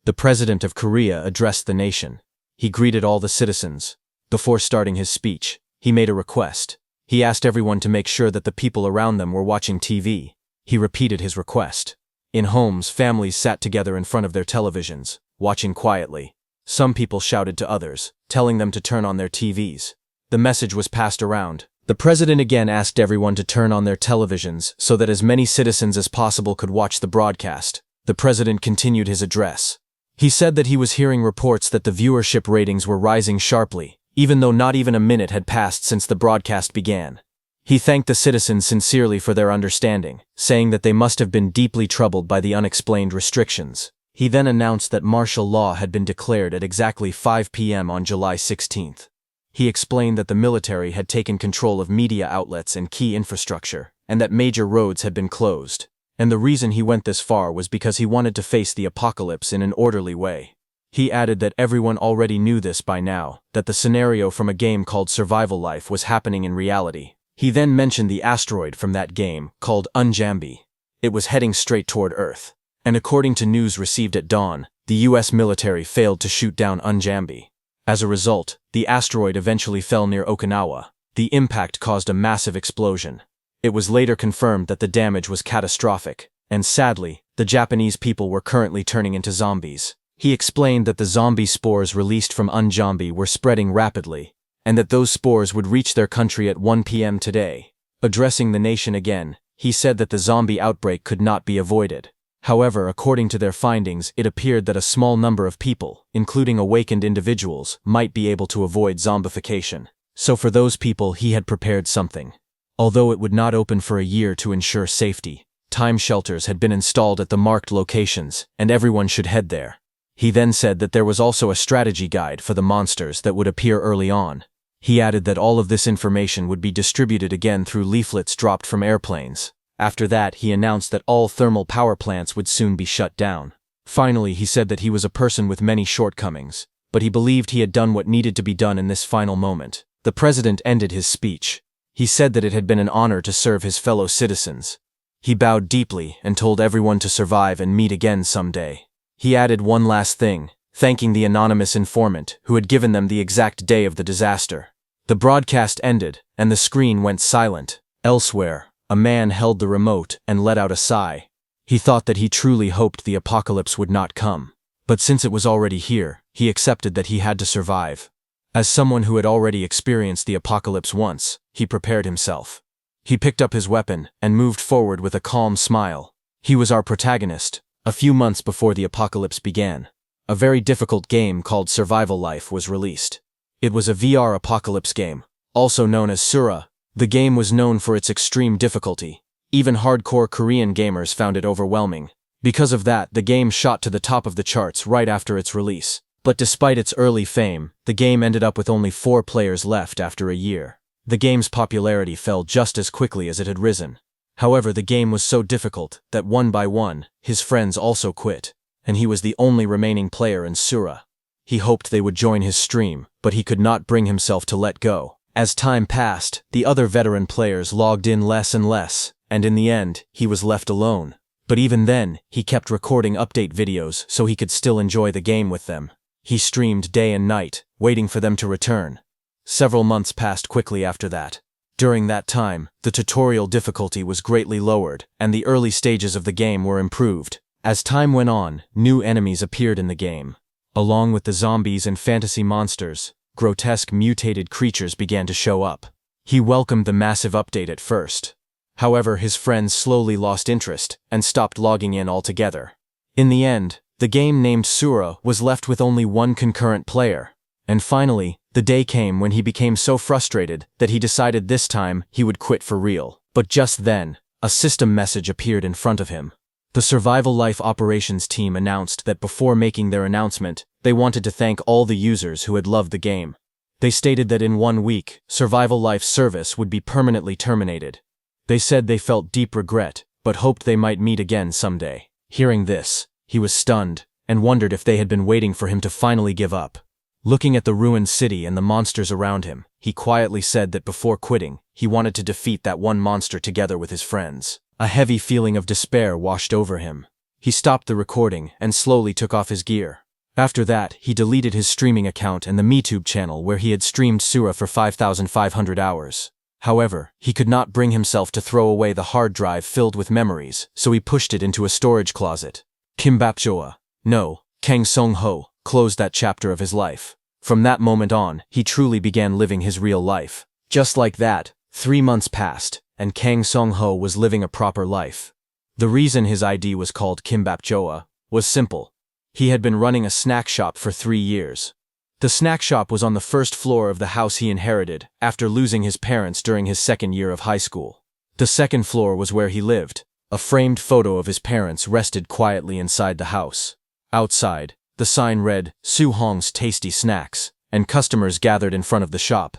the President of Korea addressed the nation. He greeted all the citizens. Before starting his speech, he made a request. He asked everyone to make sure that the people around them were watching TV. He repeated his request. In homes, families sat together in front of their televisions, watching quietly. Some people shouted to others, telling them to turn on their TVs. The message was passed around. The president again asked everyone to turn on their televisions so that as many citizens as possible could watch the broadcast. The president continued his address. He said that he was hearing reports that the viewership ratings were rising sharply, even though not even a minute had passed since the broadcast began. He thanked the citizens sincerely for their understanding, saying that they must have been deeply troubled by the unexplained restrictions. He then announced that martial law had been declared at exactly 5 p.m. on July 16th. He explained that the military had taken control of media outlets and key infrastructure, and that major roads had been closed. And the reason he went this far was because he wanted to face the apocalypse in an orderly way. He added that everyone already knew this by now, that the scenario from a game called Survival Life was happening in reality. He then mentioned the asteroid from that game, called Unjambi. It was heading straight toward Earth. And according to news received at dawn, the US military failed to shoot down Unjambi. As a result, the asteroid eventually fell near Okinawa. The impact caused a massive explosion. It was later confirmed that the damage was catastrophic, and sadly, the Japanese people were currently turning into zombies. He explained that the zombie spores released from Unjambi were spreading rapidly, and that those spores would reach their country at 1 p.m. today. Addressing the nation again, he said that the zombie outbreak could not be avoided. However, according to their findings, it appeared that a small number of people, including awakened individuals, might be able to avoid zombification. So for those people, he had prepared something. Although it would not open for a year to ensure safety, time shelters had been installed at the marked locations, and everyone should head there. He then said that there was also a strategy guide for the monsters that would appear early on. He added that all of this information would be distributed again through leaflets dropped from airplanes. After that, he announced that all thermal power plants would soon be shut down. Finally, he said that he was a person with many shortcomings, but he believed he had done what needed to be done in this final moment. The president ended his speech. He said that it had been an honor to serve his fellow citizens. He bowed deeply and told everyone to survive and meet again someday. He added one last thing, thanking the anonymous informant who had given them the exact day of the disaster. The broadcast ended, and the screen went silent. Elsewhere, a man held the remote and let out a sigh. He thought that he truly hoped the apocalypse would not come. But since it was already here, he accepted that he had to survive. As someone who had already experienced the apocalypse once, he prepared himself. He picked up his weapon and moved forward with a calm smile. He was our protagonist, a few months before the apocalypse began. A very difficult game called Survival Life was released. It was a VR apocalypse game, also known as Sura. The game was known for its extreme difficulty. Even hardcore Korean gamers found it overwhelming. Because of that, the game shot to the top of the charts right after its release. But despite its early fame, the game ended up with only 4 players left after a year. The game's popularity fell just as quickly as it had risen. However, the game was so difficult that one by one, his friends also quit, and he was the only remaining player in Sura. He hoped they would join his stream, but he could not bring himself to let go. As time passed, the other veteran players logged in less and less, and in the end, he was left alone. But even then, he kept recording update videos so he could still enjoy the game with them. He streamed day and night, waiting for them to return. Several months passed quickly after that. During that time, the tutorial difficulty was greatly lowered, and the early stages of the game were improved. As time went on, new enemies appeared in the game. Along with the zombies and fantasy monsters, grotesque mutated creatures began to show up. He welcomed the massive update at first. However, his friends slowly lost interest and stopped logging in altogether. In the end, the game named Sura was left with only one concurrent player. And finally, the day came when he became so frustrated that he decided this time he would quit for real. But just then, a system message appeared in front of him. The Survival Life operations team announced that before making their announcement, they wanted to thank all the users who had loved the game. They stated that in 1 week, Survival Life's service would be permanently terminated. They said they felt deep regret, but hoped they might meet again someday. Hearing this, he was stunned and wondered if they had been waiting for him to finally give up. Looking at the ruined city and the monsters around him, he quietly said that before quitting, he wanted to defeat that one monster together with his friends. A heavy feeling of despair washed over him. He stopped the recording and slowly took off his gear. After that, he deleted his streaming account and the MeTube channel where he had streamed Sura for 5,500 hours. However, he could not bring himself to throw away the hard drive filled with memories, so he pushed it into a storage closet. Kimbap Joa, no, Kang Song-ho, closed that chapter of his life. From that moment on, he truly began living his real life. Just like that, 3 months passed, and Kang Song-ho was living a proper life. The reason his ID was called Kimbap Joa was simple. He had been running a snack shop for 3 years. The snack shop was on the first floor of the house he inherited after losing his parents during his 2nd year of high school. The 2nd floor was where he lived. A framed photo of his parents rested quietly inside the house. Outside, the sign read, Soo-hong's Tasty Snacks, and customers gathered in front of the shop.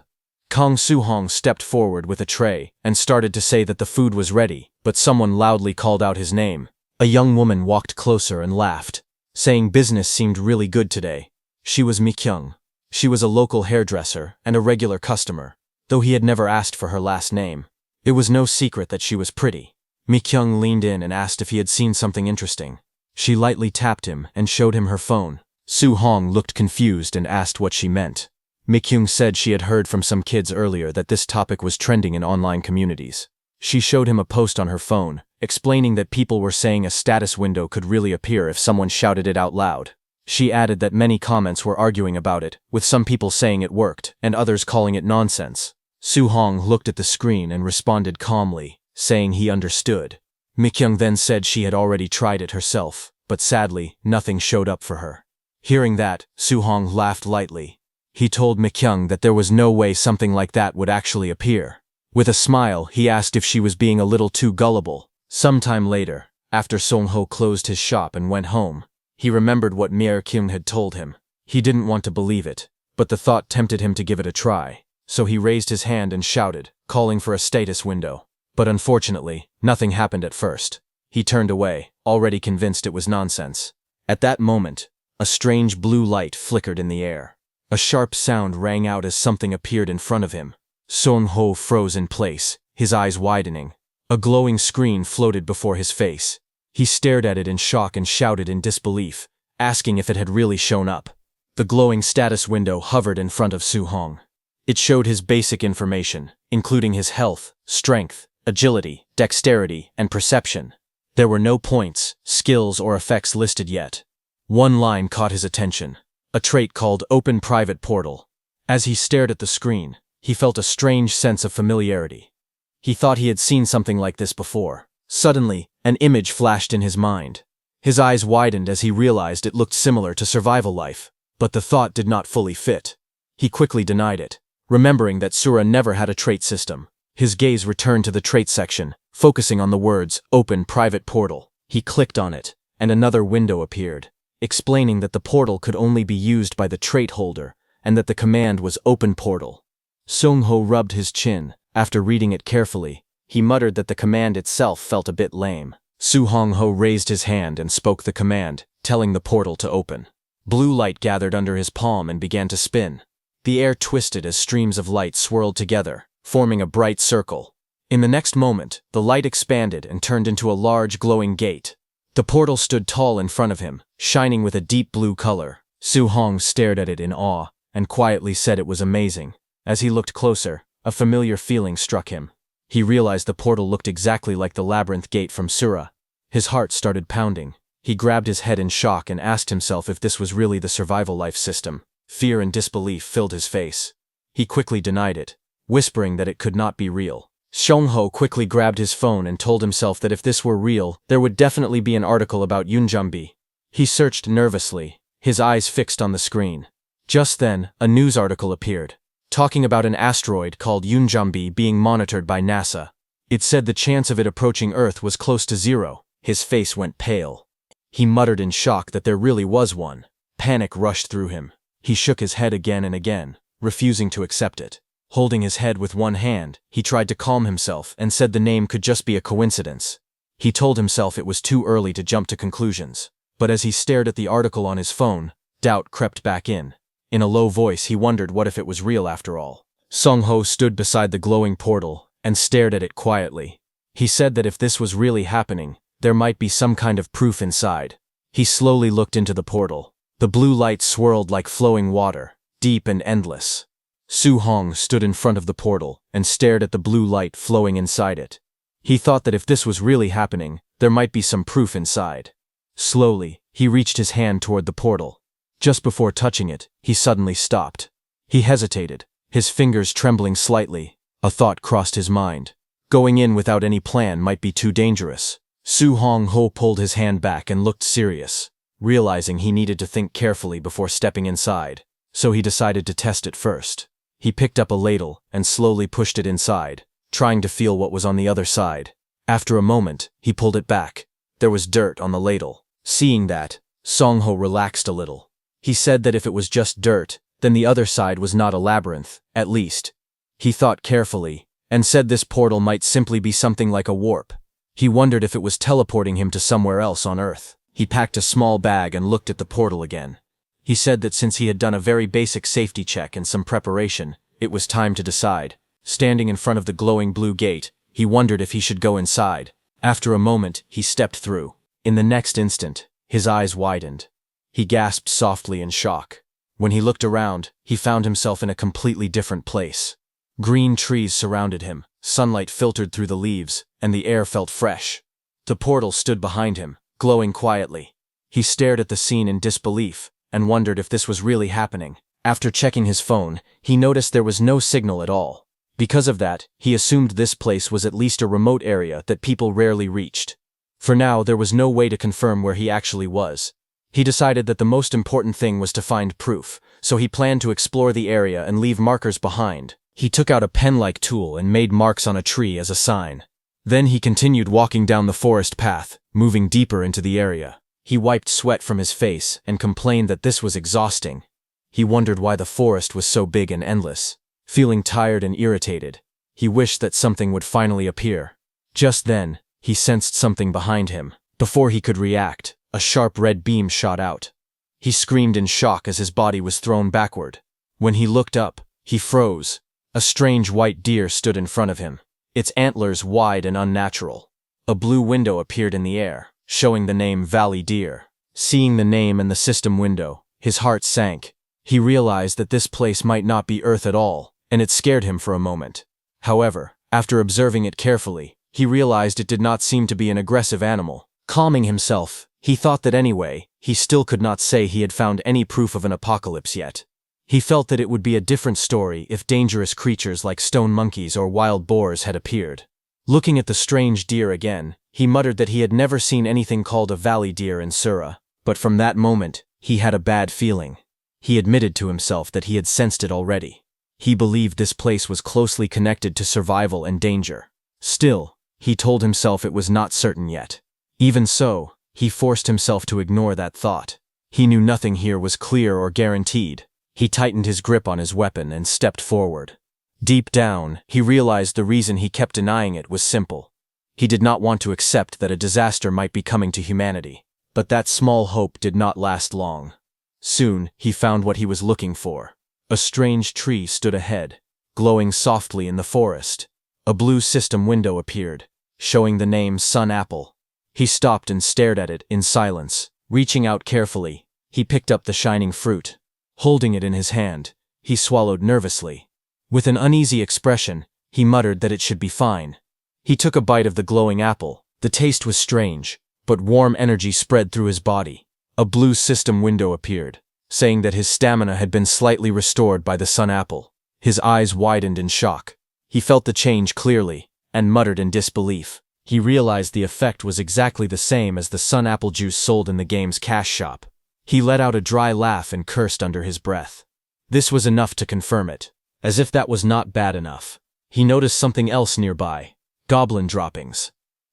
Kang Soo-hong stepped forward with a tray and started to say that the food was ready, but someone loudly called out his name. A young woman walked closer and laughed, saying business seemed really good today. She was Mi-kyung. She was a local hairdresser and a regular customer, though he had never asked for her last name. It was no secret that she was pretty. Mi-kyung leaned in and asked if he had seen something interesting. She lightly tapped him and showed him her phone. Soo-hong looked confused and asked what she meant. Mi-kyung said she had heard from some kids earlier that this topic was trending in online communities. She showed him a post on her phone, explaining that people were saying a status window could really appear if someone shouted it out loud. She added that many comments were arguing about it, with some people saying it worked and others calling it nonsense. Soo-hong looked at the screen and responded calmly, saying he understood. Mi-kyung then said she had already tried it herself, but sadly, nothing showed up for her. Hearing that, Soo-hong laughed lightly. He told Mi-kyung that there was no way something like that would actually appear. With a smile, he asked if she was being a little too gullible. Sometime later, after Song-ho closed his shop and went home, he remembered what Mi-kyung had told him. He didn't want to believe it, but the thought tempted him to give it a try. So he raised his hand and shouted, calling for a status window. But unfortunately, nothing happened at first. He turned away, already convinced it was nonsense. At that moment, a strange blue light flickered in the air. A sharp sound rang out as something appeared in front of him. Song-ho froze in place, his eyes widening. A glowing screen floated before his face. He stared at it in shock and shouted in disbelief, asking if it had really shown up. The glowing status window hovered in front of Soo-hong. It showed his basic information, including his health, strength, agility, dexterity, and perception. There were no points, skills, or effects listed yet. One line caught his attention. A trait called Open Private Portal. As he stared at the screen, he felt a strange sense of familiarity. He thought he had seen something like this before. Suddenly, an image flashed in his mind. His eyes widened as he realized it looked similar to survival life, but the thought did not fully fit. He quickly denied it, remembering that Sura never had a trait system. His gaze returned to the trait section, focusing on the words, Open Private Portal. He clicked on it, and another window appeared, explaining that the portal could only be used by the trait holder, and that the command was Open Portal. Song-ho rubbed his chin. After reading it carefully, he muttered that the command itself felt a bit lame. Soo-hong-ho raised his hand and spoke the command, telling the portal to open. Blue light gathered under his palm and began to spin. The air twisted as streams of light swirled together, forming a bright circle. In the next moment, the light expanded and turned into a large glowing gate. The portal stood tall in front of him, shining with a deep blue color. Soo-hong stared at it in awe, and quietly said it was amazing. As he looked closer, a familiar feeling struck him. He realized the portal looked exactly like the labyrinth gate from Sura. His heart started pounding. He grabbed his head in shock and asked himself if this was really the survival life system. Fear and disbelief filled his face. He quickly denied it, whispering that it could not be real. Song-ho quickly grabbed his phone and told himself that if this were real, there would definitely be an article about Yunjumbi. He searched nervously, his eyes fixed on the screen. Just then, a news article appeared, talking about an asteroid called Yunjumbi being monitored by NASA. It said the chance of it approaching Earth was close to 0. His face went pale. He muttered in shock that there really was one. Panic rushed through him. He shook his head again and again, refusing to accept it. Holding his head with one hand, he tried to calm himself and said the name could just be a coincidence. He told himself it was too early to jump to conclusions. But as he stared at the article on his phone, doubt crept back in. In a low voice, he wondered what if it was real after all. Song-ho stood beside the glowing portal and stared at it quietly. He said that if this was really happening, There might be some kind of proof inside. He slowly looked into the portal. The blue light swirled like flowing water, deep and endless. Su Hong stood in front of the portal and stared at the blue light flowing inside it. He thought that if this was really happening, there might be some proof inside. Slowly, he reached his hand toward the portal. Just before touching it, he suddenly stopped. He hesitated, his fingers trembling slightly. A thought crossed his mind. Going in without any plan might be too dangerous. Su Hong Ho pulled his hand back and looked serious, realizing he needed to think carefully before stepping inside, so he decided to test it first. He picked up a ladle and slowly pushed it inside, trying to feel what was on the other side. After a moment, he pulled it back. There was dirt on the ladle. Seeing that, Song Ho relaxed a little. He said that if it was just dirt, then the other side was not a labyrinth, at least. He thought carefully, and said this portal might simply be something like a warp. He wondered if it was teleporting him to somewhere else on Earth. He packed a small bag and looked at the portal again. He said that since he had done a very basic safety check and some preparation, it was time to decide. Standing in front of the glowing blue gate, he wondered if he should go inside. After a moment, he stepped through. In the next instant, his eyes widened. He gasped softly in shock. When he looked around, he found himself in a completely different place. Green trees surrounded him, sunlight filtered through the leaves, and the air felt fresh. The portal stood behind him, glowing quietly. He stared at the scene in disbelief, and wondered if this was really happening. After checking his phone, he noticed there was no signal at all. Because of that, he assumed this place was at least a remote area that people rarely reached. For now, there was no way to confirm where he actually was. He decided that the most important thing was to find proof, so he planned to explore the area and leave markers behind. He took out a pen-like tool and made marks on a tree as a sign. Then he continued walking down the forest path, moving deeper into the area. He wiped sweat from his face and complained that this was exhausting. He wondered why the forest was so big and endless. Feeling tired and irritated, he wished that something would finally appear. Just then, he sensed something behind him. Before he could react, a sharp red beam shot out. He screamed in shock as his body was thrown backward. When he looked up, he froze. A strange white deer stood in front of him, its antlers wide and unnatural. A blue window appeared in the air, showing the name Valley Deer. Seeing the name and the system window, his heart sank. He realized that this place might not be Earth at all, and it scared him for a moment. However, after observing it carefully, he realized it did not seem to be an aggressive animal. Calming himself, he thought that anyway, he still could not say he had found any proof of an apocalypse yet. He felt that it would be a different story if dangerous creatures like stone monkeys or wild boars had appeared. Looking at the strange deer again, he muttered that he had never seen anything called a valley deer in Sura, but from that moment, he had a bad feeling. He admitted to himself that he had sensed it already. He believed this place was closely connected to survival and danger. Still, he told himself it was not certain yet. Even so, he forced himself to ignore that thought. He knew nothing here was clear or guaranteed. He tightened his grip on his weapon and stepped forward. Deep down, he realized the reason he kept denying it was simple. He did not want to accept that a disaster might be coming to humanity. But that small hope did not last long. Soon, he found what he was looking for. A strange tree stood ahead, glowing softly in the forest. A blue system window appeared, showing the name Sun Apple. He stopped and stared at it in silence. Reaching out carefully, he picked up the shining fruit. Holding it in his hand, he swallowed nervously. With an uneasy expression, he muttered that it should be fine. He took a bite of the glowing apple. The taste was strange, but warm energy spread through his body. A blue system window appeared, saying that his stamina had been slightly restored by the sun apple. His eyes widened in shock. He felt the change clearly, and muttered in disbelief. He realized the effect was exactly the same as the sun apple juice sold in the game's cash shop. He let out a dry laugh and cursed under his breath. This was enough to confirm it. As if that was not bad enough, he noticed something else nearby: goblin droppings.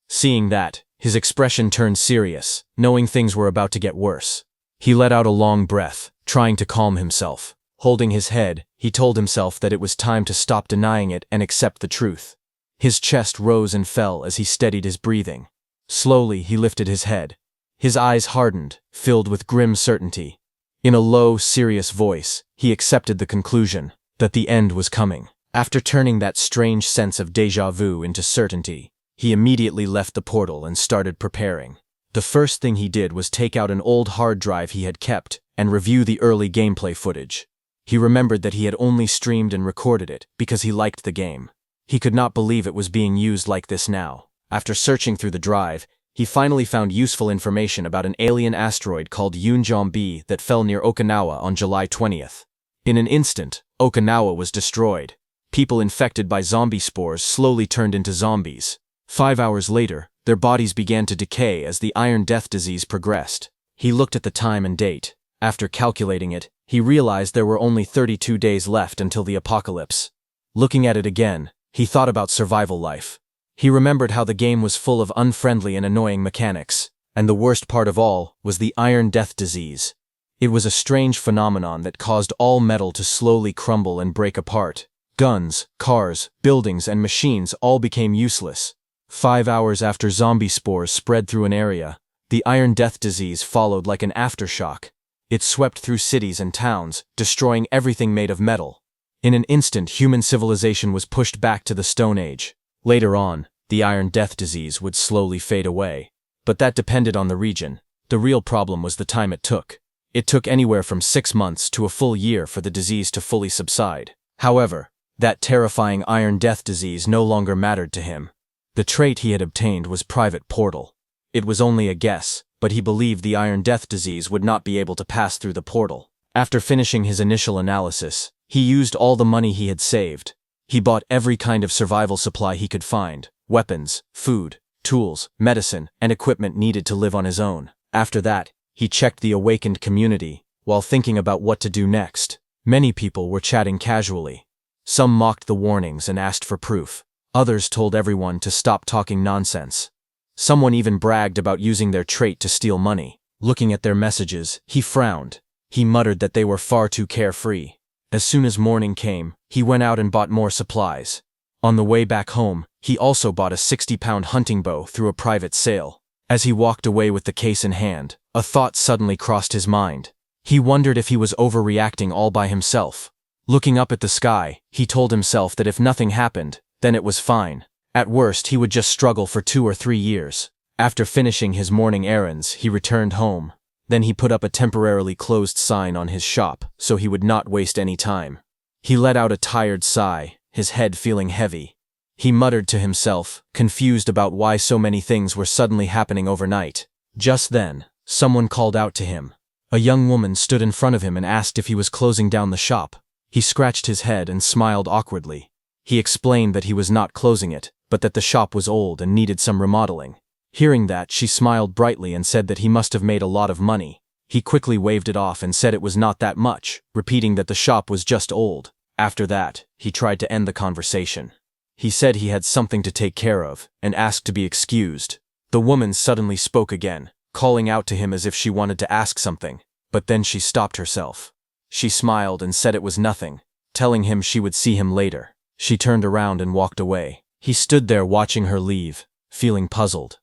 Seeing that, his expression turned serious, knowing things were about to get worse. He let out a long breath, trying to calm himself. Holding his head, he told himself that it was time to stop denying it and accept the truth. His chest rose and fell as he steadied his breathing. Slowly, he lifted his head. His eyes hardened, filled with grim certainty. In a low, serious voice, he accepted the conclusion that the end was coming. After turning that strange sense of déjà vu into certainty, He immediately left the portal and started preparing. The first thing he did was take out an old hard drive he had kept and review the early gameplay footage. He remembered that he had only streamed and recorded it because he liked the game. He could not believe it was being used like this now. After searching through the drive, he finally found useful information about an alien asteroid called Yunjom B that fell near Okinawa on July 20th. In an instant, Okinawa was destroyed. People infected by zombie spores slowly turned into zombies. 5 hours later, their bodies began to decay as the Iron Death disease progressed. He looked at the time and date. After calculating it, he realized there were only 32 days left until the apocalypse. Looking at it again, he thought about survival life. He remembered how the game was full of unfriendly and annoying mechanics, and the worst part of all was the Iron Death disease. It was a strange phenomenon that caused all metal to slowly crumble and break apart. Guns, cars, buildings, and machines all became useless. 5 hours after zombie spores spread through an area, the Iron Death disease followed like an aftershock. It swept through cities and towns, destroying everything made of metal. In an instant, human civilization was pushed back to the Stone Age. Later on, the Iron Death disease would slowly fade away. But that depended on the region. The real problem was the time it took. It took anywhere from 6 months to a full year for the disease to fully subside. However, that terrifying Iron Death disease no longer mattered to him. The trait he had obtained was Private Portal. It was only a guess, but he believed the Iron Death disease would not be able to pass through the portal. After finishing his initial analysis, he used all the money he had saved. He bought every kind of survival supply he could find: weapons, food, tools, medicine, and equipment needed to live on his own. After that, he checked the awakened community, while thinking about what to do next. Many people were chatting casually. Some mocked the warnings and asked for proof. Others told everyone to stop talking nonsense. Someone even bragged about using their trait to steal money. Looking at their messages, he frowned. He muttered that they were far too carefree. As soon as morning came, he went out and bought more supplies. On the way back home, he also bought a 60-pound hunting bow through a private sale. As he walked away with the case in hand, a thought suddenly crossed his mind. He wondered if he was overreacting all by himself. Looking up at the sky, he told himself that if nothing happened, then it was fine. At worst, he would just struggle for 2 or 3 years. After finishing his morning errands, he returned home. Then he put up a temporarily closed sign on his shop, so he would not waste any time. He let out a tired sigh, his head feeling heavy. He muttered to himself, confused about why so many things were suddenly happening overnight. Just then, someone called out to him. A young woman stood in front of him and asked if he was closing down the shop. He scratched his head and smiled awkwardly. He explained that he was not closing it, but that the shop was old and needed some remodeling. Hearing that, she smiled brightly and said that he must have made a lot of money. He quickly waved it off and said it was not that much, repeating that the shop was just old. After that, he tried to end the conversation. He said he had something to take care of, and asked to be excused. The woman suddenly spoke again, calling out to him as if she wanted to ask something, but then she stopped herself. She smiled and said it was nothing, telling him she would see him later. She turned around and walked away. He stood there watching her leave, feeling puzzled.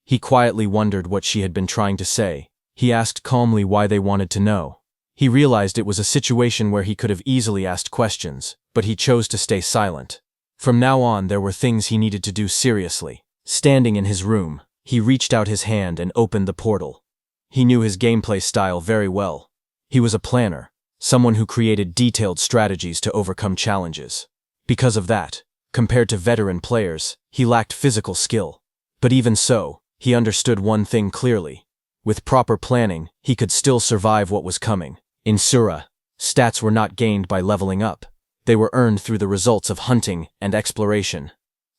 He quietly wondered what she had been trying to say. He asked calmly why they wanted to know. He realized it was a situation where he could have easily asked questions, but he chose to stay silent. From now on, there were things he needed to do seriously. Standing in his room, he reached out his hand and opened the portal. He knew his gameplay style very well. He was a planner, someone who created detailed strategies to overcome challenges. Because of that, compared to veteran players, he lacked physical skill. But even so, he understood one thing clearly. With proper planning, he could still survive what was coming. In Sura, stats were not gained by leveling up. They were earned through the results of hunting and exploration.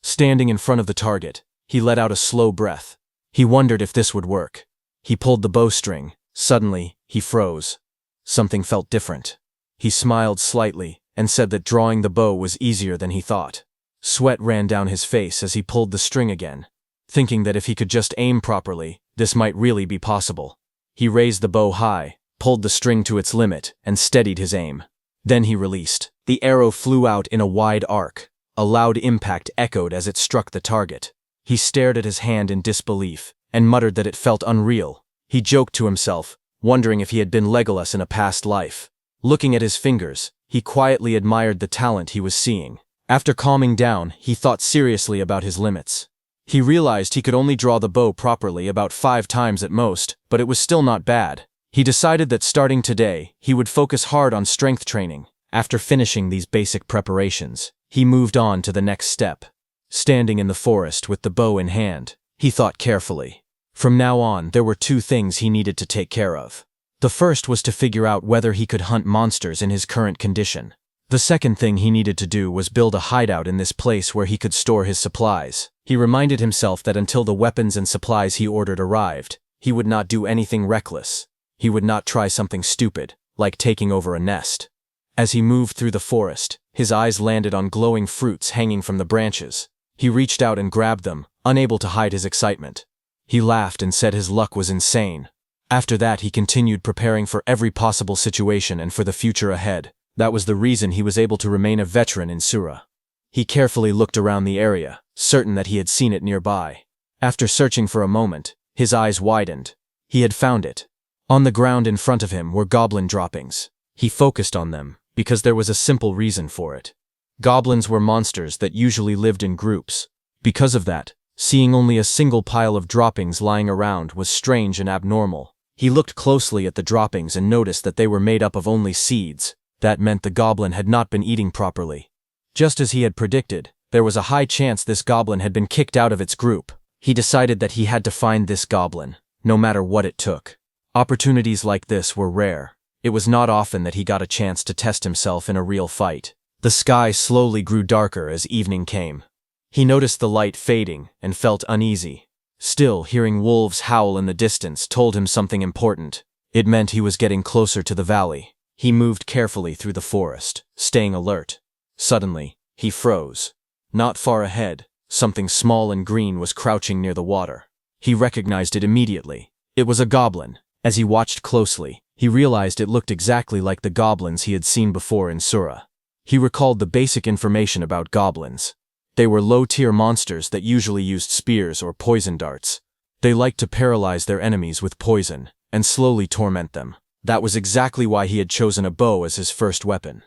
Standing in front of the target, he let out a slow breath. He wondered if this would work. He pulled the bowstring. Suddenly, he froze. Something felt different. He smiled slightly and said that drawing the bow was easier than he thought. Sweat ran down his face as he pulled the string again, thinking that if he could just aim properly, this might really be possible. He raised the bow high, pulled the string to its limit, and steadied his aim. Then he released. The arrow flew out in a wide arc. A loud impact echoed as it struck the target. He stared at his hand in disbelief, and muttered that it felt unreal. He joked to himself, wondering if he had been Legolas in a past life. Looking at his fingers, he quietly admired the talent he was seeing. After calming down, he thought seriously about his limits. He realized he could only draw the bow properly about 5 times at most, but it was still not bad. He decided that starting today, he would focus hard on strength training. After finishing these basic preparations, he moved on to the next step. Standing in the forest with the bow in hand, he thought carefully. From now on, there were 2 things he needed to take care of. The first was to figure out whether he could hunt monsters in his current condition. The second thing he needed to do was build a hideout in this place where he could store his supplies. He reminded himself that until the weapons and supplies he ordered arrived, he would not do anything reckless. He would not try something stupid, like taking over a nest. As he moved through the forest, his eyes landed on glowing fruits hanging from the branches. He reached out and grabbed them, unable to hide his excitement. He laughed and said his luck was insane. After that, he continued preparing for every possible situation and for the future ahead. That was the reason he was able to remain a veteran in Sura. He carefully looked around the area, certain that he had seen it nearby. After searching for a moment, his eyes widened. He had found it. On the ground in front of him were goblin droppings. He focused on them, because there was a simple reason for it. Goblins were monsters that usually lived in groups. Because of that, seeing only a single pile of droppings lying around was strange and abnormal. He looked closely at the droppings and noticed that they were made up of only seeds. That meant the goblin had not been eating properly. Just as he had predicted, there was a high chance this goblin had been kicked out of its group. He decided that he had to find this goblin, no matter what it took. Opportunities like this were rare. It was not often that he got a chance to test himself in a real fight. The sky slowly grew darker as evening came. He noticed the light fading and felt uneasy. Still, hearing wolves howl in the distance told him something important. It meant he was getting closer to the valley. He moved carefully through the forest, staying alert. Suddenly, he froze. Not far ahead, something small and green was crouching near the water. He recognized it immediately. It was a goblin. As he watched closely, he realized it looked exactly like the goblins he had seen before in Sura. He recalled the basic information about goblins. They were low-tier monsters that usually used spears or poison darts. They liked to paralyze their enemies with poison and slowly torment them. That was exactly why he had chosen a bow as his first weapon.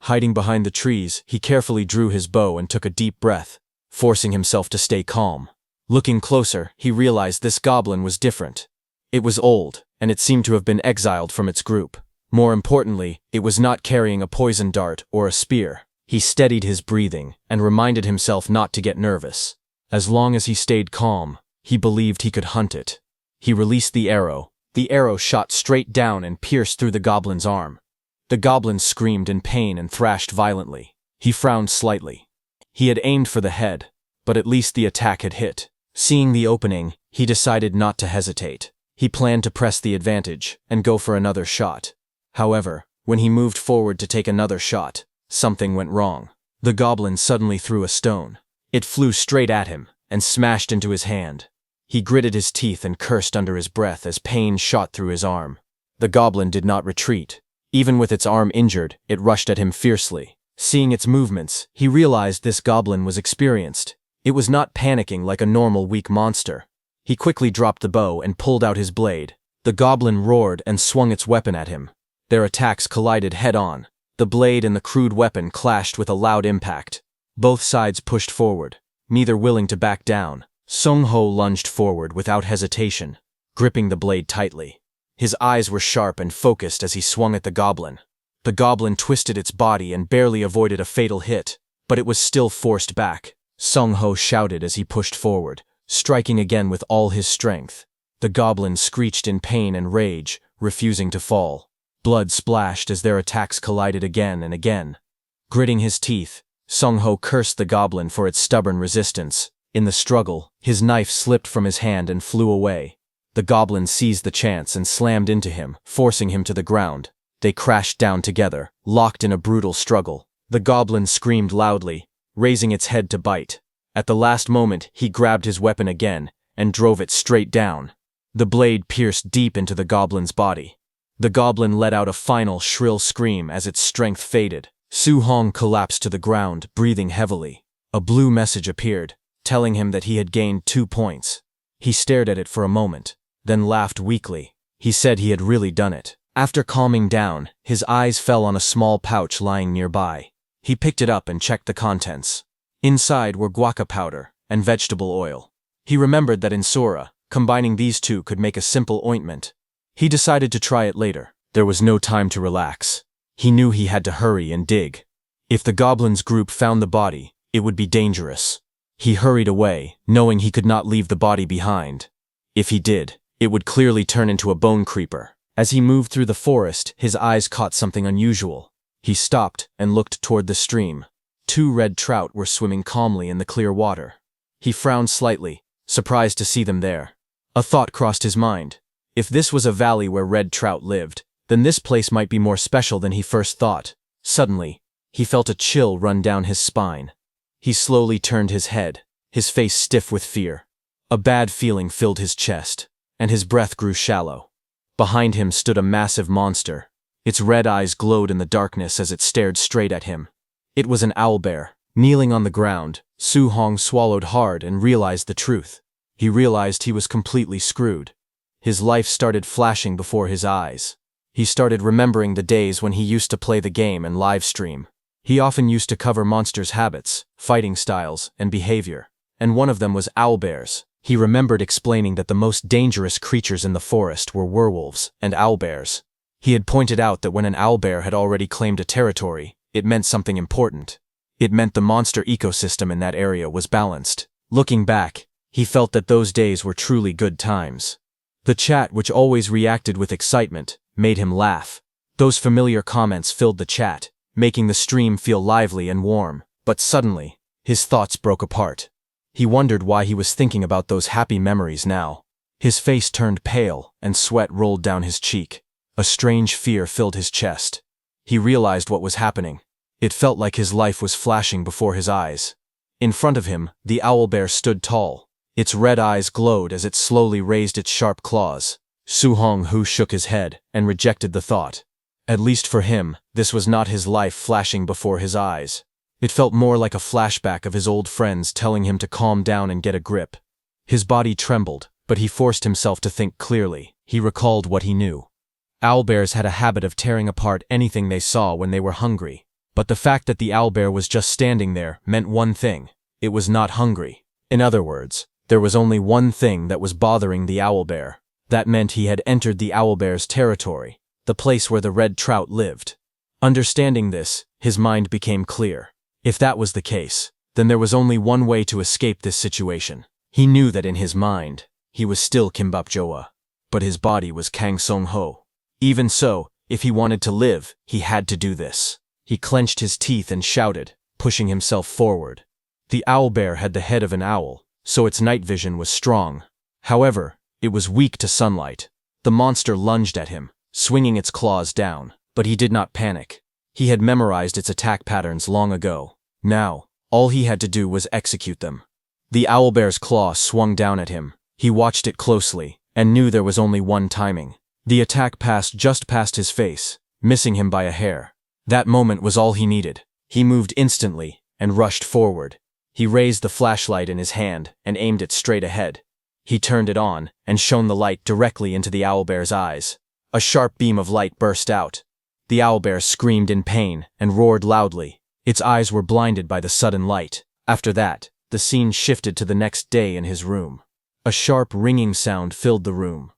Hiding behind the trees, he carefully drew his bow and took a deep breath, forcing himself to stay calm. Looking closer, he realized this goblin was different. It was old, and it seemed to have been exiled from its group. More importantly, it was not carrying a poison dart or a spear. He steadied his breathing and reminded himself not to get nervous. As long as he stayed calm, he believed he could hunt it. He released the arrow. The arrow shot straight down and pierced through the goblin's arm. The goblin screamed in pain and thrashed violently. He frowned slightly. He had aimed for the head, but at least the attack had hit. Seeing the opening, he decided not to hesitate. He planned to press the advantage and go for another shot. However, when he moved forward to take another shot, something went wrong. The goblin suddenly threw a stone. It flew straight at him and smashed into his hand. He gritted his teeth and cursed under his breath as pain shot through his arm. The goblin did not retreat. Even with its arm injured, it rushed at him fiercely. Seeing its movements, he realized this goblin was experienced. It was not panicking like a normal weak monster. He quickly dropped the bow and pulled out his blade. The goblin roared and swung its weapon at him. Their attacks collided head-on. The blade and the crude weapon clashed with a loud impact. Both sides pushed forward, neither willing to back down. Sung Ho lunged forward without hesitation, gripping the blade tightly. His eyes were sharp and focused as he swung at the goblin. The goblin twisted its body and barely avoided a fatal hit, but it was still forced back. Sung Ho shouted as he pushed forward, striking again with all his strength. The goblin screeched in pain and rage, refusing to fall. Blood splashed as their attacks collided again and again. Gritting his teeth, Sung Ho cursed the goblin for its stubborn resistance. In the struggle, his knife slipped from his hand and flew away. The goblin seized the chance and slammed into him, forcing him to the ground. They crashed down together, locked in a brutal struggle. The goblin screamed loudly, raising its head to bite. At the last moment, he grabbed his weapon again and drove it straight down. The blade pierced deep into the goblin's body. The goblin let out a final shrill scream as its strength faded. Su Hong collapsed to the ground, breathing heavily. A blue message appeared, telling him that he had gained 2 points. He stared at it for a moment, then laughed weakly. He said he had really done it. After calming down, his eyes fell on a small pouch lying nearby. He picked it up and checked the contents. Inside were guaca powder and vegetable oil. He remembered that in Sora, combining these two could make a simple ointment. He decided to try it later. There was no time to relax. He knew he had to hurry and dig. If the goblins' group found the body, it would be dangerous. He hurried away, knowing he could not leave the body behind. If he did, it would clearly turn into a bone creeper. As he moved through the forest, his eyes caught something unusual. He stopped and looked toward the stream. 2 red trout were swimming calmly in the clear water. He frowned slightly, surprised to see them there. A thought crossed his mind. If this was a valley where red trout lived, then this place might be more special than he first thought. Suddenly, he felt a chill run down his spine. He slowly turned his head, his face stiff with fear. A bad feeling filled his chest, and his breath grew shallow. Behind him stood a massive monster. Its red eyes glowed in the darkness as it stared straight at him. It was an owlbear. Kneeling on the ground, Su Hong swallowed hard and realized the truth. He realized he was completely screwed. His life started flashing before his eyes. He started remembering the days when he used to play the game and live stream. He often used to cover monsters' habits, fighting styles, and behavior. And one of them was owlbears. He remembered explaining that the most dangerous creatures in the forest were werewolves and owlbears. He had pointed out that when an owlbear had already claimed a territory, it meant something important. It meant the monster ecosystem in that area was balanced. Looking back, he felt that those days were truly good times. The chat, which always reacted with excitement, made him laugh. Those familiar comments filled the chat, making the stream feel lively and warm. But suddenly, his thoughts broke apart. He wondered why he was thinking about those happy memories now. His face turned pale, and sweat rolled down his cheek. A strange fear filled his chest. He realized what was happening. It felt like his life was flashing before his eyes. In front of him, the owlbear stood tall. Its red eyes glowed as it slowly raised its sharp claws. Su Hong shook his head and rejected the thought. At least for him, this was not his life flashing before his eyes. It felt more like a flashback of his old friends telling him to calm down and get a grip. His body trembled, but he forced himself to think clearly. He recalled what he knew. Owlbears had a habit of tearing apart anything they saw when they were hungry. But the fact that the owlbear was just standing there meant one thing. It was not hungry. In other words, there was only one thing that was bothering the owlbear. That meant he had entered the owlbear's territory, the place where the red trout lived. Understanding this, his mind became clear. If that was the case, then there was only one way to escape this situation. He knew that in his mind, he was still Kimbap Joa, but his body was Kang Song Ho. Even so, if he wanted to live, he had to do this. He clenched his teeth and shouted, pushing himself forward. The owlbear had the head of an owl, so its night vision was strong. However, it was weak to sunlight. The monster lunged at him, swinging its claws down, but he did not panic. He had memorized its attack patterns long ago. Now, all he had to do was execute them. The owlbear's claw swung down at him. He watched it closely, and knew there was only one timing. The attack passed just past his face, missing him by a hair. That moment was all he needed. He moved instantly and rushed forward. He raised the flashlight in his hand and aimed it straight ahead. He turned it on and shone the light directly into the owlbear's eyes. A sharp beam of light burst out. The owlbear screamed in pain and roared loudly. Its eyes were blinded by the sudden light. After that, the scene shifted to the next day in his room. A sharp ringing sound filled the room.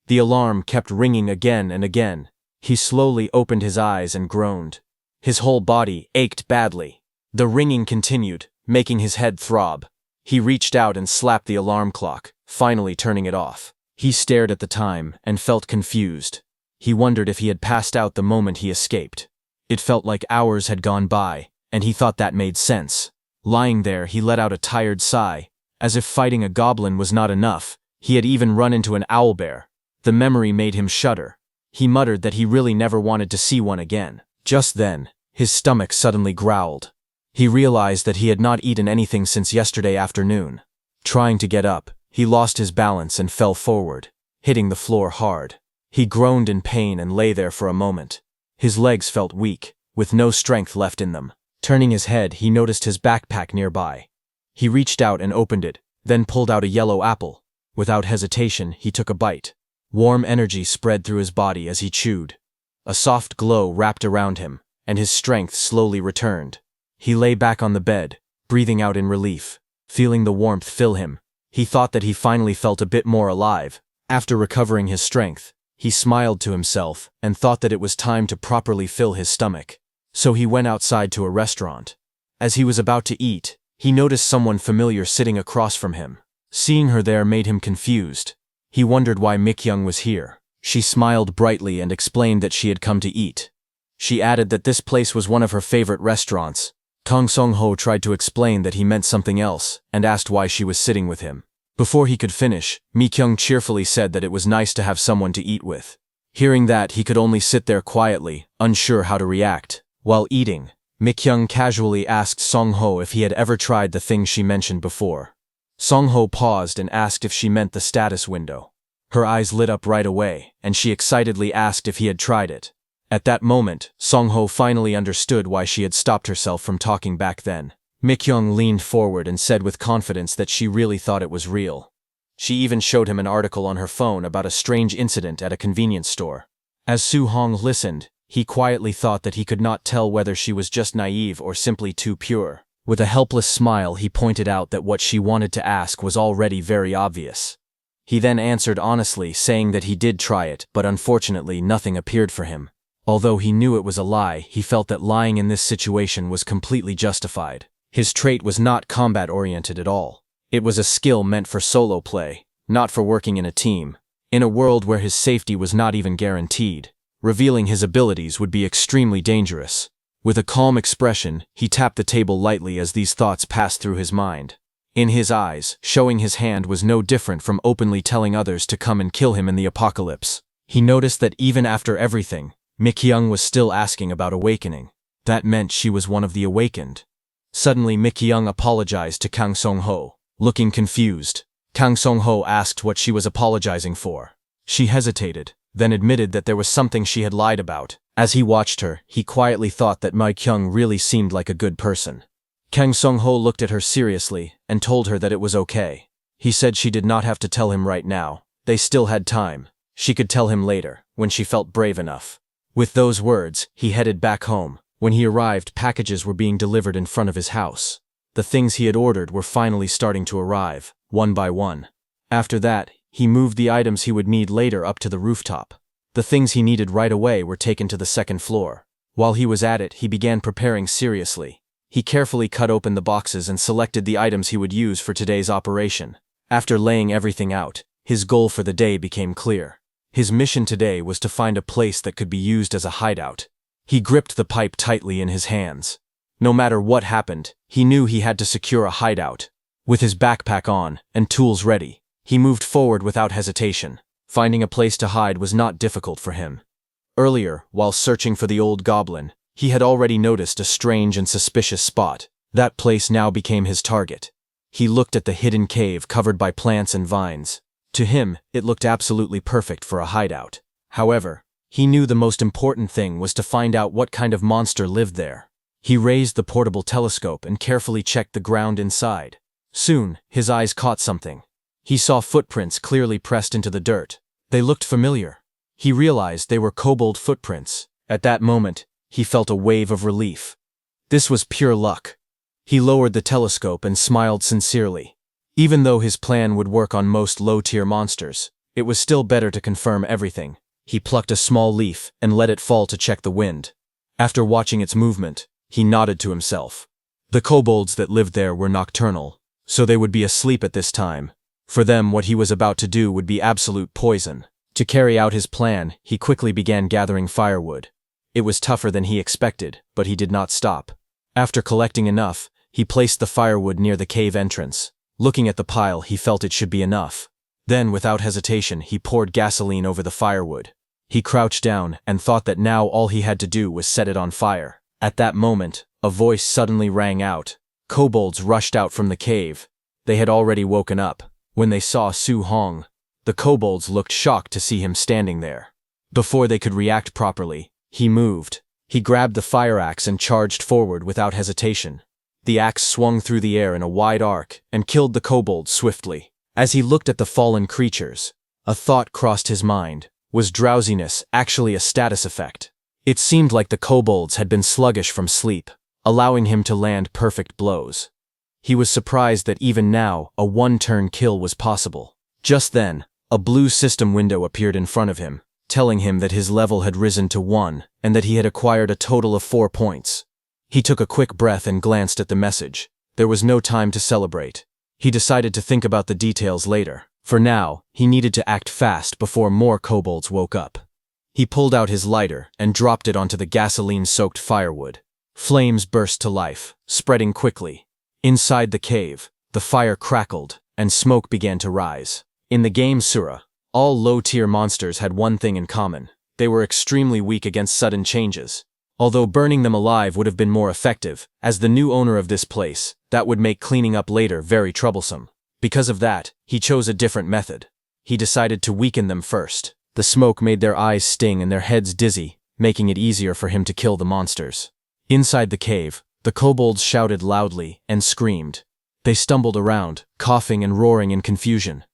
The alarm kept ringing again and again. He slowly opened his eyes and groaned. His whole body ached badly. The ringing continued, making his head throb. He reached out and slapped the alarm clock, finally turning it off. He stared at the time and felt confused. He wondered if he had passed out the moment he escaped. It felt like hours had gone by, and he thought that made sense. Lying there, he let out a tired sigh. As if fighting a goblin was not enough, he had even run into an owlbear. The memory made him shudder. He muttered that he really never wanted to see one again. Just then, his stomach suddenly growled. He realized that he had not eaten anything since yesterday afternoon. Trying to get up, he lost his balance and fell forward, hitting the floor hard. He groaned in pain and lay there for a moment. His legs felt weak, with no strength left in them. Turning his head, he noticed his backpack nearby. He reached out and opened it, then pulled out a yellow apple. Without hesitation, he took a bite. Warm energy spread through his body as he chewed. A soft glow wrapped around him, and his strength slowly returned. He lay back on the bed, breathing out in relief. Feeling the warmth fill him, He thought that he finally felt a bit more alive. After recovering his strength, he smiled to himself and thought that it was time to properly fill his stomach. So he went outside to a restaurant. As he was about to eat, he noticed someone familiar sitting across from him. Seeing her there made him confused. He wondered why Mi-kyung was here. She smiled brightly and explained that she had come to eat. She added that this place was one of her favorite restaurants. Kang Song-ho tried to explain that he meant something else and asked why she was sitting with him. Before he could finish, Mi-kyung cheerfully said that it was nice to have someone to eat with. Hearing that, he could only sit there quietly, unsure how to react. While eating, Mi-kyung casually asked Song-ho if he had ever tried the thing she mentioned before. Song-ho paused and asked if she meant the status window. Her eyes lit up right away, and she excitedly asked if he had tried it. At that moment, Song-ho finally understood why she had stopped herself from talking back then. Mi-kyung leaned forward and said with confidence that she really thought it was real. She even showed him an article on her phone about a strange incident at a convenience store. As Soo-hong listened, he quietly thought that he could not tell whether she was just naive or simply too pure. With a helpless smile, he pointed out that what she wanted to ask was already very obvious. He then answered honestly, saying that he did try it, but unfortunately nothing appeared for him. Although he knew it was a lie, he felt that lying in this situation was completely justified. His trait was not combat-oriented at all. It was a skill meant for solo play, not for working in a team. In a world where his safety was not even guaranteed, revealing his abilities would be extremely dangerous. With a calm expression, he tapped the table lightly as these thoughts passed through his mind. In his eyes, showing his hand was no different from openly telling others to come and kill him in the apocalypse. He noticed that even after everything, Mi-kyung was still asking about awakening. That meant she was one of the awakened. Suddenly Mi-kyung apologized to Kang Song-ho. Looking confused, Kang Song-ho asked what she was apologizing for. She hesitated, then admitted that there was something she had lied about. As he watched her, he quietly thought that Mi-kyung really seemed like a good person. Kang Song-ho looked at her seriously and told her that it was okay. He said she did not have to tell him right now. They still had time. She could tell him later, when she felt brave enough. With those words, he headed back home. When he arrived, packages were being delivered in front of his house. The things he had ordered were finally starting to arrive, one by one. After that, he moved the items he would need later up to the rooftop. The things he needed right away were taken to the second floor. While he was at it, he began preparing seriously. He carefully cut open the boxes and selected the items he would use for today's operation. After laying everything out, his goal for the day became clear. His mission today was to find a place that could be used as a hideout. He gripped the pipe tightly in his hands. No matter what happened, he knew he had to secure a hideout. With his backpack on and tools ready, he moved forward without hesitation. Finding a place to hide was not difficult for him. Earlier, while searching for the old goblin, he had already noticed a strange and suspicious spot. That place now became his target. He looked at the hidden cave covered by plants and vines. To him, it looked absolutely perfect for a hideout. However, he knew the most important thing was to find out what kind of monster lived there. He raised the portable telescope and carefully checked the ground inside. Soon, his eyes caught something. He saw footprints clearly pressed into the dirt. They looked familiar. He realized they were kobold footprints. At that moment, he felt a wave of relief. This was pure luck. He lowered the telescope and smiled sincerely. Even though his plan would work on most low-tier monsters, it was still better to confirm everything. He plucked a small leaf and let it fall to check the wind. After watching its movement, he nodded to himself. The kobolds that lived there were nocturnal, so they would be asleep at this time. For them, what he was about to do would be absolute poison. To carry out his plan, he quickly began gathering firewood. It was tougher than he expected, but he did not stop. After collecting enough, he placed the firewood near the cave entrance. Looking at the pile, he felt it should be enough. Then, without hesitation, he poured gasoline over the firewood. He crouched down and thought that now all he had to do was set it on fire. At that moment, a voice suddenly rang out. Kobolds rushed out from the cave. They had already woken up. When they saw Soo-hong, the kobolds looked shocked to see him standing there. Before they could react properly, he moved. He grabbed the fire axe and charged forward without hesitation. The axe swung through the air in a wide arc and killed the kobolds swiftly. As he looked at the fallen creatures, a thought crossed his mind. Was drowsiness actually a status effect? It seemed like the kobolds had been sluggish from sleep, allowing him to land perfect blows. He was surprised that even now, a one-turn kill was possible. Just then, a blue system window appeared in front of him, telling him that his level had risen to 1 and that he had acquired a total of 4 points. He took a quick breath and glanced at the message. There was no time to celebrate. He decided to think about the details later. For now, he needed to act fast before more kobolds woke up. He pulled out his lighter and dropped it onto the gasoline-soaked firewood. Flames burst to life, spreading quickly. Inside the cave, the fire crackled, and smoke began to rise. In the game Sura, all low-tier monsters had one thing in common. They were extremely weak against sudden changes. Although burning them alive would have been more effective, as the new owner of this place, that would make cleaning up later very troublesome. Because of that, he chose a different method. He decided to weaken them first. The smoke made their eyes sting and their heads dizzy, making it easier for him to kill the monsters. Inside the cave, the kobolds shouted loudly and screamed. They stumbled around, coughing and roaring in confusion.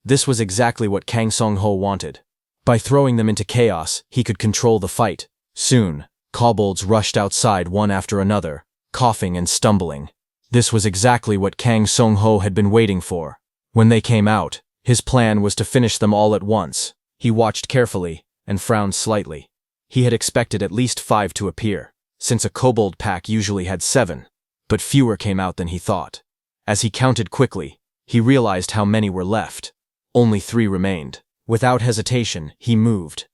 This was exactly what Kang Song-ho wanted. By throwing them into chaos, he could control the fight. Soon, kobolds rushed outside one after another, coughing and stumbling. This was exactly what Kang Song-ho had been waiting for. When they came out, his plan was to finish them all at once. He watched carefully and frowned slightly. He had expected at least 5 to appear, since a kobold pack usually had 7, but fewer came out than he thought. As he counted quickly, he realized how many were left. Only 3 remained. Without hesitation, he moved.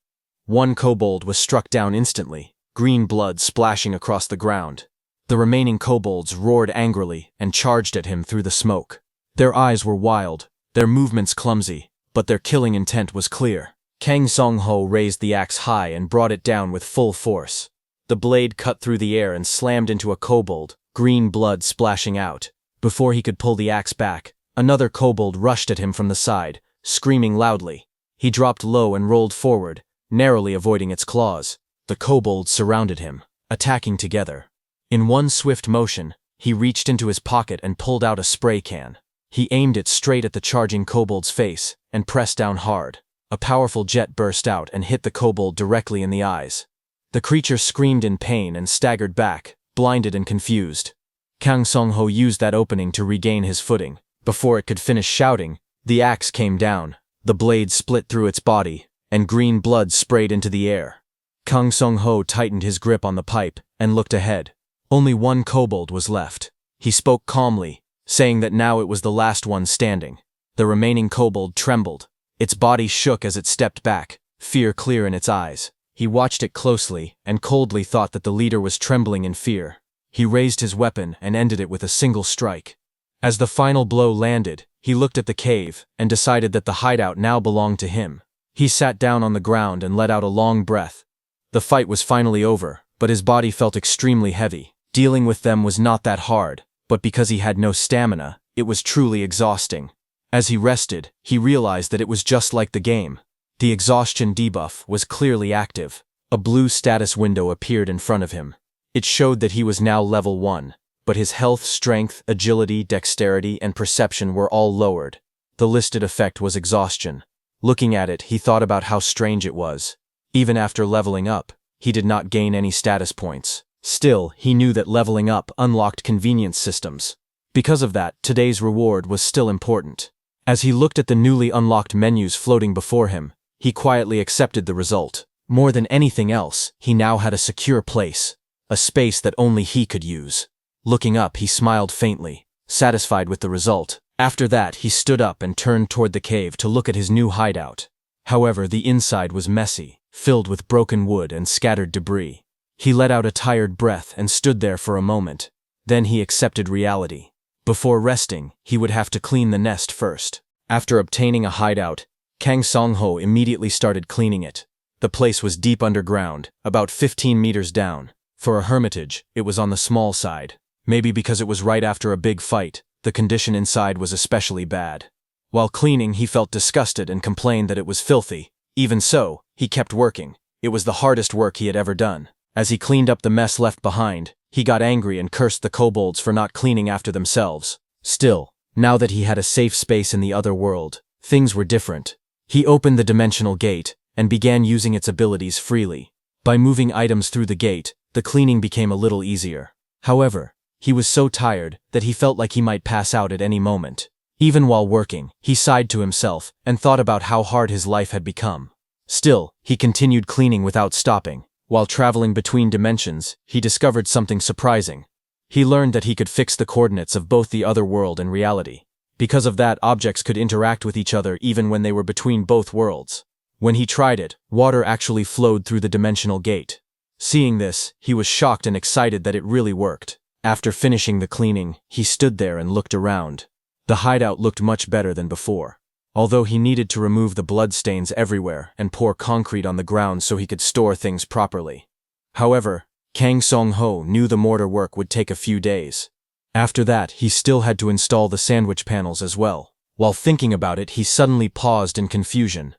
One kobold was struck down instantly, green blood splashing across the ground. The remaining kobolds roared angrily and charged at him through the smoke. Their eyes were wild, their movements clumsy, but their killing intent was clear. Kang Song-ho raised the axe high and brought it down with full force. The blade cut through the air and slammed into a kobold, green blood splashing out. Before he could pull the axe back, another kobold rushed at him from the side, screaming loudly. He dropped low and rolled forward, narrowly avoiding its claws. The kobolds surrounded him, attacking together. In one swift motion, he reached into his pocket and pulled out a spray can. He aimed it straight at the charging kobold's face and pressed down hard. A powerful jet burst out and hit the kobold directly in the eyes. The creature screamed in pain and staggered back, blinded and confused. Kang Song-ho used that opening to regain his footing. Before it could finish shouting, the axe came down. The blade split through its body, and green blood sprayed into the air. Kang Song-ho tightened his grip on the pipe and looked ahead. Only one kobold was left. He spoke calmly, saying that now it was the last one standing. The remaining kobold trembled. Its body shook as it stepped back, fear clear in its eyes. He watched it closely and coldly thought that the leader was trembling in fear. He raised his weapon and ended it with a single strike. As the final blow landed, he looked at the cave and decided that the hideout now belonged to him. He sat down on the ground and let out a long breath. The fight was finally over, but his body felt extremely heavy. Dealing with them was not that hard, but because he had no stamina, it was truly exhausting. As he rested, he realized that it was just like the game. The exhaustion debuff was clearly active. A blue status window appeared in front of him. It showed that he was now level 1, but his health, strength, agility, dexterity, and perception were all lowered. The listed effect was exhaustion. Looking at it, he thought about how strange it was. Even after leveling up, he did not gain any status points. Still, he knew that leveling up unlocked convenience systems. Because of that, today's reward was still important. As he looked at the newly unlocked menus floating before him, he quietly accepted the result. More than anything else, he now had a secure place, a space that only he could use. Looking up, he smiled faintly, satisfied with the result. After that, he stood up and turned toward the cave to look at his new hideout. However, the inside was messy, filled with broken wood and scattered debris. He let out a tired breath and stood there for a moment. Then he accepted reality. Before resting, he would have to clean the nest first. After obtaining a hideout, Kang Song-ho immediately started cleaning it. The place was deep underground, about 15 meters down. For a hermitage, it was on the small side. Maybe because it was right after a big fight, the condition inside was especially bad. While cleaning, he felt disgusted and complained that it was filthy. Even so, he kept working. It was the hardest work he had ever done. As he cleaned up the mess left behind, he got angry and cursed the kobolds for not cleaning after themselves. Still, now that he had a safe space in the other world, things were different. He opened the dimensional gate and began using its abilities freely. By moving items through the gate, the cleaning became a little easier. However, He was so tired that he felt like he might pass out at any moment. Even while working, he sighed to himself and thought about how hard his life had become. Still, he continued cleaning without stopping. While traveling between dimensions, he discovered something surprising. He learned that he could fix the coordinates of both the other world and reality. Because of that, objects could interact with each other even when they were between both worlds. When he tried it, water actually flowed through the dimensional gate. Seeing this, he was shocked and excited that it really worked. After finishing the cleaning, he stood there and looked around. The hideout looked much better than before. Although he needed to remove the bloodstains everywhere and pour concrete on the ground so he could store things properly. However, Kang Song-ho knew the mortar work would take a few days. After that, he still had to install the sandwich panels as well. While thinking about it, he suddenly paused in confusion.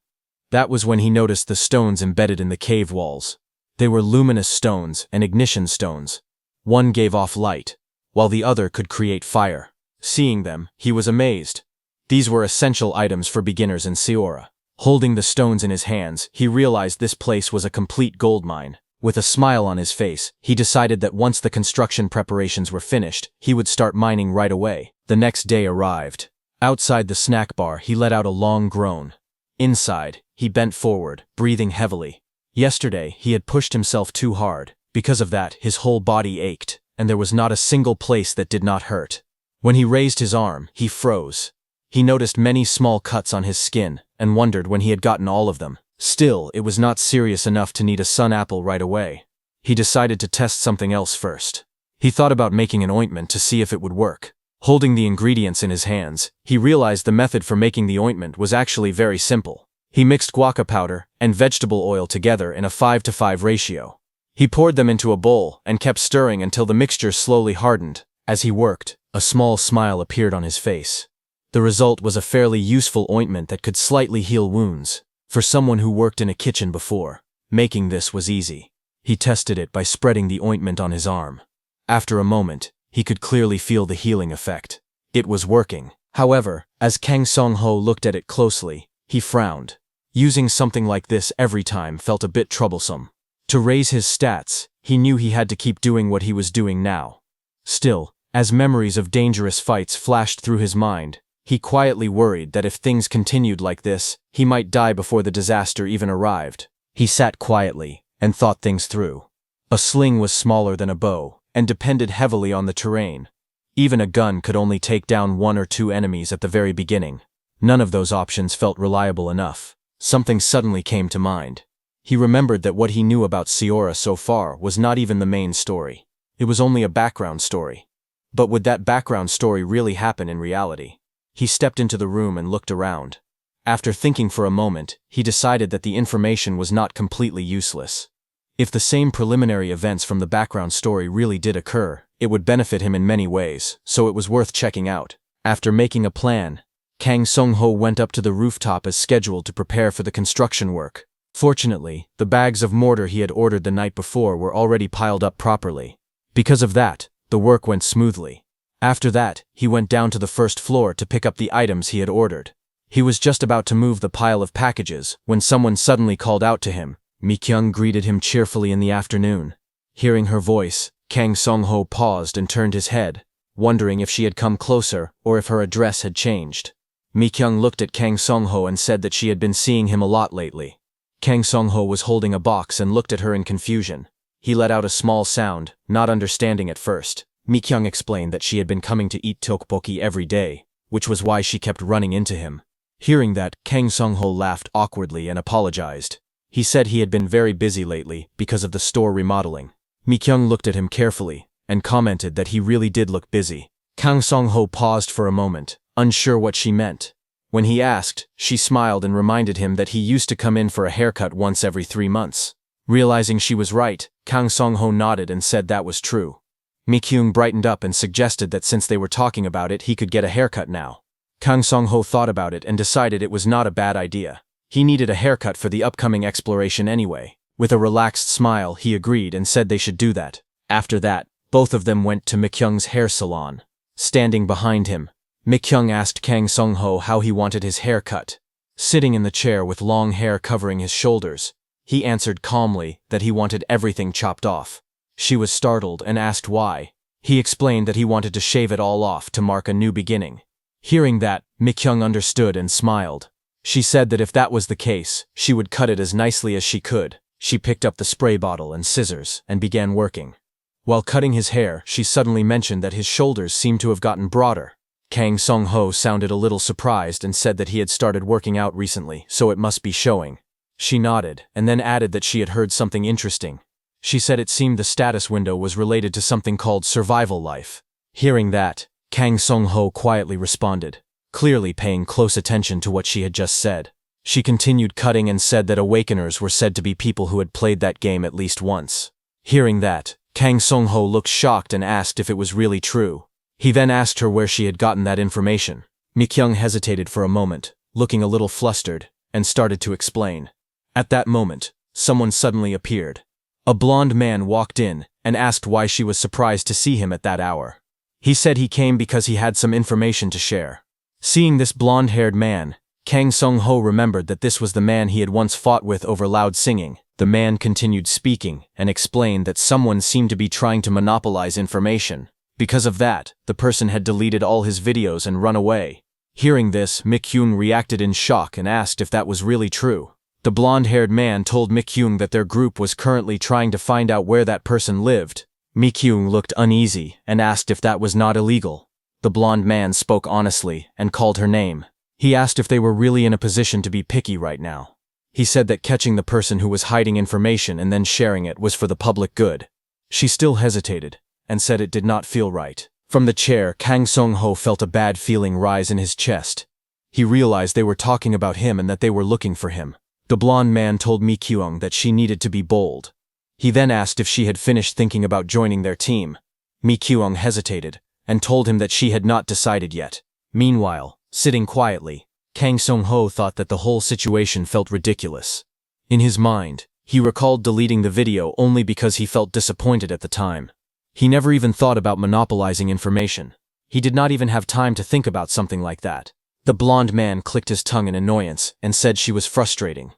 That was when he noticed the stones embedded in the cave walls. They were luminous stones and ignition stones. One gave off light, while the other could create fire. Seeing them, he was amazed. These were essential items for beginners in Seora. Holding the stones in his hands, he realized this place was a complete gold mine. With a smile on his face, he decided that once the construction preparations were finished, he would start mining right away. The next day arrived. Outside the snack bar, he let out a long groan. Inside, he bent forward, breathing heavily. Yesterday, he had pushed himself too hard. Because of that, his whole body ached, and there was not a single place that did not hurt. When he raised his arm, he froze. He noticed many small cuts on his skin, and wondered when he had gotten all of them. Still, it was not serious enough to need a sun apple right away. He decided to test something else first. He thought about making an ointment to see if it would work. Holding the ingredients in his hands, he realized the method for making the ointment was actually very simple. He mixed guaca powder and vegetable oil together in a 5:5 ratio. He poured them into a bowl and kept stirring until the mixture slowly hardened. As he worked, a small smile appeared on his face. The result was a fairly useful ointment that could slightly heal wounds. For someone who worked in a kitchen before, making this was easy. He tested it by spreading the ointment on his arm. After a moment, he could clearly feel the healing effect. It was working. However, as Kang Song-ho looked at it closely, he frowned. Using something like this every time felt a bit troublesome. To raise his stats, he knew he had to keep doing what he was doing now. Still, as memories of dangerous fights flashed through his mind, he quietly worried that if things continued like this, he might die before the disaster even arrived. He sat quietly and thought things through. A sling was smaller than a bow and depended heavily on the terrain. Even a gun could only take down 1 or 2 enemies at the very beginning. None of those options felt reliable enough. Something suddenly came to mind. He remembered that what he knew about Seora so far was not even the main story. It was only a background story. But would that background story really happen in reality? He stepped into the room and looked around. After thinking for a moment, he decided that the information was not completely useless. If the same preliminary events from the background story really did occur, it would benefit him in many ways, so it was worth checking out. After making a plan, Kang Song-ho went up to the rooftop as scheduled to prepare for the construction work. Fortunately, the bags of mortar he had ordered the night before were already piled up properly. Because of that, the work went smoothly. After that, he went down to the first floor to pick up the items he had ordered. He was just about to move the pile of packages when someone suddenly called out to him. Mi-kyung greeted him cheerfully in the afternoon. Hearing her voice, Kang Song-ho paused and turned his head, wondering if she had come closer or if her address had changed. Mi-kyung looked at Kang Song-ho and said that she had been seeing him a lot lately. Kang Song-ho was holding a box and looked at her in confusion. He let out a small sound, not understanding at first. Mi-kyung explained that she had been coming to eat tteokbokki every day, which was why she kept running into him. Hearing that, Kang Song-ho laughed awkwardly and apologized. He said he had been very busy lately because of the store remodeling. Mi-kyung looked at him carefully and commented that he really did look busy. Kang Song-ho paused for a moment, unsure what she meant. When he asked, she smiled and reminded him that he used to come in for a haircut once every 3 months. Realizing she was right, Kang Song-ho nodded and said that was true. Mi-kyung brightened up and suggested that since they were talking about it, he could get a haircut now. Kang Song-ho thought about it and decided it was not a bad idea. He needed a haircut for the upcoming exploration anyway. With a relaxed smile, he agreed and said they should do that. After that, both of them went to Mi-kyung's hair salon. Standing behind him, Mi-kyung asked Kang Song-ho how he wanted his hair cut. Sitting in the chair with long hair covering his shoulders, he answered calmly that he wanted everything chopped off. She was startled and asked why. He explained that he wanted to shave it all off to mark a new beginning. Hearing that, Mi-kyung understood and smiled. She said that if that was the case, she would cut it as nicely as she could. She picked up the spray bottle and scissors and began working. While cutting his hair, she suddenly mentioned that his shoulders seemed to have gotten broader. Kang Sung-ho sounded a little surprised and said that he had started working out recently, so it must be showing. She nodded, and then added that she had heard something interesting. She said it seemed the status window was related to something called survival life. Hearing that, Kang Sung-ho quietly responded, clearly paying close attention to what she had just said. She continued cutting and said that awakeners were said to be people who had played that game at least once. Hearing that, Kang Sung-ho looked shocked and asked if it was really true. He then asked her where she had gotten that information. Mi-kyung hesitated for a moment, looking a little flustered, and started to explain. At that moment, someone suddenly appeared. A blond man walked in and asked why she was surprised to see him at that hour. He said he came because he had some information to share. Seeing this blonde-haired man, Kang Sung-ho remembered that this was the man he had once fought with over loud singing. The man continued speaking and explained that someone seemed to be trying to monopolize information. Because of that, the person had deleted all his videos and run away. Hearing this, Mi-kyung reacted in shock and asked if that was really true. The blonde-haired man told Mi-kyung that their group was currently trying to find out where that person lived. Mi-kyung looked uneasy and asked if that was not illegal. The blonde man spoke honestly and called her name. He asked if they were really in a position to be picky right now. He said that catching the person who was hiding information and then sharing it was for the public good. She still hesitated and said it did not feel right. From the chair, Kang Sung-ho felt a bad feeling rise in his chest. He realized they were talking about him and that they were looking for him. The blonde man told Mi-kyung that she needed to be bold. He then asked if she had finished thinking about joining their team. Mi-kyung hesitated and told him that she had not decided yet. Meanwhile, sitting quietly, Kang Sung-ho thought that the whole situation felt ridiculous. In his mind, he recalled deleting the video only because he felt disappointed at the time. He never even thought about monopolizing information. He did not even have time to think about something like that. The blonde man clicked his tongue in annoyance and said she was frustrating.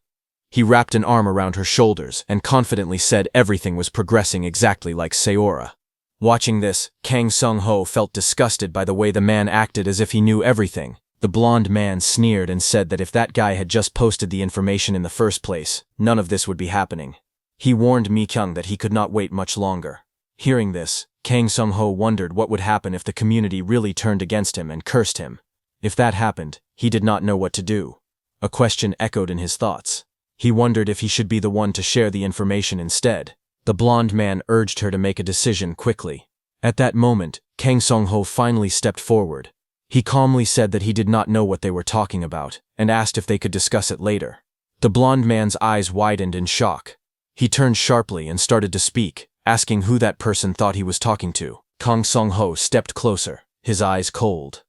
He wrapped an arm around her shoulders and confidently said everything was progressing exactly like Seora. Watching this, Kang Sung-ho felt disgusted by the way the man acted as if he knew everything. The blonde man sneered and said that if that guy had just posted the information in the first place, none of this would be happening. He warned Mi-kyung that he could not wait much longer. Hearing this, Kang Sung-ho wondered what would happen if the community really turned against him and cursed him. If that happened, he did not know what to do. A question echoed in his thoughts. He wondered if he should be the one to share the information instead. The blonde man urged her to make a decision quickly. At that moment, Kang Sung-ho finally stepped forward. He calmly said that he did not know what they were talking about, and asked if they could discuss it later. The blonde man's eyes widened in shock. He turned sharply and started to speak, asking who that person thought he was talking to. Kang Sung-ho stepped closer, his eyes cold.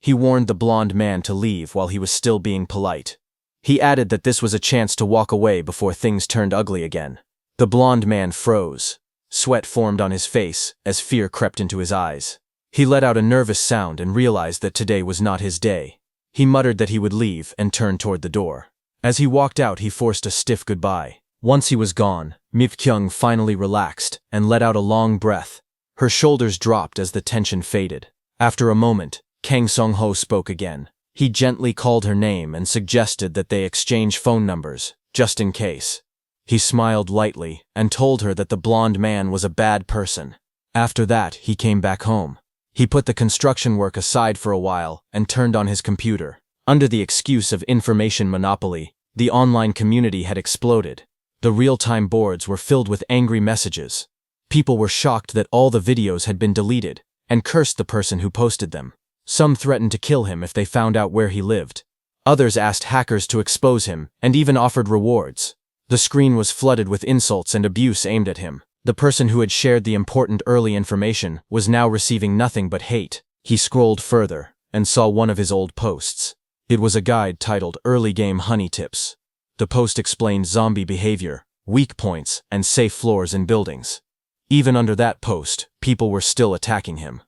He warned the blonde man to leave while he was still being polite. He added that this was a chance to walk away before things turned ugly again. The blonde man froze. Sweat formed on his face as fear crept into his eyes. He let out a nervous sound and realized that today was not his day. He muttered that he would leave and turned toward the door. As he walked out, he forced a stiff goodbye. Once he was gone, Mi-kyung finally relaxed and let out a long breath. Her shoulders dropped as the tension faded. After a moment, Kang Sung-ho spoke again. He gently called her name and suggested that they exchange phone numbers, just in case. He smiled lightly and told her that the blonde man was a bad person. After that, he came back home. He put the construction work aside for a while and turned on his computer. Under the excuse of information monopoly, the online community had exploded. The real-time boards were filled with angry messages. People were shocked that all the videos had been deleted and cursed the person who posted them. Some threatened to kill him if they found out where he lived. Others asked hackers to expose him and even offered rewards. The screen was flooded with insults and abuse aimed at him. The person who had shared the important early information was now receiving nothing but hate. He scrolled further and saw one of his old posts. It was a guide titled Early Game Honey Tips. The post explained zombie behavior, weak points, and safe floors in buildings. Even under that post, people were still attacking him.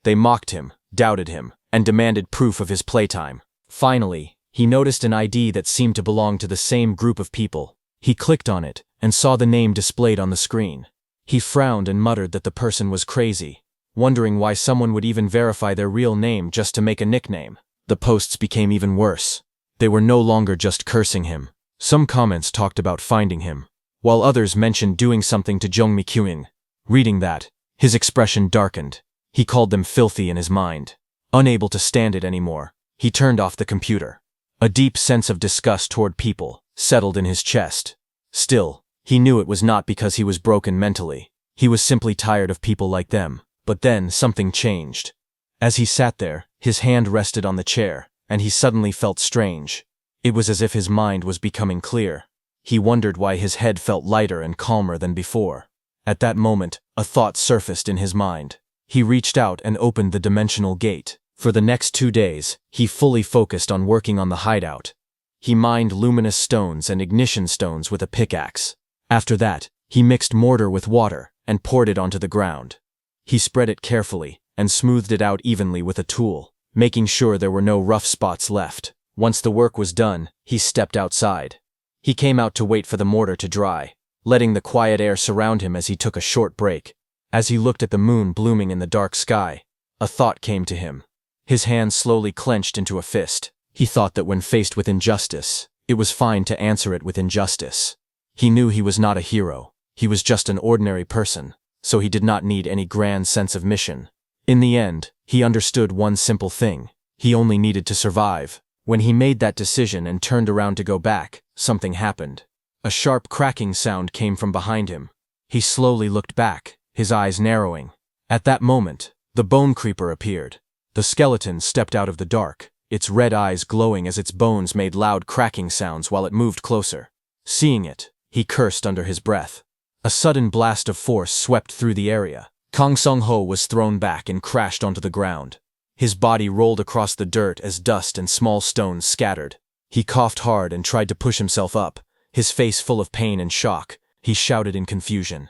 They mocked him, doubted him, and demanded proof of his playtime. Finally, he noticed an ID that seemed to belong to the same group of people. He clicked on it and saw the name displayed on the screen. He frowned and muttered that the person was crazy. wondering why someone would even verify their real name just to make a nickname. The posts became even worse. They were no longer just cursing him. Some comments talked about finding him, while others mentioned doing something to Jung Mi-kyung. Reading that, his expression darkened. He called them filthy in his mind. Unable to stand it anymore, he turned off the computer. A deep sense of disgust toward people settled in his chest. Still, he knew it was not because he was broken mentally. He was simply tired of people like them. But then something changed. As he sat there, his hand rested on the chair, and he suddenly felt strange. It was as if his mind was becoming clear. He wondered why his head felt lighter and calmer than before. At that moment, a thought surfaced in his mind. He reached out and opened the dimensional gate. For the next 2 days, he fully focused on working on the hideout. He mined luminous stones and ignition stones with a pickaxe. After that, he mixed mortar with water and poured it onto the ground. He spread it carefully and smoothed it out evenly with a tool, making sure there were no rough spots left. Once the work was done, he stepped outside. He came out to wait for the mortar to dry, letting the quiet air surround him as he took a short break. As he looked at the moon blooming in the dark sky, a thought came to him. His hand slowly clenched into a fist. He thought that when faced with injustice, it was fine to answer it with injustice. He knew he was not a hero. He was just an ordinary person, so he did not need any grand sense of mission. In the end, he understood one simple thing. He only needed to survive. When he made that decision and turned around to go back, something happened. A sharp cracking sound came from behind him. He slowly looked back, his eyes narrowing. At that moment, the bone creeper appeared. The skeleton stepped out of the dark, its red eyes glowing as its bones made loud cracking sounds while it moved closer. Seeing it, he cursed under his breath. A sudden blast of force swept through the area. Kang Sung-ho was thrown back and crashed onto the ground. His body rolled across the dirt as dust and small stones scattered. He coughed hard and tried to push himself up, his face full of pain and shock. He shouted in confusion,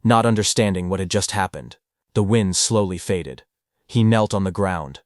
not understanding what had just happened. The wind slowly faded. He knelt on the ground,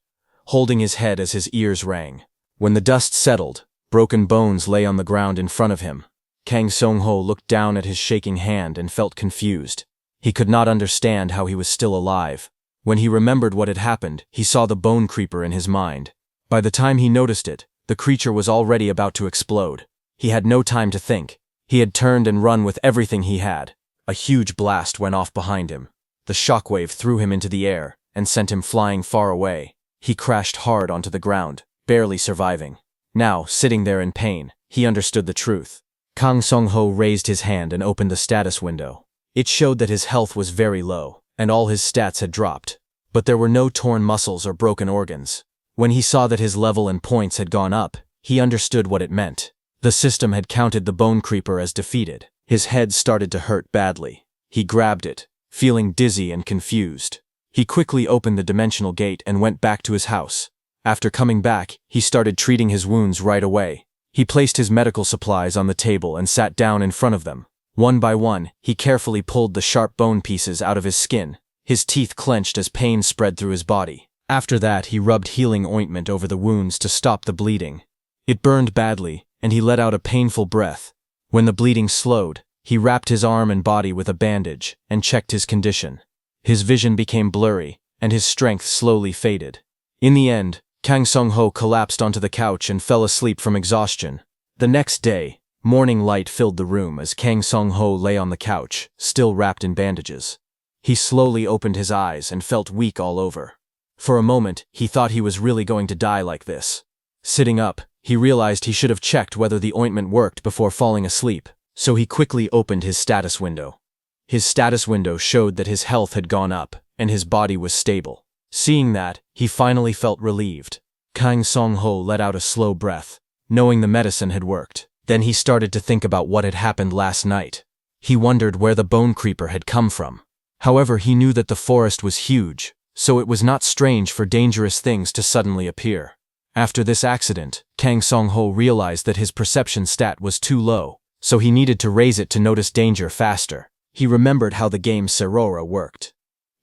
holding his head as his ears rang. When the dust settled, broken bones lay on the ground in front of him. Kang Sung-ho looked down at his shaking hand and felt confused. He could not understand how he was still alive. When he remembered what had happened, he saw the bone creeper in his mind. By the time he noticed it, the creature was already about to explode. He had no time to think. He had turned and run with everything he had. A huge blast went off behind him. The shockwave threw him into the air and sent him flying far away. He crashed hard onto the ground, barely surviving. Now, sitting there in pain, he understood the truth. Kang Sung-ho raised his hand and opened the status window. It showed that his health was very low, and all his stats had dropped. But there were no torn muscles or broken organs. When he saw that his level and points had gone up, he understood what it meant. The system had counted the bone creeper as defeated. His head started to hurt badly. He grabbed it, feeling dizzy and confused. He quickly opened the dimensional gate and went back to his house. After coming back, he started treating his wounds right away. He placed his medical supplies on the table and sat down in front of them. One by one, he carefully pulled the sharp bone pieces out of his skin. His teeth clenched as pain spread through his body. After that, he rubbed healing ointment over the wounds to stop the bleeding. It burned badly, and he let out a painful breath. When the bleeding slowed, he wrapped his arm and body with a bandage and checked his condition. His vision became blurry, and his strength slowly faded. In the end, Kang Sung-ho collapsed onto the couch and fell asleep from exhaustion. The next day, morning light filled the room as Kang Sung-ho lay on the couch, still wrapped in bandages. He slowly opened his eyes and felt weak all over. For a moment, he thought he was really going to die like this. Sitting up, he realized he should have checked whether the ointment worked before falling asleep, so he quickly opened his status window. His status window showed that his health had gone up, and his body was stable. Seeing that, he finally felt relieved. Kang Sung-ho let out a slow breath, knowing the medicine had worked. Then he started to think about what had happened last night. He wondered where the bone creeper had come from. However, he knew that the forest was huge, so it was not strange for dangerous things to suddenly appear. After this accident, Kang Sung-ho realized that his perception stat was too low, so he needed to raise it to notice danger faster. He remembered how the game Serora worked.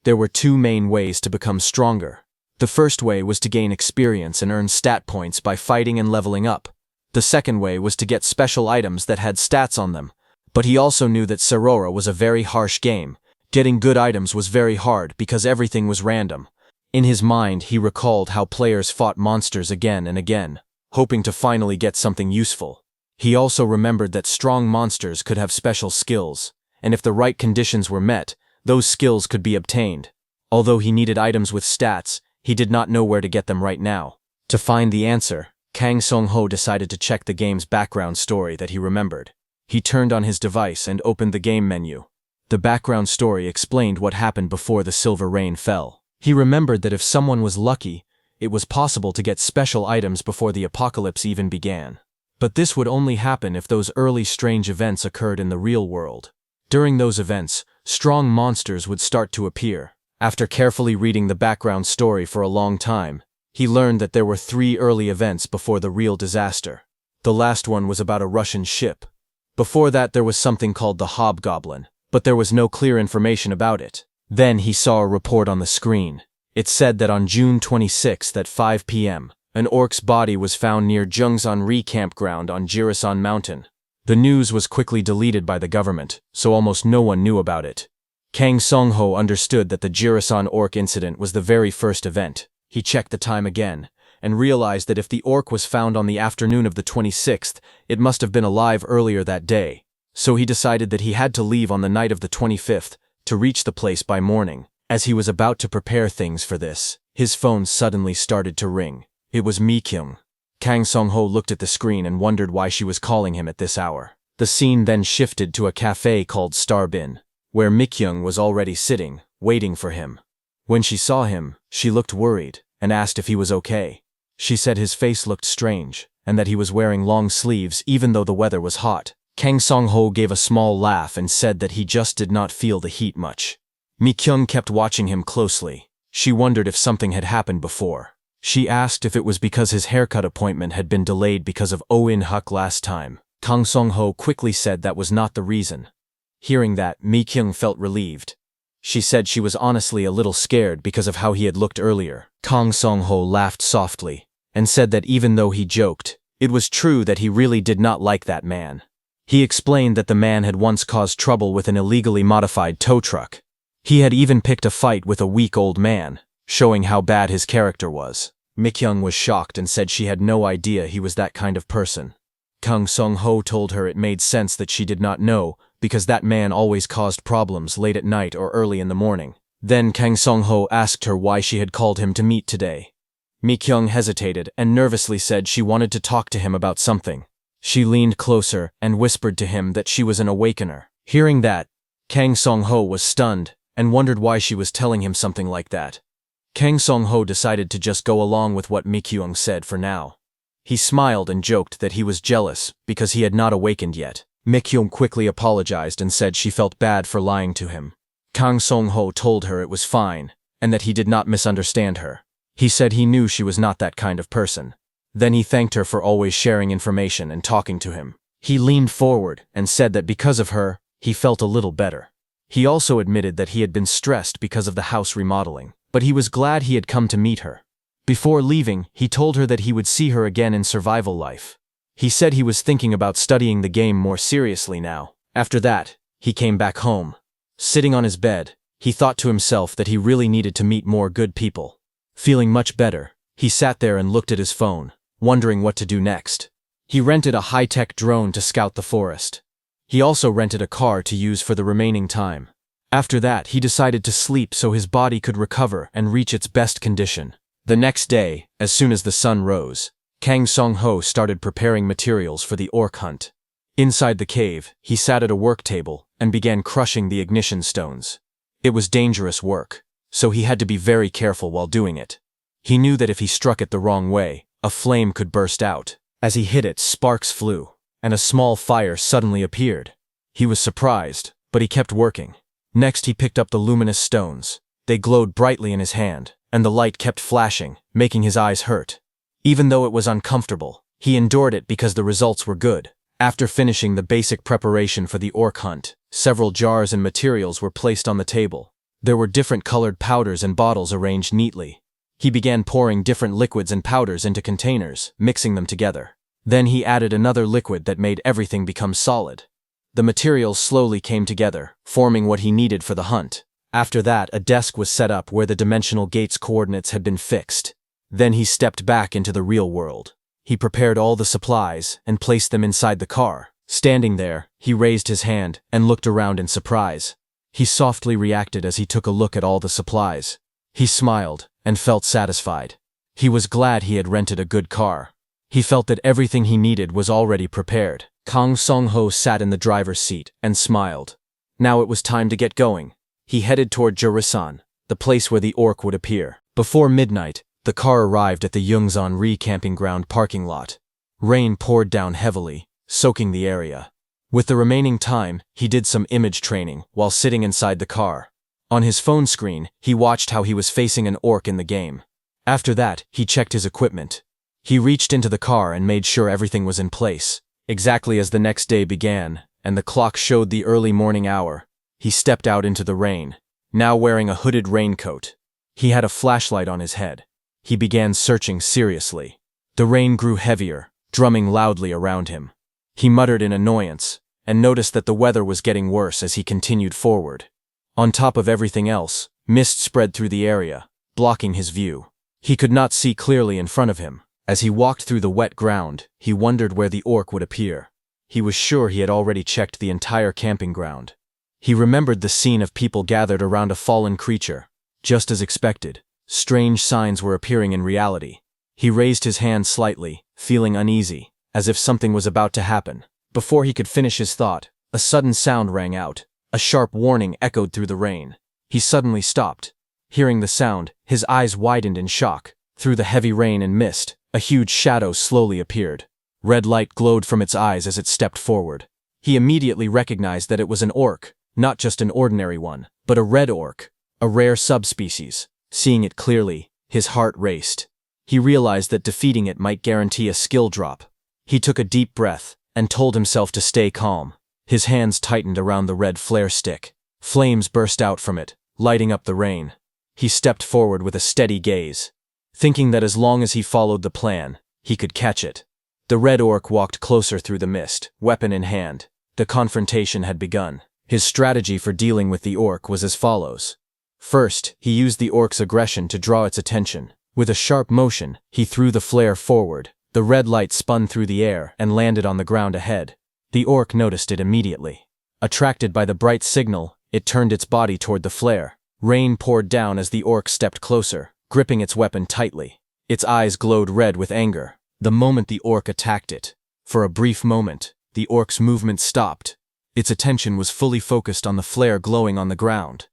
There were two main ways to become stronger. The first way was to gain experience and earn stat points by fighting and leveling up. The second way was to get special items that had stats on them. But he also knew that Serora was a very harsh game, Getting good items was very hard because everything was random. In his mind, he recalled how players fought monsters again and again, hoping to finally get something useful. He also remembered that strong monsters could have special skills, and if the right conditions were met, those skills could be obtained. Although he needed items with stats, he did not know where to get them right now. To find the answer, Kang Song-ho decided to check the game's background story that he remembered. He turned on his device and opened the game menu. The background story explained what happened before the silver rain fell. He remembered that if someone was lucky, it was possible to get special items before the apocalypse even began. But this would only happen if those early strange events occurred in the real world. During those events, strong monsters would start to appear. After carefully reading the background story for a long time, he learned that there were 3 early events before the real disaster. The last one was about a Russian ship. Before that there was something called the Hobgoblin, but there was no clear information about it. Then he saw a report on the screen. It said that on June 26th at 5 p.m., an orc's body was found near Jungsan-ri campground on Jirisan Mountain. The news was quickly deleted by the government, so almost no one knew about it. Kang Song-ho understood that the Jirisan orc incident was the very first event. He checked the time again, and realized that if the orc was found on the afternoon of the 26th, it must have been alive earlier that day. So he decided that he had to leave on the night of the 25th to reach the place by morning. As he was about to prepare things for this, his phone suddenly started to ring. It was Mi-kyung. Kang Song-ho looked at the screen and wondered why she was calling him at this hour. The scene then shifted to a cafe called Starbin, where Mi-kyung was already sitting, waiting for him. When she saw him, she looked worried and asked if he was okay. She said his face looked strange and that he was wearing long sleeves even though the weather was hot. Kang Song-ho gave a small laugh and said that he just did not feel the heat much. Mi-kyung kept watching him closely. She wondered if something had happened before. She asked if it was because his haircut appointment had been delayed because of Oh In-huk last time. Kang Song-ho quickly said that was not the reason. Hearing that, Mi-kyung felt relieved. She said she was honestly a little scared because of how he had looked earlier. Kang Song-ho laughed softly and said that even though he joked, it was true that he really did not like that man. He explained that the man had once caused trouble with an illegally modified tow truck. He had even picked a fight with a weak old man, showing how bad his character was. Mi-kyung was shocked and said she had no idea he was that kind of person. Kang Song-ho told her it made sense that she did not know, because that man always caused problems late at night or early in the morning. Then Kang Song-ho asked her why she had called him to meet today. Mi-kyung hesitated and nervously said she wanted to talk to him about something. She leaned closer and whispered to him that she was an awakener. Hearing that, Kang Song-ho was stunned and wondered why she was telling him something like that. Kang Song-ho decided to just go along with what Mi-kyung said for now. He smiled and joked that he was jealous because he had not awakened yet. Mi-kyung quickly apologized and said she felt bad for lying to him. Kang Song-ho told her it was fine and that he did not misunderstand her. He said he knew she was not that kind of person. Then he thanked her for always sharing information and talking to him. He leaned forward and said that because of her, he felt a little better. He also admitted that he had been stressed because of the house remodeling, but he was glad he had come to meet her. Before leaving, he told her that he would see her again in survival life. He said he was thinking about studying the game more seriously now. After that, he came back home. Sitting on his bed, he thought to himself that he really needed to meet more good people. Feeling much better, he sat there and looked at his phone, wondering what to do next. He rented a high-tech drone to scout the forest. He also rented a car to use for the remaining time. After that, he decided to sleep so his body could recover and reach its best condition. The next day, as soon as the sun rose, Kang Song-ho started preparing materials for the orc hunt. Inside the cave, he sat at a work table and began crushing the ignition stones. It was dangerous work, so he had to be very careful while doing it. He knew that if he struck it the wrong way, a flame could burst out. As he hit it, sparks flew, and a small fire suddenly appeared. He was surprised, but he kept working. Next he picked up the luminous stones. They glowed brightly in his hand, and the light kept flashing, making his eyes hurt. Even though it was uncomfortable, he endured it because the results were good. After finishing the basic preparation for the orc hunt, several jars and materials were placed on the table. There were different colored powders and bottles arranged neatly. He began pouring different liquids and powders into containers, mixing them together. Then he added another liquid that made everything become solid. The materials slowly came together, forming what he needed for the hunt. After that, a desk was set up where the dimensional gate's coordinates had been fixed. Then he stepped back into the real world. He prepared all the supplies and placed them inside the car. Standing there, he raised his hand and looked around in surprise. He softly reacted as he took a look at all the supplies. He smiled and felt satisfied. He was glad he had rented a good car. He felt that everything he needed was already prepared. Kang Song-ho sat in the driver's seat and smiled. Now it was time to get going. He headed toward Jurisan, the place where the orc would appear. Before midnight, the car arrived at the Yungsan-ri camping ground parking lot. Rain poured down heavily, soaking the area. With the remaining time, he did some image training while sitting inside the car. On his phone screen, he watched how he was facing an orc in the game. After that, he checked his equipment. He reached into the car and made sure everything was in place. Exactly as the next day began, and the clock showed the early morning hour, he stepped out into the rain, now wearing a hooded raincoat. He had a flashlight on his head. He began searching seriously. The rain grew heavier, drumming loudly around him. He muttered in annoyance, and noticed that the weather was getting worse as he continued forward. On top of everything else, mist spread through the area, blocking his view. He could not see clearly in front of him. As he walked through the wet ground, he wondered where the orc would appear. He was sure he had already checked the entire camping ground. He remembered the scene of people gathered around a fallen creature. Just as expected, strange signs were appearing in reality. He raised his hand slightly, feeling uneasy, as if something was about to happen. Before he could finish his thought, a sudden sound rang out. A sharp warning echoed through the rain. He suddenly stopped. Hearing the sound, his eyes widened in shock. Through the heavy rain and mist, a huge shadow slowly appeared. Red light glowed from its eyes as it stepped forward. He immediately recognized that it was an orc, not just an ordinary one, but a red orc, a rare subspecies. Seeing it clearly, his heart raced. He realized that defeating it might guarantee a skill drop. He took a deep breath and told himself to stay calm. His hands tightened around the red flare stick. Flames burst out from it, lighting up the rain. He stepped forward with a steady gaze, thinking that as long as he followed the plan, he could catch it. The red orc walked closer through the mist, weapon in hand. The confrontation had begun. His strategy for dealing with the orc was as follows. First, he used the orc's aggression to draw its attention. With a sharp motion, he threw the flare forward. The red light spun through the air and landed on the ground ahead. The orc noticed it immediately. Attracted by the bright signal, it turned its body toward the flare. Rain poured down as the orc stepped closer, gripping its weapon tightly. Its eyes glowed red with anger. The moment the orc attacked it, for a brief moment, the orc's movement stopped. Its attention was fully focused on the flare glowing on the ground.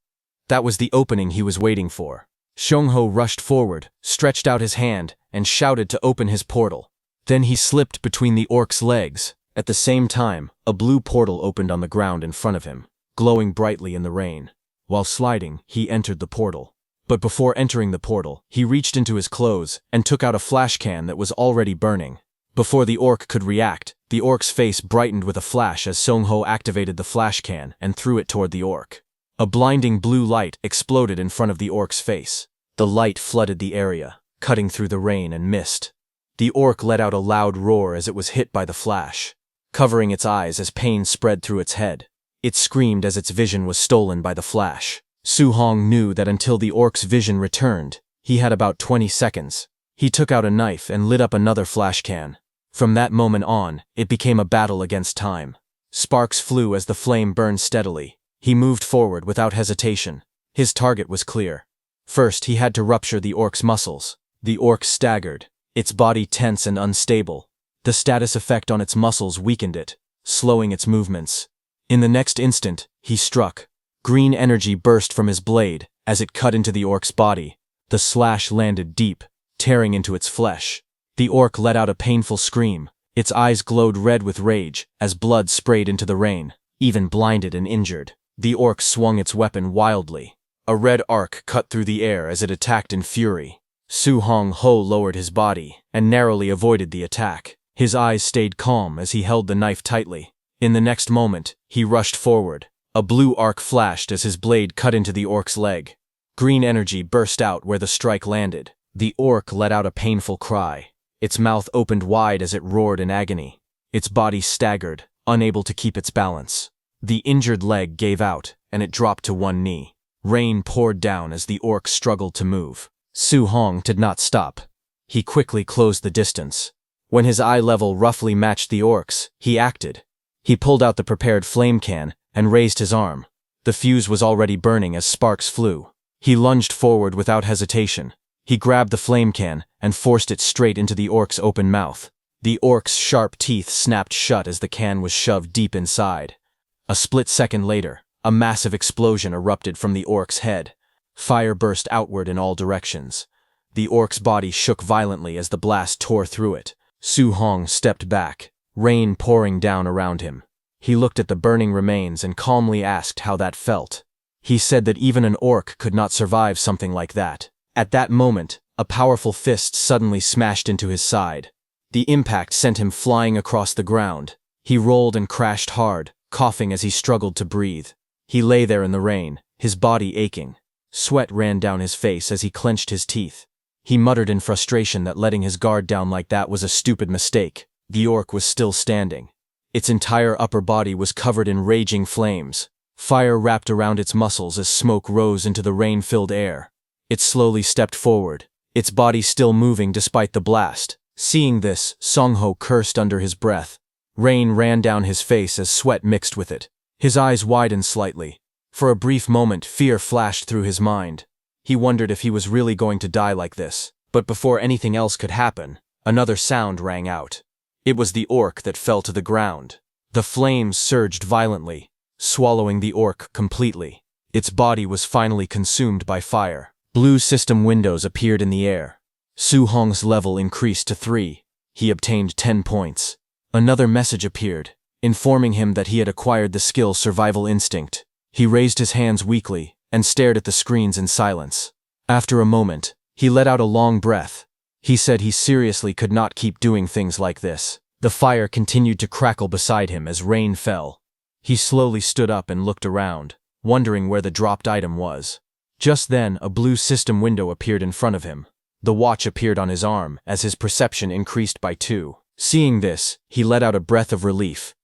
That was the opening he was waiting for. Song-ho rushed forward, stretched out his hand, and shouted to open his portal. Then he slipped between the orc's legs. At the same time, a blue portal opened on the ground in front of him, glowing brightly in the rain. While sliding, he entered the portal. But before entering the portal, he reached into his clothes and took out a flash can that was already burning. Before the orc could react, the orc's face brightened with a flash as Song-ho activated the flash can and threw it toward the orc. A blinding blue light exploded in front of the orc's face. The light flooded the area, cutting through the rain and mist. The orc let out a loud roar as it was hit by the flash, covering its eyes as pain spread through its head. It screamed as its vision was stolen by the flash. Su-hong knew that until the orc's vision returned, he had about 20 seconds. He took out a knife and lit up another flash can. From that moment on, it became a battle against time. Sparks flew as the flame burned steadily. He moved forward without hesitation. His target was clear. First, he had to rupture the orc's muscles. The orc staggered, its body tense and unstable. The status effect on its muscles weakened it, slowing its movements. In the next instant, he struck. Green energy burst from his blade as it cut into the orc's body. The slash landed deep, tearing into its flesh. The orc let out a painful scream. Its eyes glowed red with rage as blood sprayed into the rain. Even blinded and injured, the orc swung its weapon wildly. A red arc cut through the air as it attacked in fury. Su-hong-ho lowered his body and narrowly avoided the attack. His eyes stayed calm as he held the knife tightly. In the next moment, he rushed forward. A blue arc flashed as his blade cut into the orc's leg. Green energy burst out where the strike landed. The orc let out a painful cry. Its mouth opened wide as it roared in agony. Its body staggered, unable to keep its balance. The injured leg gave out, and it dropped to one knee. Rain poured down as the orc struggled to move. Su Hong did not stop. He quickly closed the distance. When his eye level roughly matched the orc's, he acted. He pulled out the prepared flame can and raised his arm. The fuse was already burning as sparks flew. He lunged forward without hesitation. He grabbed the flame can and forced it straight into the orc's open mouth. The orc's sharp teeth snapped shut as the can was shoved deep inside. A split second later, a massive explosion erupted from the orc's head. Fire burst outward in all directions. The orc's body shook violently as the blast tore through it. Su Hong stepped back, rain pouring down around him. He looked at the burning remains and calmly asked how that felt. He said that even an orc could not survive something like that. At that moment, a powerful fist suddenly smashed into his side. The impact sent him flying across the ground. He rolled and crashed hard, coughing as he struggled to breathe. He lay there in the rain, his body aching. Sweat ran down his face as he clenched his teeth. He muttered in frustration that letting his guard down like that was a stupid mistake. The orc was still standing. Its entire upper body was covered in raging flames. Fire wrapped around its muscles as smoke rose into the rain-filled air. It slowly stepped forward, its body still moving despite the blast. Seeing this, Song-ho cursed under his breath. Rain ran down his face as sweat mixed with it. His eyes widened slightly. For a brief moment, fear flashed through his mind. He wondered if he was really going to die like this. But before anything else could happen, another sound rang out. It was the orc that fell to the ground. The flames surged violently, swallowing the orc completely. Its body was finally consumed by fire. Blue system windows appeared in the air. Su Hong's level increased to 3. He obtained 10 points. Another message appeared, informing him that he had acquired the skill Survival Instinct. He raised his hands weakly and stared at the screens in silence. After a moment, he let out a long breath. He said he seriously could not keep doing things like this. The fire continued to crackle beside him as rain fell. He slowly stood up and looked around, wondering where the dropped item was. Just then, a blue system window appeared in front of him. The watch appeared on his arm as his perception increased by 2. Seeing this, he let out a breath of relief.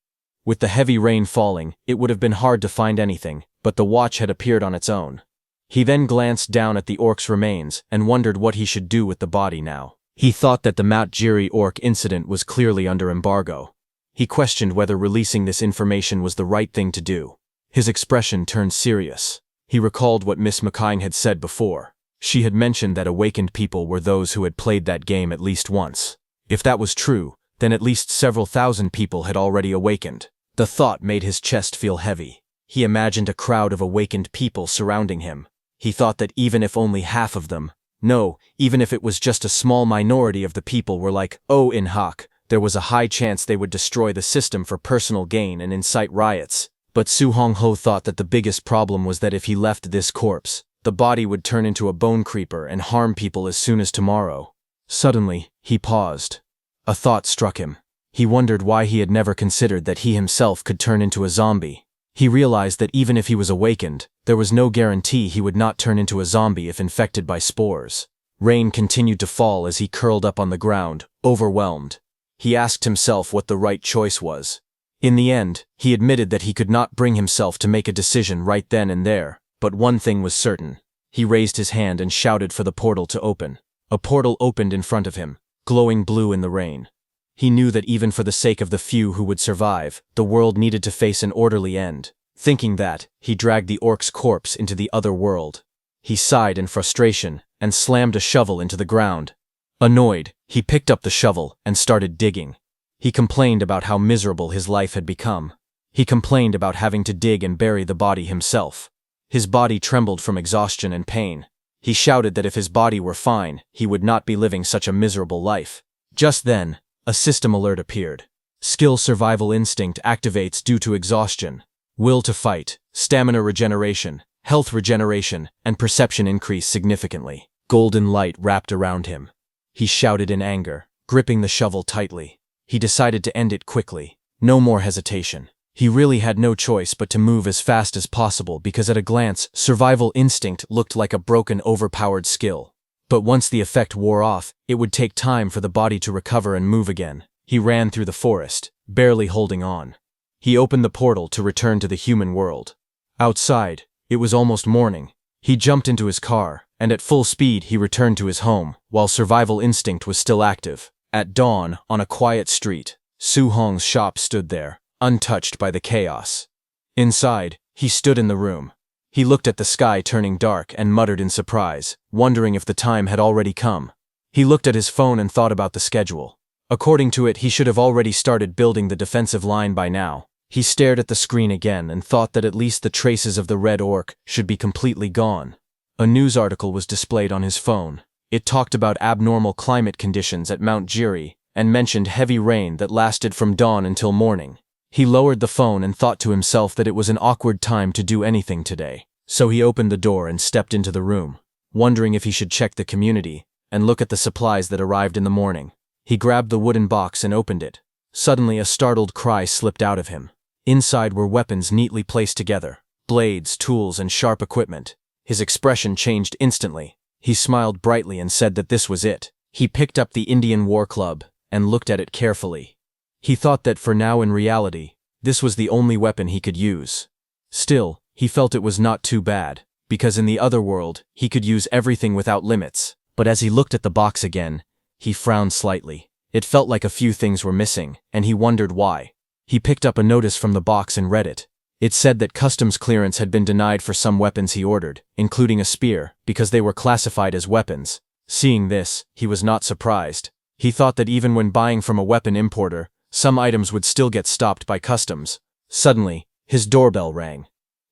With the heavy rain falling, it would have been hard to find anything, but the watch had appeared on its own. He then glanced down at the orc's remains and wondered what he should do with the body now. He thought that the Mount Jiri orc incident was clearly under embargo. He questioned whether releasing this information was the right thing to do. His expression turned serious. He recalled what Miss McKine had said before. She had mentioned that awakened people were those who had played that game at least once. If that was true, then at least several thousand people had already awakened. The thought made his chest feel heavy. He imagined a crowd of awakened people surrounding him. He thought that even if only half of them, no, even if it was just a small minority of the people were like Oh In Hak, there was a high chance they would destroy the system for personal gain and incite riots. But Su Hong-ho thought that the biggest problem was that if he left this corpse, the body would turn into a bone creeper and harm people as soon as tomorrow. Suddenly, he paused. A thought struck him. He wondered why he had never considered that he himself could turn into a zombie. He realized that even if he was awakened, there was no guarantee he would not turn into a zombie if infected by spores. Rain continued to fall as he curled up on the ground, overwhelmed. He asked himself what the right choice was. In the end, he admitted that he could not bring himself to make a decision right then and there, but one thing was certain. He raised his hand and shouted for the portal to open. A portal opened in front of him, glowing blue in the rain. He knew that even for the sake of the few who would survive, the world needed to face an orderly end. Thinking that, he dragged the orc's corpse into the other world. He sighed in frustration and slammed a shovel into the ground. Annoyed, he picked up the shovel and started digging. He complained about how miserable his life had become. He complained about having to dig and bury the body himself. His body trembled from exhaustion and pain. He shouted that if his body were fine, he would not be living such a miserable life. Just then, a system alert appeared. Skill Survival Instinct activates due to exhaustion. Will to fight, stamina regeneration, health regeneration, and perception increase significantly. Golden light wrapped around him. He shouted in anger, gripping the shovel tightly. He decided to end it quickly. No more hesitation. He really had no choice but to move as fast as possible because at a glance, Survival Instinct looked like a broken, overpowered skill. But once the effect wore off, it would take time for the body to recover and move again. He ran through the forest, barely holding on. He opened the portal to return to the human world. Outside, it was almost morning. He jumped into his car, and at full speed he returned to his home, while survival instinct was still active. At dawn, on a quiet street, Su Hong's shop stood there, untouched by the chaos. Inside, he stood in the room. He looked at the sky turning dark and muttered in surprise, wondering if the time had already come. He looked at his phone and thought about the schedule. According to it, he should have already started building the defensive line by now. He stared at the screen again and thought that at least the traces of the red orc should be completely gone. A news article was displayed on his phone. It talked about abnormal climate conditions at Mount Jiri and mentioned heavy rain that lasted from dawn until morning. He lowered the phone and thought to himself that it was an awkward time to do anything today. So he opened the door and stepped into the room, wondering if he should check the community and look at the supplies that arrived in the morning. He grabbed the wooden box and opened it. Suddenly, a startled cry slipped out of him. Inside were weapons neatly placed together, blades, tools, and sharp equipment. His expression changed instantly. He smiled brightly and said that this was it. He picked up the Indian war club and looked at it carefully. He thought that for now, in reality, this was the only weapon he could use. Still, he felt it was not too bad, because in the other world, he could use everything without limits. But as he looked at the box again, he frowned slightly. It felt like a few things were missing, and he wondered why. He picked up a notice from the box and read it. It said that customs clearance had been denied for some weapons he ordered, including a spear, because they were classified as weapons. Seeing this, he was not surprised. He thought that even when buying from a weapon importer, some items would still get stopped by customs. Suddenly, his doorbell rang.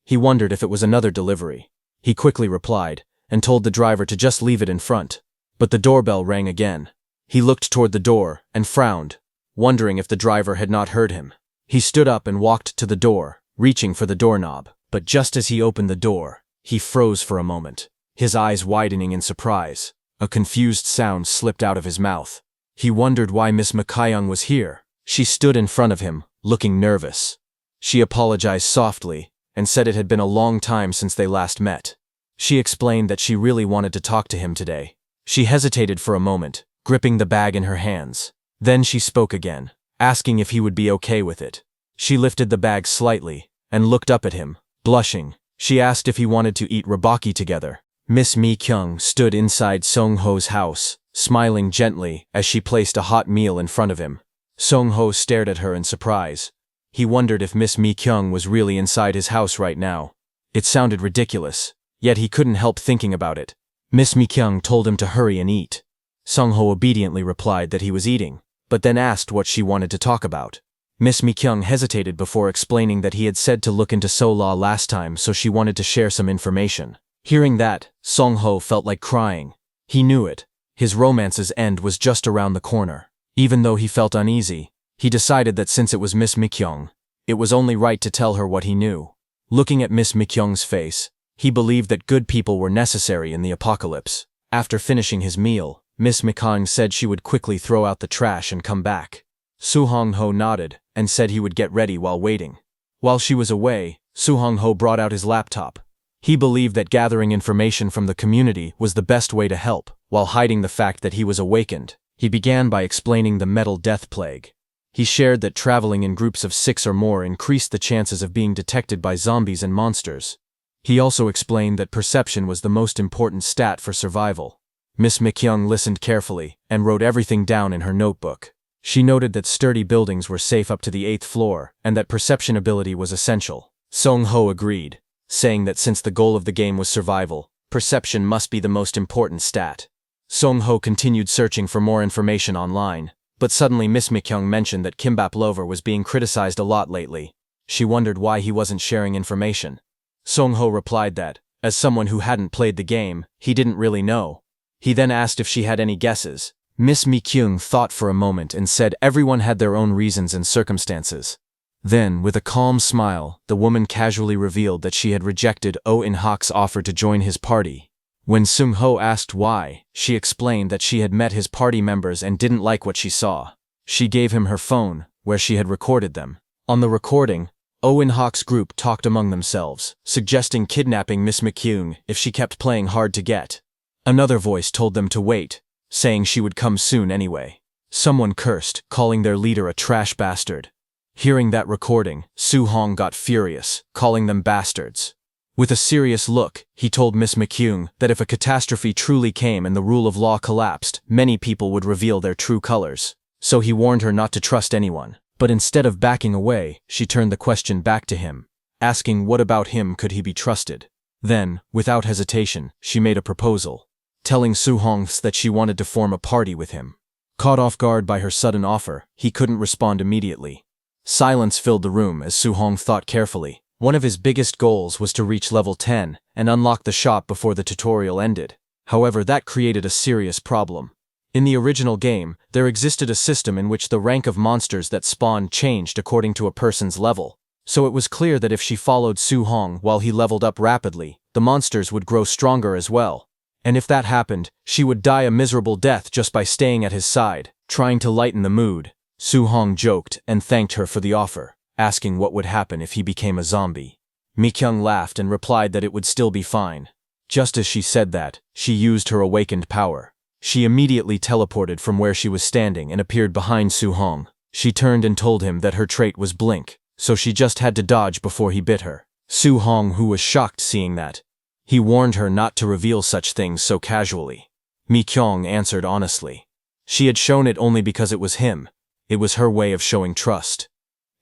He wondered if it was another delivery. He quickly replied, and told the driver to just leave it in front. But the doorbell rang again. He looked toward the door and frowned, wondering if the driver had not heard him. He stood up and walked to the door, reaching for the doorknob. But just as he opened the door, he froze for a moment, his eyes widening in surprise. A confused sound slipped out of his mouth. He wondered why Miss McKyoung was here. She stood in front of him, looking nervous. She apologized softly and said it had been a long time since they last met. She explained that she really wanted to talk to him today. She hesitated for a moment, gripping the bag in her hands. Then she spoke again, asking if he would be okay with it. She lifted the bag slightly and looked up at him, blushing. She asked if he wanted to eat rabaki together. Miss Mi-kyung stood inside Song-ho's house, smiling gently as she placed a hot meal in front of him. Song-ho stared at her in surprise. He wondered if Miss Mi-kyung was really inside his house right now. It sounded ridiculous, yet he couldn't help thinking about it. Miss Mi-kyung told him to hurry and eat. Song-ho obediently replied that he was eating, but then asked what she wanted to talk about. Miss Mi-kyung hesitated before explaining that he had said to look into So-la last time, so she wanted to share some information. Hearing that, Song-ho felt like crying. He knew it. His romance's end was just around the corner. Even though he felt uneasy, he decided that since it was Miss Mi-kyung, it was only right to tell her what he knew. Looking at Miss Mi-kyung's face, he believed that good people were necessary in the apocalypse. After finishing his meal, Miss Mi-kyung said she would quickly throw out the trash and come back. Su Hong-ho nodded and said he would get ready while waiting. While she was away, Su Hong-ho brought out his laptop. He believed that gathering information from the community was the best way to help, while hiding the fact that he was awakened. He began by explaining the metal death plague. He shared that traveling in groups of 6 or more increased the chances of being detected by zombies and monsters. He also explained that perception was the most important stat for survival. Miss Mi-kyung listened carefully and wrote everything down in her notebook. She noted that sturdy buildings were safe up to the 8th floor and that perception ability was essential. Song-ho agreed, saying that since the goal of the game was survival, perception must be the most important stat. Song-ho continued searching for more information online, but suddenly Miss Mi-kyung mentioned that Kimbap Lover was being criticized a lot lately. She wondered why he wasn't sharing information. Song-ho replied that, as someone who hadn't played the game, he didn't really know. He then asked if she had any guesses. Miss Mi-kyung thought for a moment and said everyone had their own reasons and circumstances. Then, with a calm smile, the woman casually revealed that she had rejected Oh In-hak's offer to join his party. When Sung-ho asked why, she explained that she had met his party members and didn't like what she saw. She gave him her phone, where she had recorded them. On the recording, Oh In-hak's group talked among themselves, suggesting kidnapping Miss Mi-kyung if she kept playing hard to get. Another voice told them to wait, saying she would come soon anyway. Someone cursed, calling their leader a trash bastard. Hearing that recording, Su-hong got furious, calling them bastards. With a serious look, he told Miss McCune that if a catastrophe truly came and the rule of law collapsed, many people would reveal their true colors. So he warned her not to trust anyone. But instead of backing away, she turned the question back to him, asking what about him could he be trusted. Then, without hesitation, she made a proposal, telling Su-hong that she wanted to form a party with him. Caught off guard by her sudden offer, he couldn't respond immediately. Silence filled the room as Su-hong thought carefully. One of his biggest goals was to reach level 10 and unlock the shop before the tutorial ended. However, that created a serious problem. In the original game, there existed a system in which the rank of monsters that spawned changed according to a person's level. So it was clear that if she followed Su-hong while he leveled up rapidly, the monsters would grow stronger as well. And if that happened, she would die a miserable death just by staying at his side. Trying to lighten the mood, Su-hong joked and thanked her for the offer, asking what would happen if he became a zombie. Mi-kyung laughed and replied that it would still be fine. Just as she said that, she used her awakened power. She immediately teleported from where she was standing and appeared behind Su-hong. She turned and told him that her trait was blink, so she just had to dodge before he bit her. Su-hong, who was shocked seeing that. He warned her not to reveal such things so casually. Mi-kyung answered honestly. She had shown it only because it was him. It was her way of showing trust.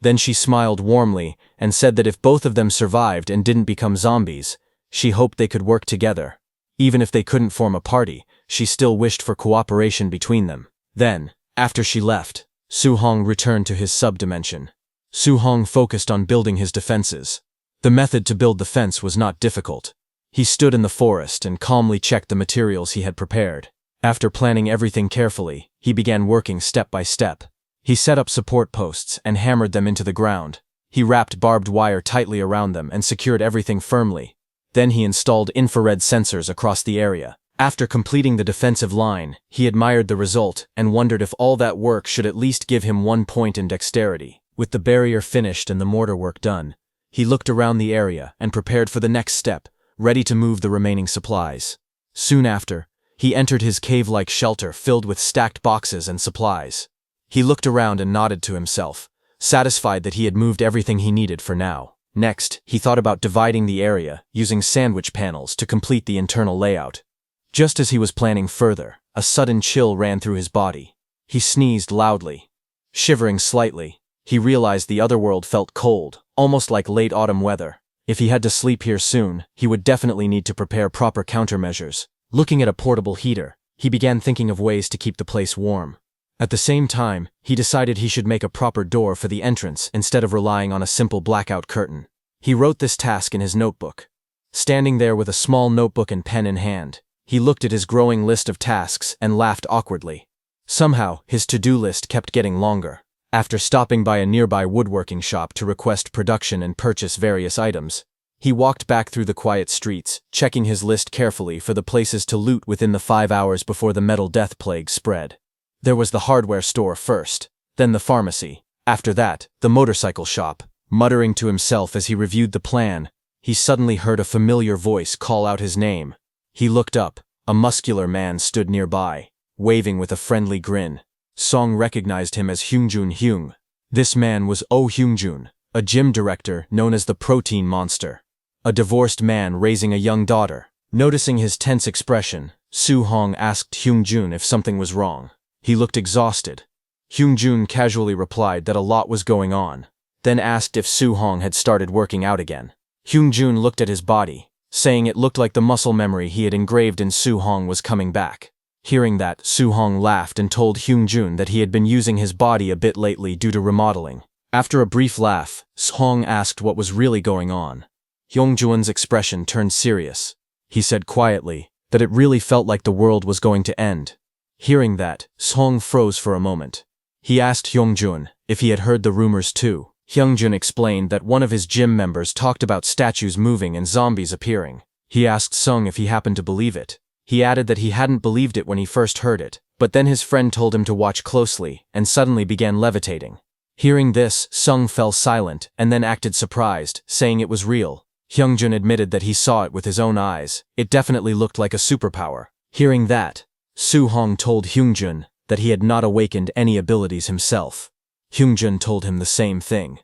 Then she smiled warmly and said that if both of them survived and didn't become zombies, she hoped they could work together. Even if they couldn't form a party, she still wished for cooperation between them. Then, after she left, Su-hong returned to his sub-dimension. Su-hong focused on building his defenses. The method to build the fence was not difficult. He stood in the forest and calmly checked the materials he had prepared. After planning everything carefully, he began working step by step. He set up support posts and hammered them into the ground. He wrapped barbed wire tightly around them and secured everything firmly. Then he installed infrared sensors across the area. After completing the defensive line, he admired the result and wondered if all that work should at least give him 1 point in dexterity. With the barrier finished and the mortar work done, he looked around the area and prepared for the next step, ready to move the remaining supplies. Soon after, he entered his cave-like shelter filled with stacked boxes and supplies. He looked around and nodded to himself, satisfied that he had moved everything he needed for now. Next, he thought about dividing the area, using sandwich panels to complete the internal layout. Just as he was planning further, a sudden chill ran through his body. He sneezed loudly. Shivering slightly, he realized the other world felt cold, almost like late autumn weather. If he had to sleep here soon, he would definitely need to prepare proper countermeasures. Looking at a portable heater, he began thinking of ways to keep the place warm. At the same time, he decided he should make a proper door for the entrance instead of relying on a simple blackout curtain. He wrote this task in his notebook. Standing there with a small notebook and pen in hand, he looked at his growing list of tasks and laughed awkwardly. Somehow, his to-do list kept getting longer. After stopping by a nearby woodworking shop to request production and purchase various items, he walked back through the quiet streets, checking his list carefully for the places to loot within the 5 hours before the metal death plague spread. There was the hardware store first, then the pharmacy, after that, the motorcycle shop. Muttering to himself as he reviewed the plan, he suddenly heard a familiar voice call out his name. He looked up. A muscular man stood nearby, waving with a friendly grin. Song recognized him as Hyungjun. This man was Oh Hyungjun, a gym director known as the Protein Monster. A divorced man raising a young daughter. Noticing his tense expression, Su-hong asked Hyungjun if something was wrong. He looked exhausted. Hyungjun casually replied that a lot was going on, then asked if Su-hong had started working out again. Hyungjun looked at his body, saying it looked like the muscle memory he had engraved in Su-hong was coming back. Hearing that, Su-hong laughed and told Hyungjun that he had been using his body a bit lately due to remodeling. After a brief laugh, Su-hong asked what was really going on. Hyungjun's expression turned serious. He said quietly that it really felt like the world was going to end. Hearing that, Su-hong froze for a moment. He asked Hyungjun if he had heard the rumors too. Hyungjun explained that one of his gym members talked about statues moving and zombies appearing. He asked Sung if he happened to believe it. He added that he hadn't believed it when he first heard it, but then his friend told him to watch closely and suddenly began levitating. Hearing this, Sung fell silent and then acted surprised, saying it was real. Hyungjun admitted that he saw it with his own eyes. It definitely looked like a superpower. Hearing that, Su-hong told Hyungjun that he had not awakened any abilities himself. Hyungjun told him the same thing.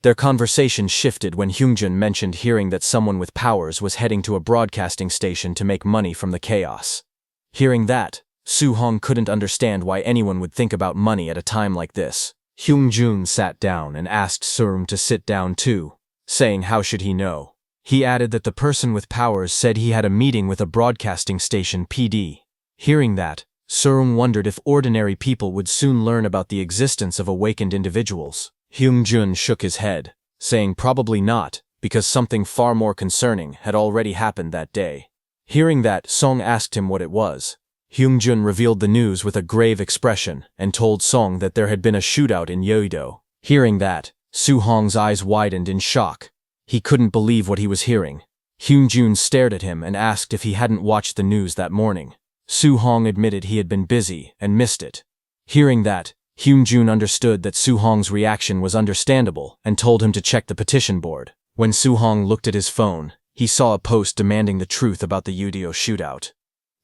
Their conversation shifted when Hyungjun mentioned hearing that someone with powers was heading to a broadcasting station to make money from the chaos. Hearing that, Soo-hong couldn't understand why anyone would think about money at a time like this. Hyungjun sat down and asked Surum to sit down too, saying how should he know. He added that the person with powers said he had a meeting with a broadcasting station PD. Hearing that, Surum wondered if ordinary people would soon learn about the existence of awakened individuals. Hyungjun shook his head, saying probably not, because something far more concerning had already happened that day. Hearing that, Song asked him what it was. Hyungjun revealed the news with a grave expression and told Song that there had been a shootout in Yeouido. Hearing that, Soo-hong's eyes widened in shock. He couldn't believe what he was hearing. Hyungjun stared at him and asked if he hadn't watched the news that morning. Soo-hong admitted he had been busy and missed it. Hearing that, Hyungjun understood that Soo-hong's reaction was understandable and told him to check the petition board. When Soo-hong looked at his phone, he saw a post demanding the truth about the Yeouido shootout.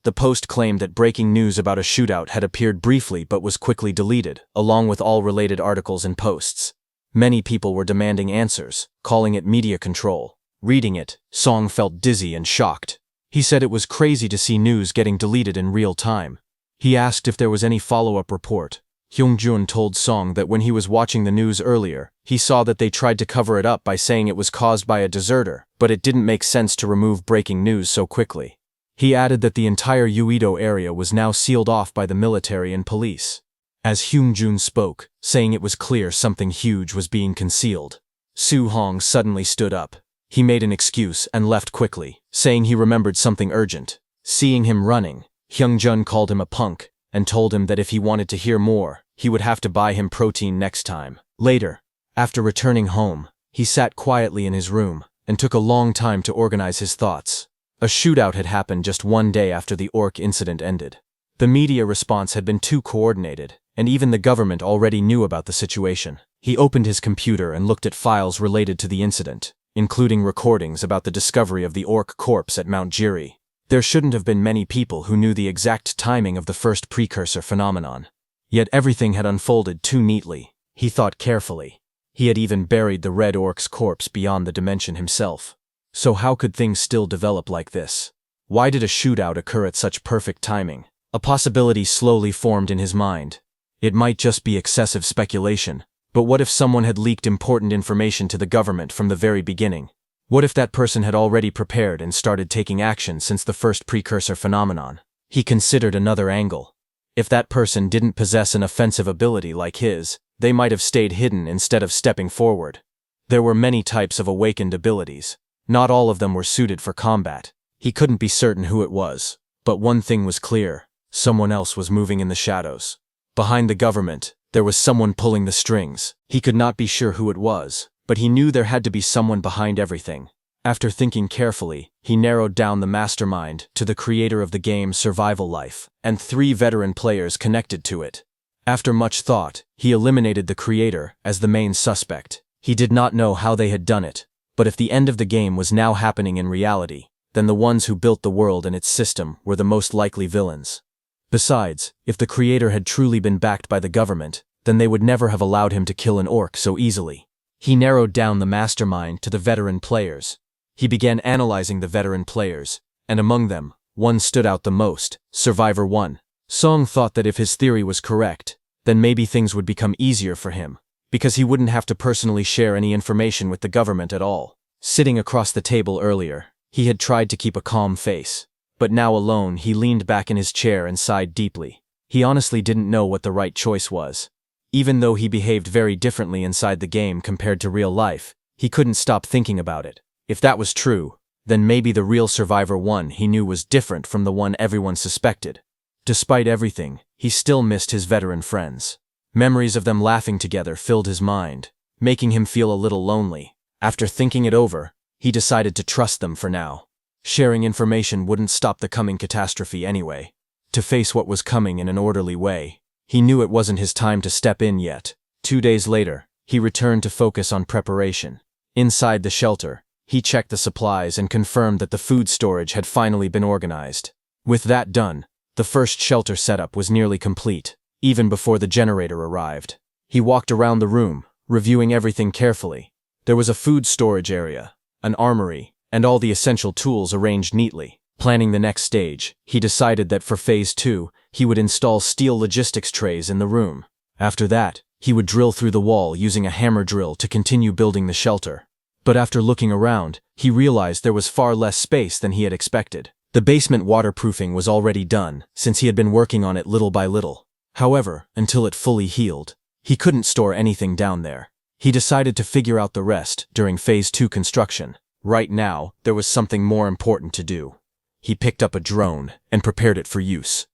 The post claimed that breaking news about a shootout had appeared briefly but was quickly deleted, along with all related articles and posts. Many people were demanding answers, calling it media control. Reading it, Song felt dizzy and shocked. He said it was crazy to see news getting deleted in real time. He asked if there was any follow-up report. Hyungjun told Song that when he was watching the news earlier, he saw that they tried to cover it up by saying it was caused by a deserter, but it didn't make sense to remove breaking news so quickly. He added that the entire Yeouido area was now sealed off by the military and police. As Hyungjun spoke, saying it was clear something huge was being concealed, Soo-hong suddenly stood up. He made an excuse and left quickly, saying he remembered something urgent. Seeing him running, Hyungjun called him a punk and told him that if he wanted to hear more, he would have to buy him protein next time. Later, after returning home, he sat quietly in his room and took a long time to organize his thoughts. A shootout had happened just one day after the orc incident ended. The media response had been too coordinated, and even the government already knew about the situation. He opened his computer and looked at files related to the incident, including recordings about the discovery of the orc corpse at Mount Jiri. There shouldn't have been many people who knew the exact timing of the first precursor phenomenon. Yet everything had unfolded too neatly. He thought carefully. He had even buried the red orc's corpse beyond the dimension himself. So how could things still develop like this? Why did a shootout occur at such perfect timing? A possibility slowly formed in his mind. It might just be excessive speculation, but what if someone had leaked important information to the government from the very beginning? What if that person had already prepared and started taking action since the first precursor phenomenon? He considered another angle. If that person didn't possess an offensive ability like his, they might have stayed hidden instead of stepping forward. There were many types of awakened abilities. Not all of them were suited for combat. He couldn't be certain who it was, but one thing was clear. Someone else was moving in the shadows. Behind the government, there was someone pulling the strings. He could not be sure who it was, but he knew there had to be someone behind everything. After thinking carefully, he narrowed down the mastermind to the creator of the game Survival Life, and 3 veteran players connected to it. After much thought, he eliminated the creator as the main suspect. He did not know how they had done it, but if the end of the game was now happening in reality, then the ones who built the world and its system were the most likely villains. Besides, if the creator had truly been backed by the government, then they would never have allowed him to kill an orc so easily. He narrowed down the mastermind to the veteran players. He began analyzing the veteran players, and among them, one stood out the most, Survivor 1. Song thought that if his theory was correct, then maybe things would become easier for him, because he wouldn't have to personally share any information with the government at all. Sitting across the table earlier, he had tried to keep a calm face, but now alone he leaned back in his chair and sighed deeply. He honestly didn't know what the right choice was. Even though he behaved very differently inside the game compared to real life, he couldn't stop thinking about it. If that was true, then maybe the real Survivor 1 he knew was different from the one everyone suspected. Despite everything, he still missed his veteran friends. Memories of them laughing together filled his mind, making him feel a little lonely. After thinking it over, he decided to trust them for now. Sharing information wouldn't stop the coming catastrophe anyway. To face what was coming in an orderly way, he knew it wasn't his time to step in yet. 2 days later, he returned to focus on preparation. Inside the shelter, he checked the supplies and confirmed that the food storage had finally been organized. With that done, the first shelter setup was nearly complete, even before the generator arrived. He walked around the room, reviewing everything carefully. There was a food storage area, an armory, and all the essential tools arranged neatly. Planning the next stage, he decided that for Phase 2, he would install steel logistics trays in the room. After that, he would drill through the wall using a hammer drill to continue building the shelter. But after looking around, he realized there was far less space than he had expected. The basement waterproofing was already done, since he had been working on it little by little. However, until it fully healed, he couldn't store anything down there. He decided to figure out the rest during Phase 2 construction. Right now, there was something more important to do. He picked up a drone and prepared it for use.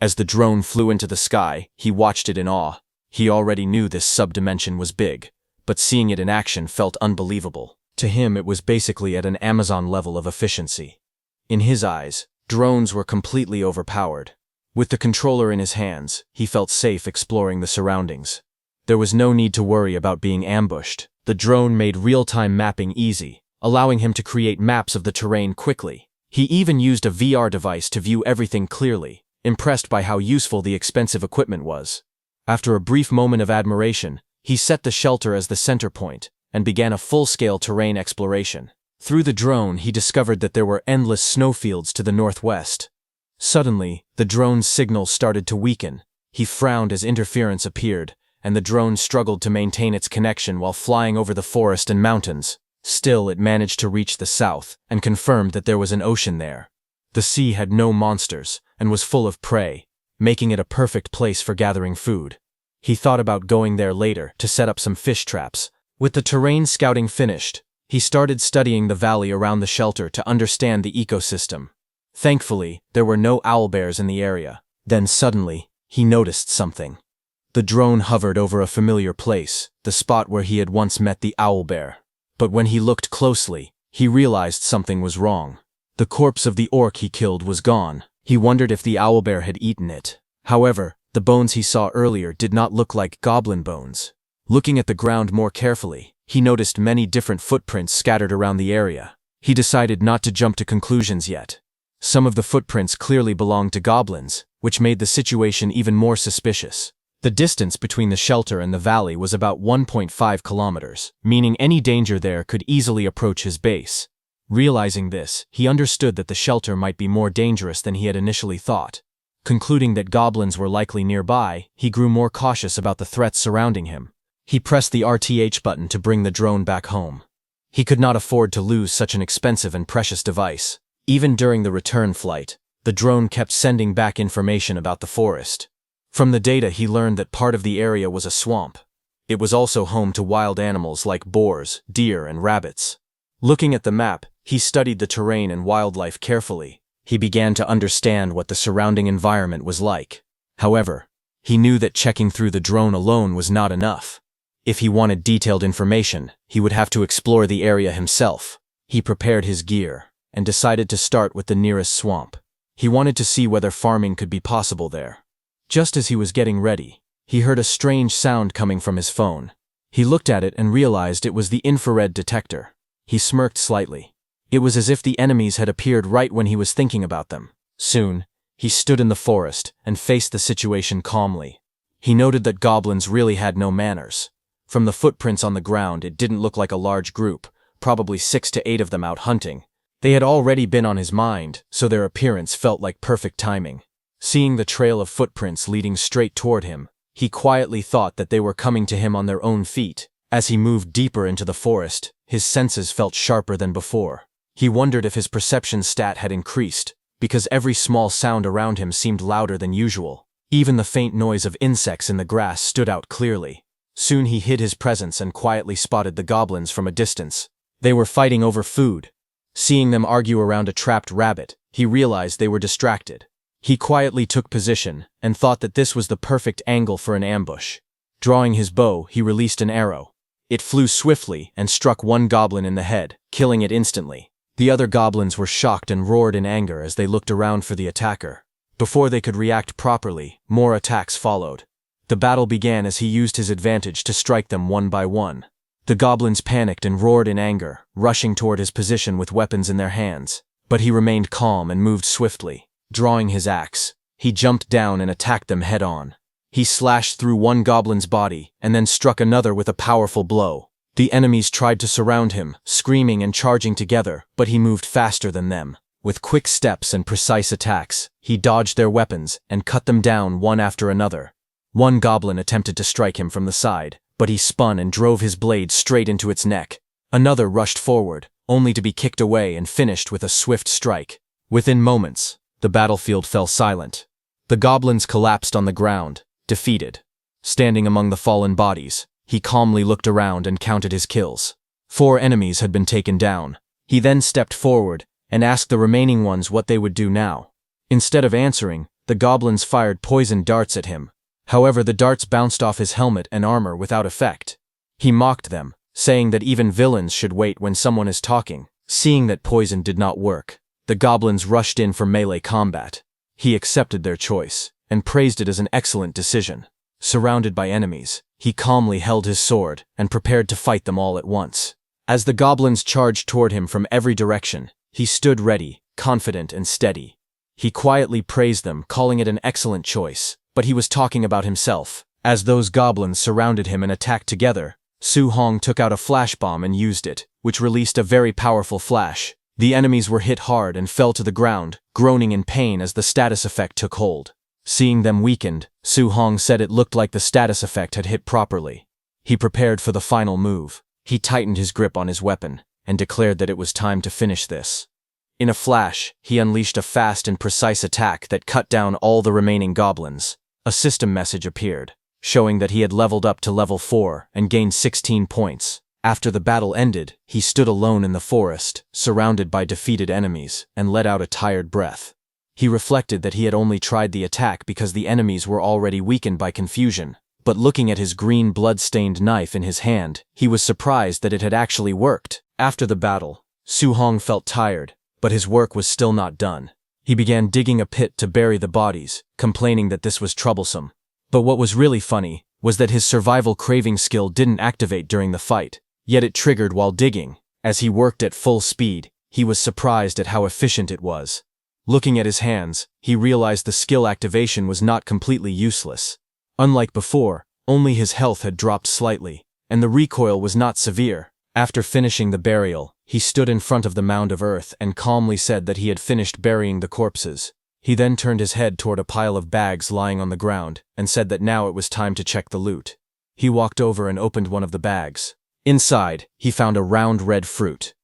As the drone flew into the sky, he watched it in awe. He already knew this subdimension was big, but seeing it in action felt unbelievable. To him, it was basically at an Amazon level of efficiency. In his eyes, drones were completely overpowered. With the controller in his hands, he felt safe exploring the surroundings. There was no need to worry about being ambushed. The drone made real-time mapping easy, allowing him to create maps of the terrain quickly. He even used a VR device to view everything clearly, impressed by how useful the expensive equipment was. After a brief moment of admiration, he set the shelter as the center point and began a full-scale terrain exploration. Through the drone, he discovered that there were endless snowfields to the northwest. Suddenly, the drone's signal started to weaken. He frowned as interference appeared, and the drone struggled to maintain its connection while flying over the forest and mountains. Still, it managed to reach the south and confirmed that there was an ocean there. The sea had no monsters and was full of prey, making it a perfect place for gathering food. He thought about going there later to set up some fish traps. With the terrain scouting finished, he started studying the valley around the shelter to understand the ecosystem. Thankfully, there were no owlbears in the area. Then suddenly, he noticed something. The drone hovered over a familiar place, the spot where he had once met the owlbear. But when he looked closely, he realized something was wrong. The corpse of the orc he killed was gone. He wondered if the owlbear had eaten it. However, the bones he saw earlier did not look like goblin bones. Looking at the ground more carefully, he noticed many different footprints scattered around the area. He decided not to jump to conclusions yet. Some of the footprints clearly belonged to goblins, which made the situation even more suspicious. The distance between the shelter and the valley was about 1.5 kilometers, meaning any danger there could easily approach his base. Realizing this, he understood that the shelter might be more dangerous than he had initially thought. Concluding that goblins were likely nearby, he grew more cautious about the threats surrounding him. He pressed the RTH button to bring the drone back home. He could not afford to lose such an expensive and precious device. Even during the return flight, the drone kept sending back information about the forest. From the data, he learned that part of the area was a swamp. It was also home to wild animals like boars, deer, and rabbits. Looking at the map, he studied the terrain and wildlife carefully. He began to understand what the surrounding environment was like. However, he knew that checking through the drone alone was not enough. If he wanted detailed information, he would have to explore the area himself. He prepared his gear and decided to start with the nearest swamp. He wanted to see whether farming could be possible there. Just as he was getting ready, he heard a strange sound coming from his phone. He looked at it and realized it was the infrared detector. He smirked slightly. It was as if the enemies had appeared right when he was thinking about them. Soon, he stood in the forest and faced the situation calmly. He noted that goblins really had no manners. From the footprints on the ground, it didn't look like a large group, probably 6 to 8 of them out hunting. They had already been on his mind, so their appearance felt like perfect timing. Seeing the trail of footprints leading straight toward him, he quietly thought that they were coming to him on their own feet. As he moved deeper into the forest, his senses felt sharper than before. He wondered if his perception stat had increased, because every small sound around him seemed louder than usual. Even the faint noise of insects in the grass stood out clearly. Soon he hid his presence and quietly spotted the goblins from a distance. They were fighting over food. Seeing them argue around a trapped rabbit, he realized they were distracted. He quietly took position and thought that this was the perfect angle for an ambush. Drawing his bow, he released an arrow. It flew swiftly and struck one goblin in the head, killing it instantly. The other goblins were shocked and roared in anger as they looked around for the attacker. Before they could react properly, more attacks followed. The battle began as he used his advantage to strike them one by one. The goblins panicked and roared in anger, rushing toward his position with weapons in their hands. But he remained calm and moved swiftly. Drawing his axe, he jumped down and attacked them head-on. He slashed through one goblin's body and then struck another with a powerful blow. The enemies tried to surround him, screaming and charging together, but he moved faster than them. With quick steps and precise attacks, he dodged their weapons and cut them down one after another. One goblin attempted to strike him from the side, but he spun and drove his blade straight into its neck. Another rushed forward, only to be kicked away and finished with a swift strike. Within moments, the battlefield fell silent. The goblins collapsed on the ground, defeated. Standing among the fallen bodies, he calmly looked around and counted his kills. 4 enemies had been taken down. He then stepped forward and asked the remaining ones what they would do now. Instead of answering, the goblins fired poison darts at him. However, the darts bounced off his helmet and armor without effect. He mocked them, saying that even villains should wait when someone is talking. Seeing that poison did not work, the goblins rushed in for melee combat. He accepted their choice and praised it as an excellent decision. Surrounded by enemies, he calmly held his sword and prepared to fight them all at once. As the goblins charged toward him from every direction, he stood ready, confident and steady. He quietly praised them, calling it an excellent choice, but he was talking about himself. As those goblins surrounded him and attacked together, Su Hong took out a flash bomb and used it, which released a very powerful flash. The enemies were hit hard and fell to the ground, groaning in pain as the status effect took hold. Seeing them weakened, Su Hong said it looked like the status effect had hit properly. He prepared for the final move. He tightened his grip on his weapon and declared that it was time to finish this. In a flash, he unleashed a fast and precise attack that cut down all the remaining goblins. A system message appeared, showing that he had leveled up to level 4 and gained 16 points. After the battle ended, he stood alone in the forest, surrounded by defeated enemies, and let out a tired breath. He reflected that he had only tried the attack because the enemies were already weakened by confusion. But looking at his green blood-stained knife in his hand, he was surprised that it had actually worked. After the battle, Su Hong felt tired, but his work was still not done. He began digging a pit to bury the bodies, complaining that this was troublesome. But what was really funny was that his survival craving skill didn't activate during the fight, yet it triggered while digging. As he worked at full speed, he was surprised at how efficient it was. Looking at his hands, he realized the skill activation was not completely useless. Unlike before, only his health had dropped slightly, and the recoil was not severe. After finishing the burial, he stood in front of the mound of earth and calmly said that he had finished burying the corpses. He then turned his head toward a pile of bags lying on the ground and said that now it was time to check the loot. He walked over and opened one of the bags. Inside, he found a round red fruit.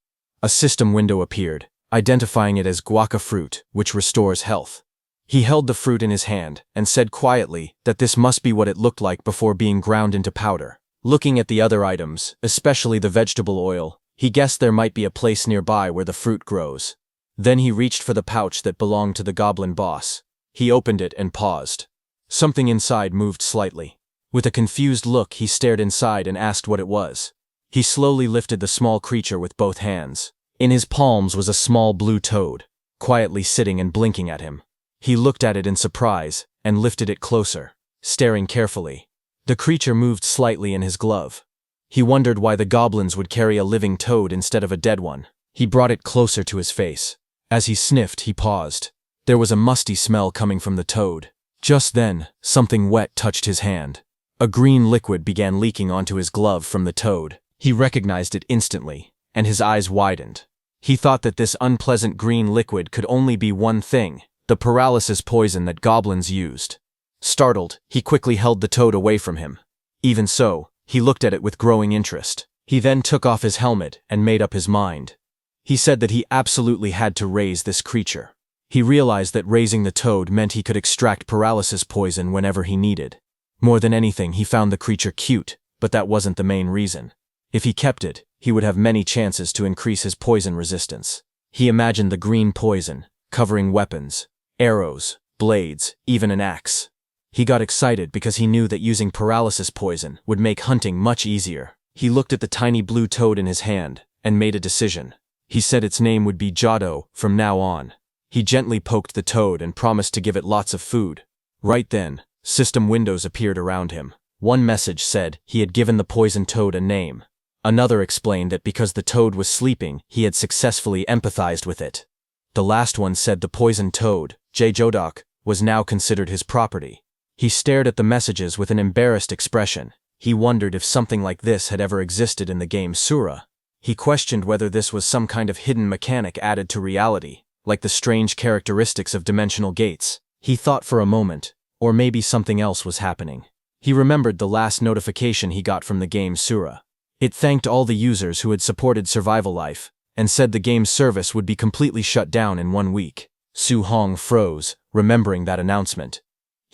A system window appeared, identifying it as guaca fruit, which restores health. He held the fruit in his hand and said quietly that this must be what it looked like before being ground into powder. Looking at the other items, especially the vegetable oil, he guessed there might be a place nearby where the fruit grows. Then he reached for the pouch that belonged to the goblin boss. He opened it and paused. Something inside moved slightly. With a confused look, he stared inside and asked what it was. He slowly lifted the small creature with both hands. In his palms was a small blue toad, quietly sitting and blinking at him. He looked at it in surprise and lifted it closer, staring carefully. The creature moved slightly in his glove. He wondered why the goblins would carry a living toad instead of a dead one. He brought it closer to his face. As he sniffed, he paused. There was a musty smell coming from the toad. Just then, something wet touched his hand. A green liquid began leaking onto his glove from the toad. He recognized it instantly, and his eyes widened. He thought that this unpleasant green liquid could only be one thing: the paralysis poison that goblins used. Startled, he quickly held the toad away from him. Even so, he looked at it with growing interest. He then took off his helmet and made up his mind. He said that he absolutely had to raise this creature. He realized that raising the toad meant he could extract paralysis poison whenever he needed. More than anything, he found the creature cute, but that wasn't the main reason. If he kept it, he would have many chances to increase his poison resistance. He imagined the green poison, covering weapons, arrows, blades, even an axe. He got excited because he knew that using paralysis poison would make hunting much easier. He looked at the tiny blue toad in his hand and made a decision. He said its name would be Jado from now on. He gently poked the toad and promised to give it lots of food. Right then, system windows appeared around him. One message said he had given the poison toad a name. Another explained that because the toad was sleeping, he had successfully empathized with it. The last one said the poisoned toad, J. Jodok, was now considered his property. He stared at the messages with an embarrassed expression. He wondered if something like this had ever existed in the game Sura. He questioned whether this was some kind of hidden mechanic added to reality, like the strange characteristics of dimensional gates. He thought for a moment, or maybe something else was happening. He remembered the last notification he got from the game Sura. It thanked all the users who had supported Survival Life, and said the game's service would be completely shut down in 1 week. Su Hong froze, remembering that announcement.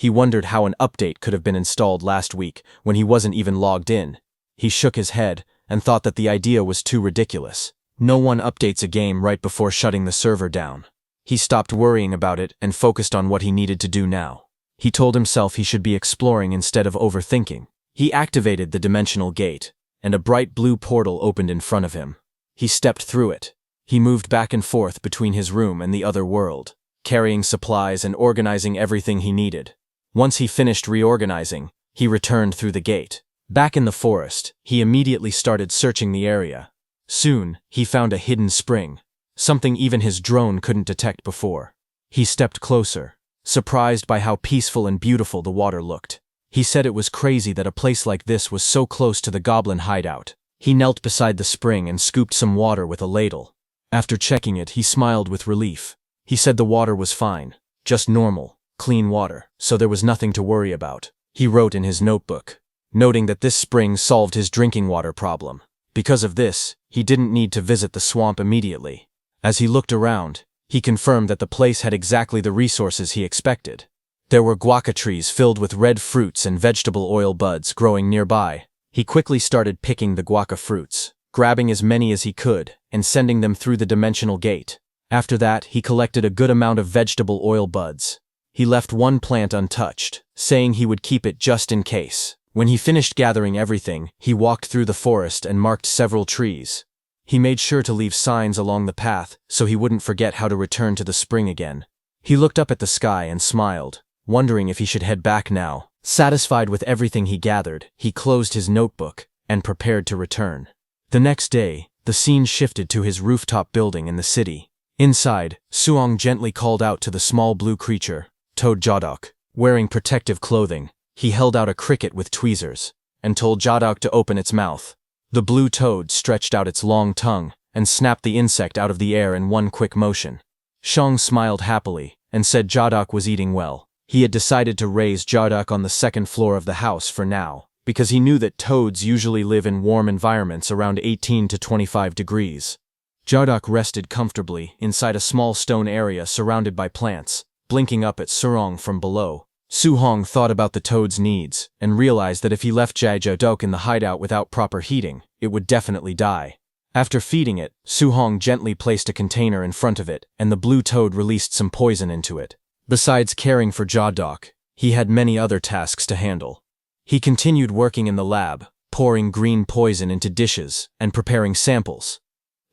He wondered how an update could have been installed last week when he wasn't even logged in. He shook his head and thought that the idea was too ridiculous. No one updates a game right before shutting the server down. He stopped worrying about it and focused on what he needed to do now. He told himself he should be exploring instead of overthinking. He activated the dimensional gate, and a bright blue portal opened in front of him. He stepped through it. He moved back and forth between his room and the other world, carrying supplies and organizing everything he needed. Once he finished reorganizing, he returned through the gate. Back in the forest, he immediately started searching the area. Soon, he found a hidden spring, something even his drone couldn't detect before. He stepped closer, surprised by how peaceful and beautiful the water looked. He said it was crazy that a place like this was so close to the goblin hideout. He knelt beside the spring and scooped some water with a ladle. After checking it, he smiled with relief. He said the water was fine, just normal, clean water, so there was nothing to worry about. He wrote in his notebook, noting that this spring solved his drinking water problem. Because of this, he didn't need to visit the swamp immediately. As he looked around, he confirmed that the place had exactly the resources he expected. There were guava trees filled with red fruits and vegetable oil buds growing nearby. He quickly started picking the guava fruits, grabbing as many as he could, and sending them through the dimensional gate. After that, he collected a good amount of vegetable oil buds. He left one plant untouched, saying he would keep it just in case. When he finished gathering everything, he walked through the forest and marked several trees. He made sure to leave signs along the path so he wouldn't forget how to return to the spring again. He looked up at the sky and smiled, wondering if he should head back now. Satisfied with everything he gathered, he closed his notebook and prepared to return. The next day, the scene shifted to his rooftop building in the city. Inside, Suong gently called out to the small blue creature, Toad Jadok. Wearing protective clothing, he held out a cricket with tweezers and told Jadok to open its mouth. The blue toad stretched out its long tongue and snapped the insect out of the air in one quick motion. Shang smiled happily and said Jadok was eating well. He had decided to raise Jadok on the second floor of the house for now, because he knew that toads usually live in warm environments around 18 to 25 degrees. Jadok rested comfortably inside a small stone area surrounded by plants, blinking up at Surong from below. Su Hong thought about the toad's needs and realized that if he left Jadok in the hideout without proper heating, it would definitely die. After feeding it, Su Hong gently placed a container in front of it, and the blue toad released some poison into it. Besides caring for Jadok, he had many other tasks to handle. He continued working in the lab, pouring green poison into dishes and preparing samples.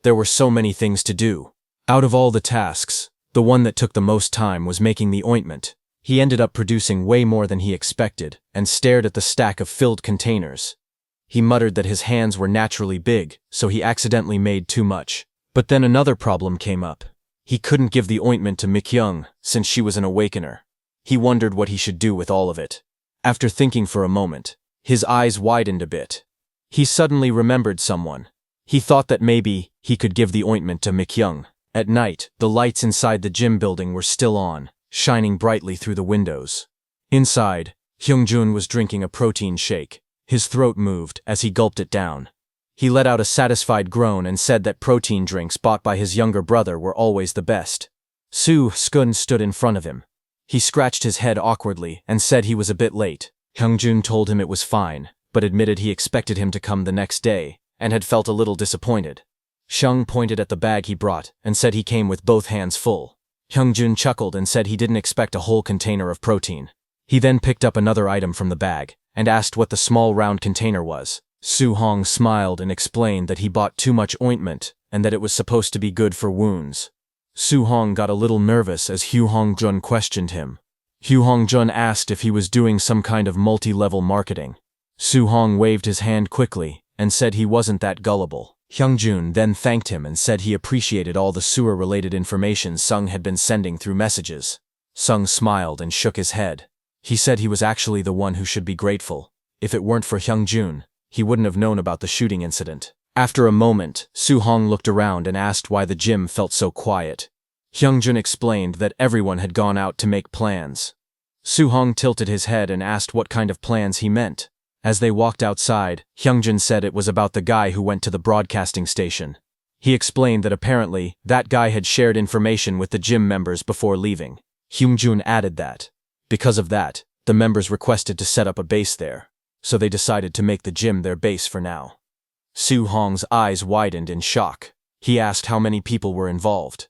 There were so many things to do. Out of all the tasks, the one that took the most time was making the ointment. He ended up producing way more than he expected and stared at the stack of filled containers. He muttered that his hands were naturally big, so he accidentally made too much. But then another problem came up. He couldn't give the ointment to Mikyung since she was an awakener. He wondered what he should do with all of it. After thinking for a moment, his eyes widened a bit. He suddenly remembered someone. He thought that maybe he could give the ointment to Mikyung. At night, the lights inside the gym building were still on, shining brightly through the windows. Inside, Hyungjun was drinking a protein shake. His throat moved as he gulped it down. He let out a satisfied groan and said that protein drinks bought by his younger brother were always the best. Su Skun stood in front of him. He scratched his head awkwardly and said he was a bit late. Hyungjun told him it was fine, but admitted he expected him to come the next day and had felt a little disappointed. Shung pointed at the bag he brought and said he came with both hands full. Hyungjun chuckled and said he didn't expect a whole container of protein. He then picked up another item from the bag and asked what the small round container was. Su Hong smiled and explained that he bought too much ointment and that it was supposed to be good for wounds. Su Hong got a little nervous as Hyu Hongjun questioned him. Hyu Hongjun asked if he was doing some kind of multi-level marketing. Su Hong waved his hand quickly and said he wasn't that gullible. Hyungjun then thanked him and said he appreciated all the sewer-related information Sung had been sending through messages. Sung smiled and shook his head. He said he was actually the one who should be grateful. If it weren't for Hyungjun, he wouldn't have known about the shooting incident. After a moment, Soo-hong looked around and asked why the gym felt so quiet. Hyungjun explained that everyone had gone out to make plans. Soo-hong tilted his head and asked what kind of plans he meant. As they walked outside, Hyungjun said it was about the guy who went to the broadcasting station. He explained that apparently, that guy had shared information with the gym members before leaving. Hyungjun added that, because of that, the members requested to set up a base there, so they decided to make the gym their base for now. Soo-hong's eyes widened in shock. He asked how many people were involved.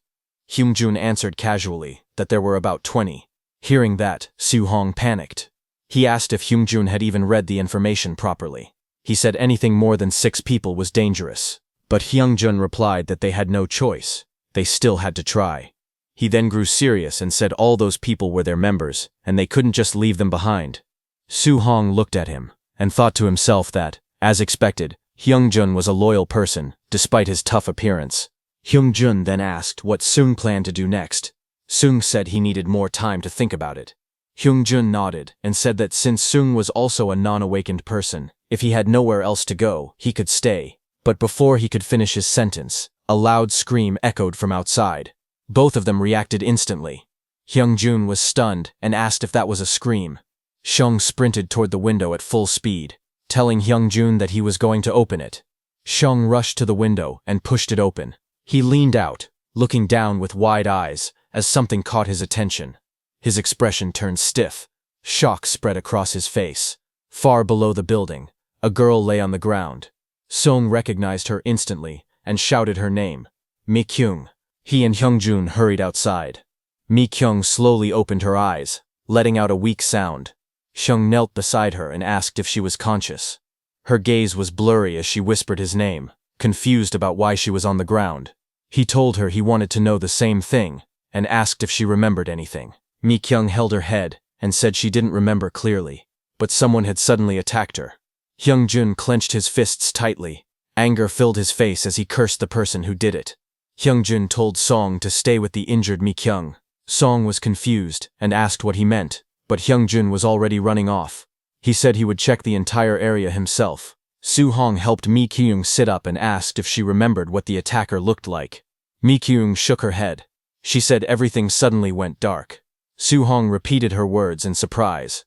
Hyungjun answered casually that there were about 20. Hearing that, Soo-hong panicked. He asked if Hyungjun had even read the information properly. He said anything more than 6 people was dangerous. But Hyungjun replied that they had no choice. They still had to try. He then grew serious and said all those people were their members, and they couldn't just leave them behind. Soo-hong looked at him, and thought to himself that, as expected, Hyungjun was a loyal person, despite his tough appearance. Hyungjun then asked what Seung planned to do next. Seung said he needed more time to think about it. Hyungjun nodded and said that since Seung was also a non-awakened person, if he had nowhere else to go, he could stay. But before he could finish his sentence, a loud scream echoed from outside. Both of them reacted instantly. Hyungjun was stunned and asked if that was a scream. Seung sprinted toward the window at full speed, telling Hyungjun that he was going to open it. Seung rushed to the window and pushed it open. He leaned out, looking down with wide eyes, as something caught his attention. His expression turned stiff. Shock spread across his face. Far below the building, a girl lay on the ground. Seung recognized her instantly and shouted her name, Mi-kyung. He and Hyungjun hurried outside. Mi-kyung slowly opened her eyes, letting out a weak sound. Seung knelt beside her and asked if she was conscious. Her gaze was blurry as she whispered his name, confused about why she was on the ground. He told her he wanted to know the same thing, and asked if she remembered anything. Mi-kyung held her head and said she didn't remember clearly, but someone had suddenly attacked her. Hyungjun clenched his fists tightly. Anger filled his face as he cursed the person who did it. Hyungjun told Song to stay with the injured Mi-kyung. Song was confused and asked what he meant, but Hyungjun was already running off. He said he would check the entire area himself. Soo-hong helped Mi-kyung sit up and asked if she remembered what the attacker looked like. Mi-kyung shook her head. She said everything suddenly went dark. Soo-hong repeated her words in surprise.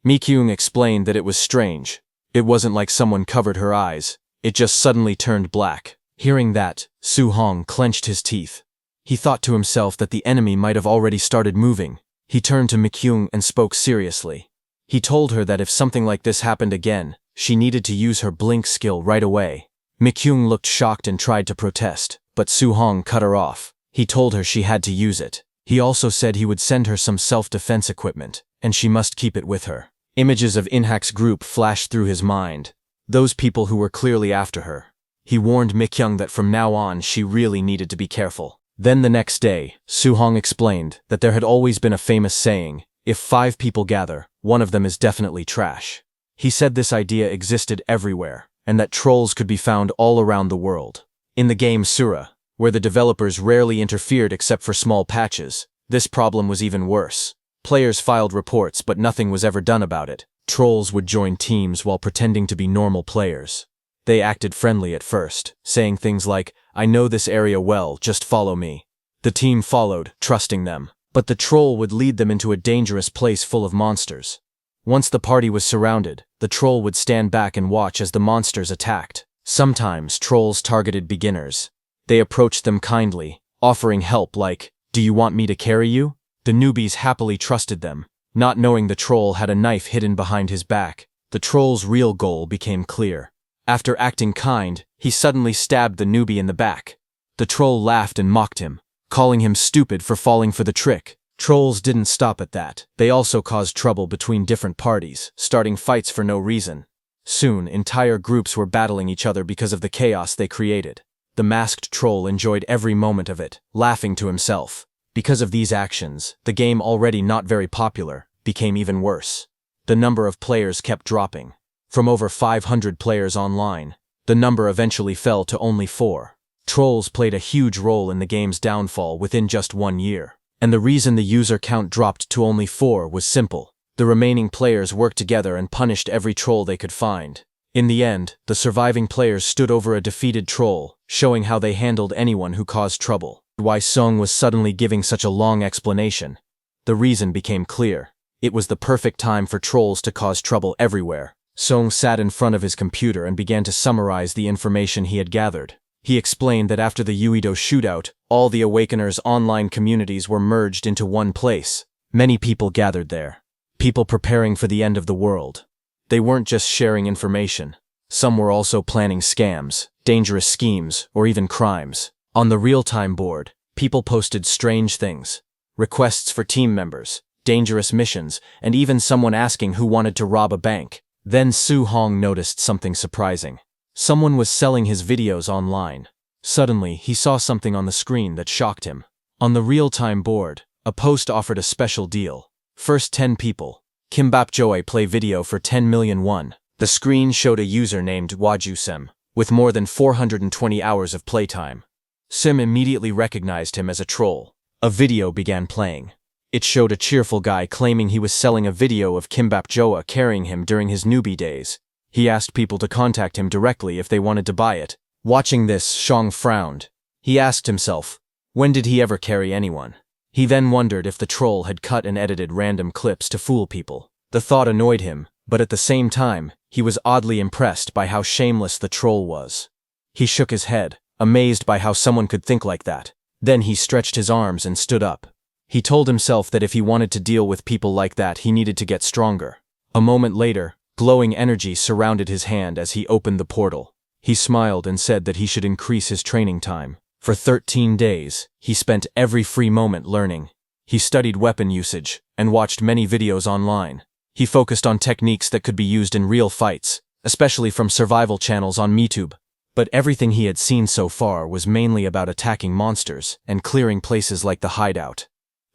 Mi-kyung explained that it was strange. It wasn't like someone covered her eyes. It just suddenly turned black. Hearing that, Soo-hong clenched his teeth. He thought to himself that the enemy might have already started moving. He turned to Mi-kyung and spoke seriously. He told her that if something like this happened again, she needed to use her blink skill right away. Mi-kyung looked shocked and tried to protest, but Soo-hong cut her off. He told her she had to use it. He also said he would send her some self-defense equipment, and she must keep it with her. Images of In-hak's group flashed through his mind. Those people who were clearly after her. He warned Mi-kyung that from now on she really needed to be careful. Then the next day, Soo-hong explained that there had always been a famous saying, if 5 people gather, one of them is definitely trash. He said this idea existed everywhere, and that trolls could be found all around the world. In the game Sura, where the developers rarely interfered except for small patches, this problem was even worse. Players filed reports but nothing was ever done about it. Trolls would join teams while pretending to be normal players. They acted friendly at first, saying things like, I know this area well, just follow me. The team followed, trusting them, but the troll would lead them into a dangerous place full of monsters. Once the party was surrounded, the troll would stand back and watch as the monsters attacked. Sometimes trolls targeted beginners. They approached them kindly, offering help like, do you want me to carry you? The newbies happily trusted them. Not knowing the troll had a knife hidden behind his back, the troll's real goal became clear. After acting kind, he suddenly stabbed the newbie in the back. The troll laughed and mocked him, calling him stupid for falling for the trick. Trolls didn't stop at that. They also caused trouble between different parties, starting fights for no reason. Soon, entire groups were battling each other because of the chaos they created. The masked troll enjoyed every moment of it, laughing to himself. Because of these actions, the game, already not very popular, became even worse. The number of players kept dropping. From over 500 players online, the number eventually fell to only 4. Trolls played a huge role in the game's downfall within just 1 year. And the reason the user count dropped to only 4 was simple. The remaining players worked together and punished every troll they could find. In the end, the surviving players stood over a defeated troll, showing how they handled anyone who caused trouble. Why Song was suddenly giving such a long explanation. The reason became clear. It was the perfect time for trolls to cause trouble everywhere. Song sat in front of his computer and began to summarize the information he had gathered. He explained that after the Uido shootout, all the Awakeners' online communities were merged into one place. Many people gathered there. People preparing for the end of the world. They weren't just sharing information. Some were also planning scams, dangerous schemes, or even crimes. On the real-time board, people posted strange things. Requests for team members, dangerous missions, and even someone asking who wanted to rob a bank. Then Su Hong noticed something surprising. Someone was selling his videos online. Suddenly, he saw something on the screen that shocked him. On the real-time board, a post offered a special deal. First 10 people. Kimbap Joy play video for 10 million won. The screen showed a user named Waju Sim, with more than 420 hours of playtime. Sim immediately recognized him as a troll. A video began playing. It showed a cheerful guy claiming he was selling a video of Kimbap Joa carrying him during his newbie days. He asked people to contact him directly if they wanted to buy it. Watching this, Shang frowned. He asked himself, when did he ever carry anyone? He then wondered if the troll had cut and edited random clips to fool people. The thought annoyed him, but at the same time, he was oddly impressed by how shameless the troll was. He shook his head, amazed by how someone could think like that. Then he stretched his arms and stood up. He told himself that if he wanted to deal with people like that, he needed to get stronger. A moment later, glowing energy surrounded his hand as he opened the portal. He smiled and said that he should increase his training time. For 13 days, he spent every free moment learning. He studied weapon usage and watched many videos online. He focused on techniques that could be used in real fights, especially from survival channels on MeTube. But everything he had seen so far was mainly about attacking monsters and clearing places like the hideout.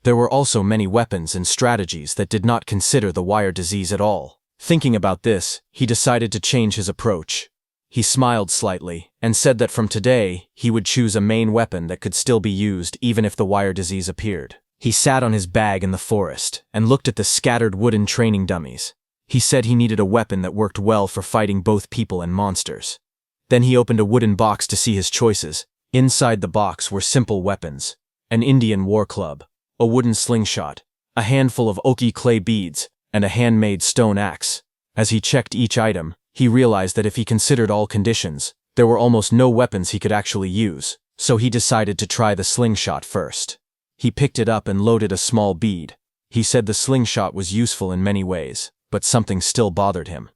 There were also many weapons and strategies that did not consider the wire disease at all. Thinking about this, he decided to change his approach. He smiled slightly and said that from today, he would choose a main weapon that could still be used even if the wire disease appeared. He sat on his bag in the forest and looked at the scattered wooden training dummies. He said he needed a weapon that worked well for fighting both people and monsters. Then he opened a wooden box to see his choices. Inside the box were simple weapons: an Indian war club, a wooden slingshot, a handful of oki clay beads, and a handmade stone axe. As he checked each item, he realized that if he considered all conditions, there were almost no weapons he could actually use, so he decided to try the slingshot first. He picked it up and loaded a small bead. He said the slingshot was useful in many ways, but something still bothered him.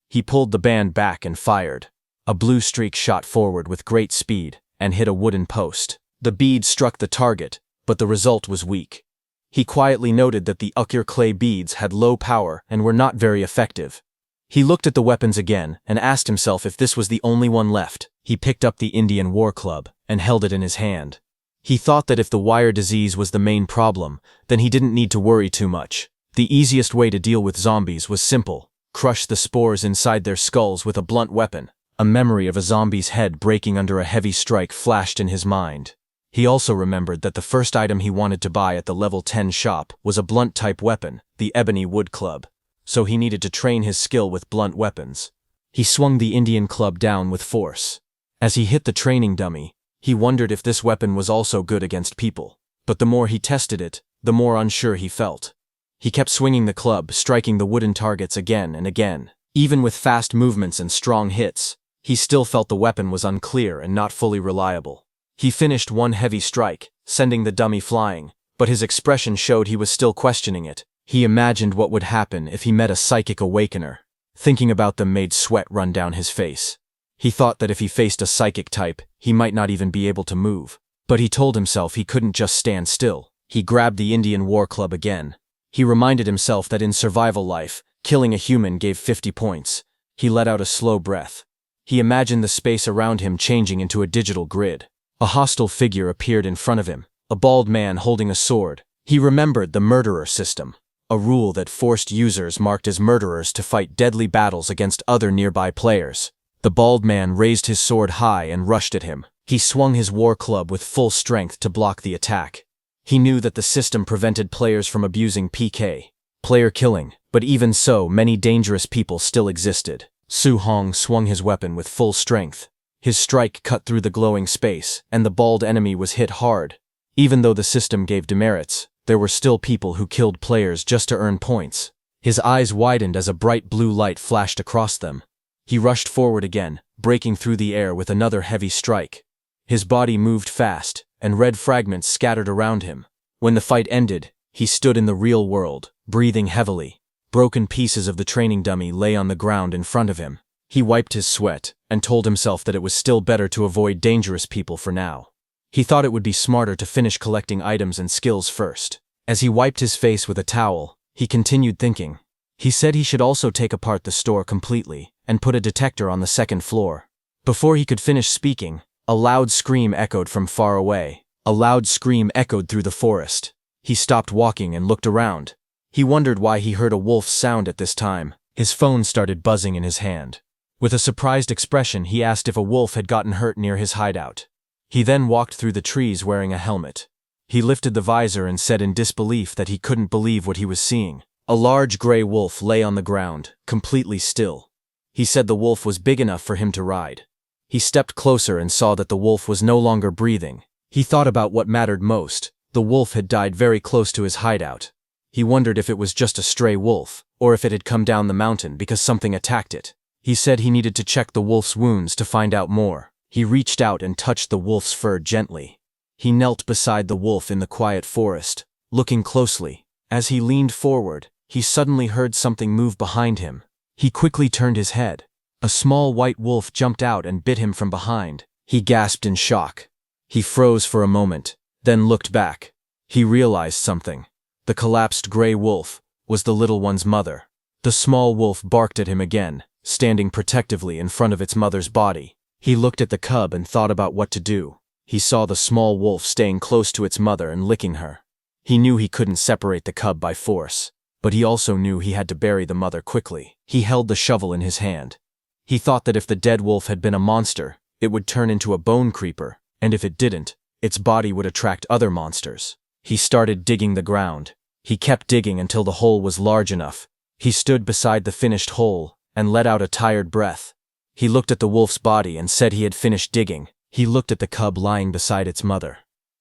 He pulled the band back and fired. A blue streak shot forward with great speed and hit a wooden post. The bead struck the target, but the result was weak. He quietly noted that the Ukir clay beads had low power and were not very effective. He looked at the weapons again and asked himself if this was the only one left. He picked up the Indian war club and held it in his hand. He thought that if the wire disease was the main problem, then he didn't need to worry too much. The easiest way to deal with zombies was simple: crush the spores inside their skulls with a blunt weapon. A memory of a zombie's head breaking under a heavy strike flashed in his mind. He also remembered that the first item he wanted to buy at the level 10 shop was a blunt-type weapon, the ebony wood club. So he needed to train his skill with blunt weapons. He swung the Indian club down with force. As he hit the training dummy, he wondered if this weapon was also good against people. But the more he tested it, the more unsure he felt. He kept swinging the club, striking the wooden targets again and again. Even with fast movements and strong hits, he still felt the weapon was unclear and not fully reliable. He finished one heavy strike, sending the dummy flying, but his expression showed he was still questioning it. He imagined what would happen if he met a psychic awakener. Thinking about them made sweat run down his face. He thought that if he faced a psychic type, he might not even be able to move. But he told himself he couldn't just stand still. He grabbed the Indian war club again. He reminded himself that in survival life, killing a human gave 50 points. He let out a slow breath. He imagined the space around him changing into a digital grid. A hostile figure appeared in front of him, a bald man holding a sword. He remembered the murderer system, a rule that forced users marked as murderers to fight deadly battles against other nearby players. The bald man raised his sword high and rushed at him. He swung his war club with full strength to block the attack. He knew that the system prevented players from abusing PK. player killing, but even so, many dangerous people still existed. Su Hong swung his weapon with full strength. His strike cut through the glowing space, and the bald enemy was hit hard. Even though the system gave demerits, there were still people who killed players just to earn points. His eyes widened as a bright blue light flashed across them. He rushed forward again, breaking through the air with another heavy strike. His body moved fast, and red fragments scattered around him. When the fight ended, he stood in the real world, breathing heavily. Broken pieces of the training dummy lay on the ground in front of him. He wiped his sweat and told himself that it was still better to avoid dangerous people for now. He thought it would be smarter to finish collecting items and skills first. As he wiped his face with a towel, he continued thinking. He said he should also take apart the store completely and put a detector on the second floor. Before he could finish speaking, a loud scream echoed from far away. A loud scream echoed through the forest. He stopped walking and looked around. He wondered why he heard a wolf's sound at this time. His phone started buzzing in his hand. With a surprised expression, he asked if a wolf had gotten hurt near his hideout. He then walked through the trees wearing a helmet. He lifted the visor and said in disbelief that he couldn't believe what he was seeing. A large gray wolf lay on the ground, completely still. He said the wolf was big enough for him to ride. He stepped closer and saw that the wolf was no longer breathing. He thought about what mattered most. The wolf had died very close to his hideout. He wondered if it was just a stray wolf, or if it had come down the mountain because something attacked it. He said he needed to check the wolf's wounds to find out more. He reached out and touched the wolf's fur gently. He knelt beside the wolf in the quiet forest, looking closely. As he leaned forward, he suddenly heard something move behind him. He quickly turned his head. A small white wolf jumped out and bit him from behind. He gasped in shock. He froze for a moment, then looked back. He realized something. The collapsed gray wolf was the little one's mother. The small wolf barked at him again, standing protectively in front of its mother's body. He looked at the cub and thought about what to do. He saw the small wolf staying close to its mother and licking her. He knew he couldn't separate the cub by force, but he also knew he had to bury the mother quickly. He held the shovel in his hand. He thought that if the dead wolf had been a monster, it would turn into a bone creeper, and if it didn't, its body would attract other monsters. He started digging the ground. He kept digging until the hole was large enough. He stood beside the finished hole and let out a tired breath. He looked at the wolf's body and said he had finished digging. He looked at the cub lying beside its mother.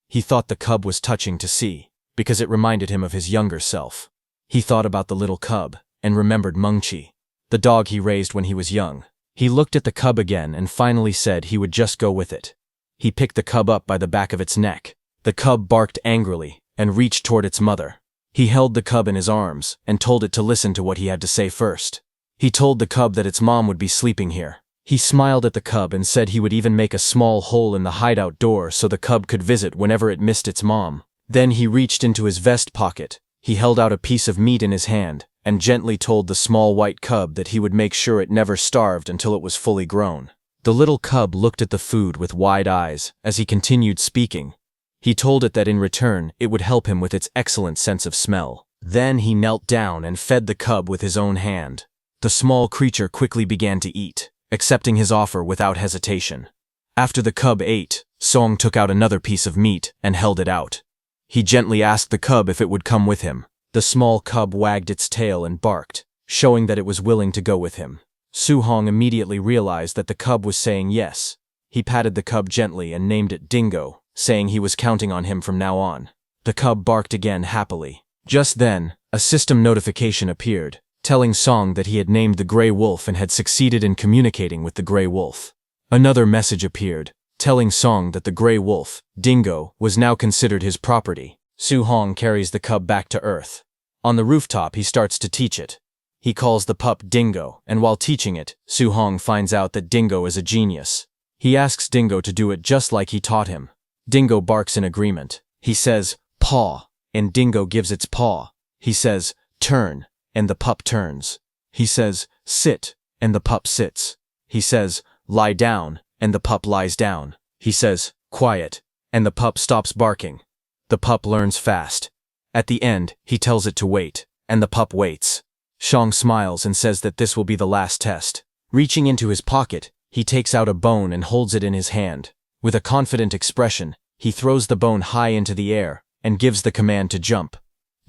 He thought the cub was touching to see, because it reminded him of his younger self. He thought about the little cub and remembered Mengqi, the dog he raised when he was young. He looked at the cub again and finally said he would just go with it. He picked the cub up by the back of its neck. The cub barked angrily and reached toward its mother. He held the cub in his arms and told it to listen to what he had to say first. He told the cub that its mom would be sleeping here. He smiled at the cub and said he would even make a small hole in the hideout door so the cub could visit whenever it missed its mom. Then he reached into his vest pocket. He held out a piece of meat in his hand and gently told the small white cub that he would make sure it never starved until it was fully grown. The little cub looked at the food with wide eyes as he continued speaking. He told it that in return, it would help him with its excellent sense of smell. Then he knelt down and fed the cub with his own hand. The small creature quickly began to eat, accepting his offer without hesitation. After the cub ate, Song took out another piece of meat and held it out. He gently asked the cub if it would come with him. The small cub wagged its tail and barked, showing that it was willing to go with him. Su Hong immediately realized that the cub was saying yes. He patted the cub gently and named it Dingo, saying he was counting on him from now on. The cub barked again happily. Just then, a system notification appeared, telling Song that he had named the gray wolf and had succeeded in communicating with the gray wolf. Another message appeared, telling Song that the gray wolf, Dingo, was now considered his property. Su Hong carries the cub back to Earth. On the rooftop, he starts to teach it. He calls the pup Dingo, and while teaching it, Su Hong finds out that Dingo is a genius. He asks Dingo to do it just like he taught him. Dingo barks in agreement. He says, paw, and Dingo gives its paw. He says, turn, and the pup turns. He says, sit, and the pup sits. He says, lie down, and the pup lies down. He says, quiet, and the pup stops barking. The pup learns fast. At the end, he tells it to wait, and the pup waits. Shang smiles and says that this will be the last test. Reaching into his pocket, he takes out a bone and holds it in his hand. With a confident expression, he throws the bone high into the air and gives the command to jump.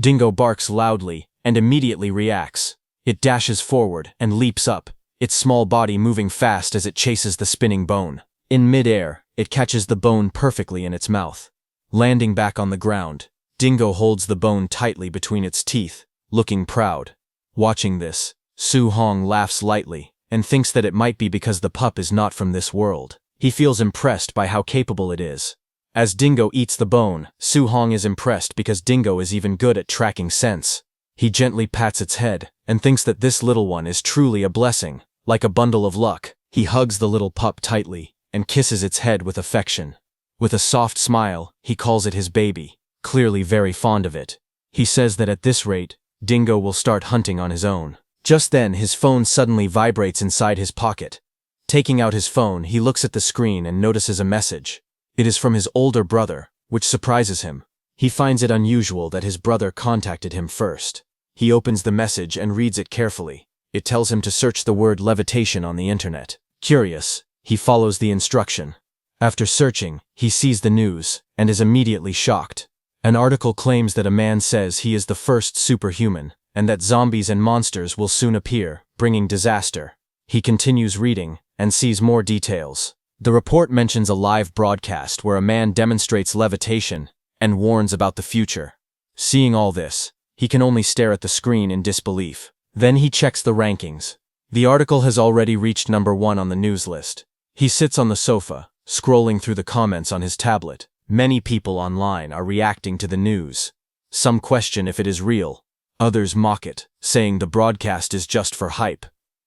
Dingo barks loudly and immediately reacts. It dashes forward and leaps up, its small body moving fast as it chases the spinning bone. In midair, it catches the bone perfectly in its mouth. Landing back on the ground, Dingo holds the bone tightly between its teeth, looking proud. Watching this, Su Hong laughs lightly and thinks that it might be because the pup is not from this world. He feels impressed by how capable it is. As Dingo eats the bone, Su Hong is impressed because Dingo is even good at tracking scents. He gently pats its head and thinks that this little one is truly a blessing, like a bundle of luck. He hugs the little pup tightly and kisses its head with affection. With a soft smile, he calls it his baby, clearly very fond of it. He says that at this rate, Dingo will start hunting on his own. Just then, his phone suddenly vibrates inside his pocket. Taking out his phone, he looks at the screen and notices a message. It is from his older brother, which surprises him. He finds it unusual that his brother contacted him first. He opens the message and reads it carefully. It tells him to search the word levitation on the internet. Curious, he follows the instruction. After searching, he sees the news and is immediately shocked. An article claims that a man says he is the first superhuman, and that zombies and monsters will soon appear, bringing disaster. He continues reading and sees more details. The report mentions a live broadcast where a man demonstrates levitation and warns about the future. Seeing all this, he can only stare at the screen in disbelief. Then he checks the rankings. The article has already reached number 1 on the news list. He sits on the sofa, scrolling through the comments on his tablet. Many people online are reacting to the news. Some question if it is real. Others mock it, saying the broadcast is just for hype.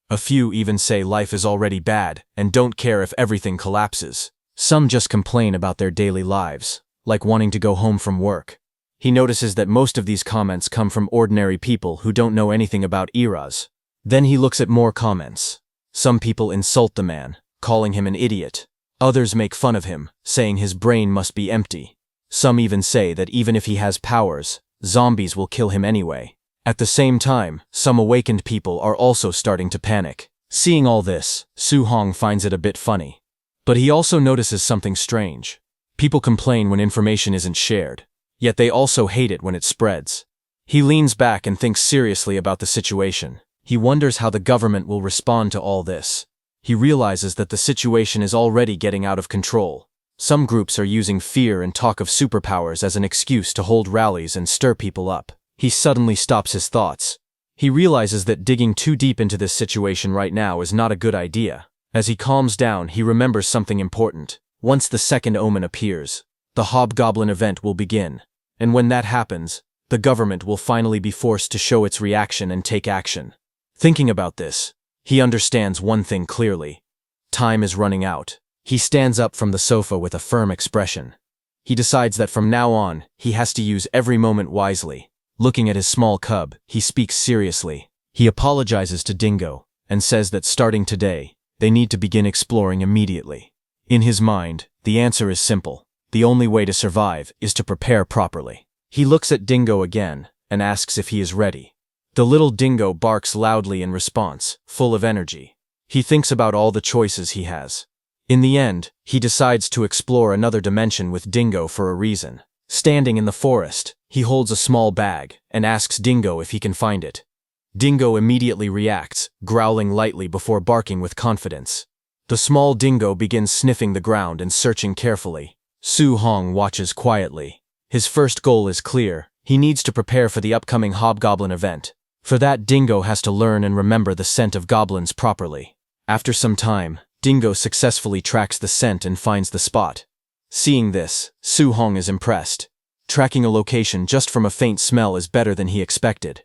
A few even say life is already bad and don't care if everything collapses. Some just complain about their daily lives, like wanting to go home from work. He notices that most of these comments come from ordinary people who don't know anything about eras. Then he looks at more comments. Some people insult the man, calling him an idiot. Others make fun of him, saying his brain must be empty. Some even say that even if he has powers, zombies will kill him anyway. At the same time, some awakened people are also starting to panic. Seeing all this, Su Hong finds it a bit funny. But he also notices something strange. People complain when information isn't shared, yet they also hate it when it spreads. He leans back and thinks seriously about the situation. He wonders how the government will respond to all this. He realizes that the situation is already getting out of control. Some groups are using fear and talk of superpowers as an excuse to hold rallies and stir people up. He suddenly stops his thoughts. He realizes that digging too deep into this situation right now is not a good idea. As he calms down, he remembers something important. Once the second omen appears, the Hobgoblin event will begin. And when that happens, the government will finally be forced to show its reaction and take action. Thinking about this, he understands one thing clearly. Time is running out. He stands up from the sofa with a firm expression. He decides that from now on, he has to use every moment wisely. Looking at his small cub, he speaks seriously. He apologizes to Dingo and says that starting today, they need to begin exploring immediately. In his mind, the answer is simple. The only way to survive is to prepare properly. He looks at Dingo again and asks if he is ready. The little Dingo barks loudly in response, full of energy. He thinks about all the choices he has. In the end, he decides to explore another dimension with Dingo for a reason. Standing in the forest, he holds a small bag and asks Dingo if he can find it. Dingo immediately reacts, growling lightly before barking with confidence. The small Dingo begins sniffing the ground and searching carefully. Su Hong watches quietly. His first goal is clear. He needs to prepare for the upcoming Hobgoblin event. For that, Dingo has to learn and remember the scent of goblins properly. After some time, Dingo successfully tracks the scent and finds the spot. Seeing this, Su Hong is impressed. Tracking a location just from a faint smell is better than he expected.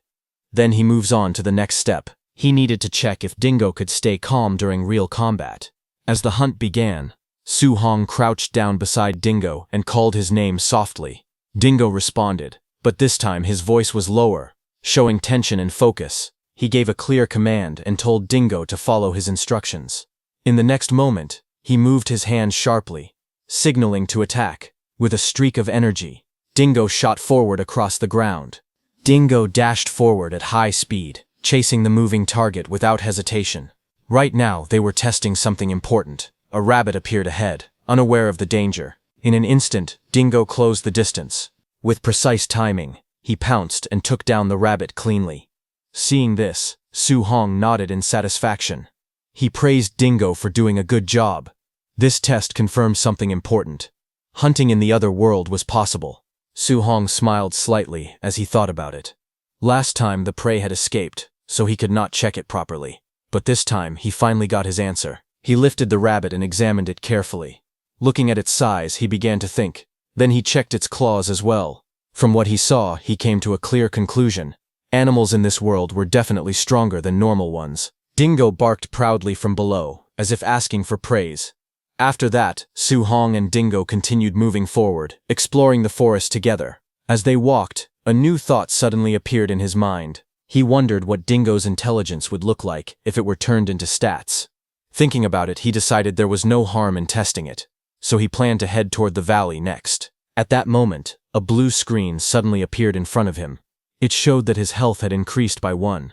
Then he moves on to the next step. He needed to check if Dingo could stay calm during real combat. As the hunt began, Su Hong crouched down beside Dingo and called his name softly. Dingo responded, but this time his voice was lower, showing tension and focus. He gave a clear command and told Dingo to follow his instructions. In the next moment, he moved his hand sharply, signaling to attack. With a streak of energy, Dingo shot forward across the ground. Dingo dashed forward at high speed, chasing the moving target without hesitation. Right now, they were testing something important. A rabbit appeared ahead, unaware of the danger. In an instant, Dingo closed the distance. With precise timing, He pounced and took down the rabbit cleanly. Seeing this, Su Hong nodded in satisfaction. He praised Dingo for doing a good job. This test confirmed something important. Hunting in the other world was possible. Su Hong smiled slightly as he thought about it. Last time the prey had escaped, so he could not check it properly. But this time he finally got his answer. He lifted the rabbit and examined it carefully. Looking at its size, he began to think. Then he checked its claws as well. From what he saw, he came to a clear conclusion. Animals in this world were definitely stronger than normal ones. Dingo barked proudly from below, as if asking for praise. After that, Su Hong and Dingo continued moving forward, exploring the forest together. As they walked, a new thought suddenly appeared in his mind. He wondered what Dingo's intelligence would look like if it were turned into stats. Thinking about it, he decided there was no harm in testing it, so he planned to head toward the valley next. At that moment, a blue screen suddenly appeared in front of him. It showed that his health had increased by 1.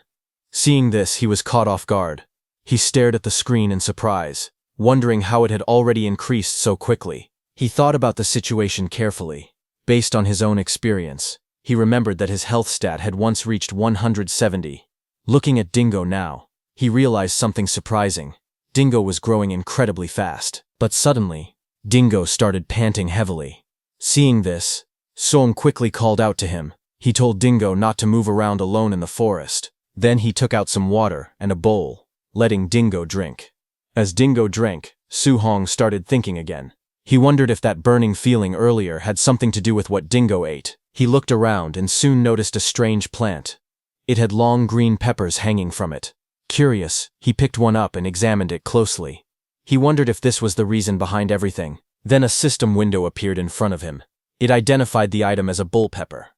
Seeing this, he was caught off guard. He stared at the screen in surprise, wondering how it had already increased so quickly. He thought about the situation carefully. Based on his own experience, he remembered that his health stat had once reached 170. Looking at Dingo now, he realized something surprising. Dingo was growing incredibly fast. But suddenly, Dingo started panting heavily. Seeing this, Song quickly called out to him. He told Dingo not to move around alone in the forest. Then he took out some water and a bowl, letting Dingo drink. As Dingo drank, Su Hong started thinking again. He wondered if that burning feeling earlier had something to do with what Dingo ate. He looked around and soon noticed a strange plant. It had long green peppers hanging from it. Curious, he picked one up and examined it closely. He wondered if this was the reason behind everything. Then a system window appeared in front of him. It identified the item as a bull pepper.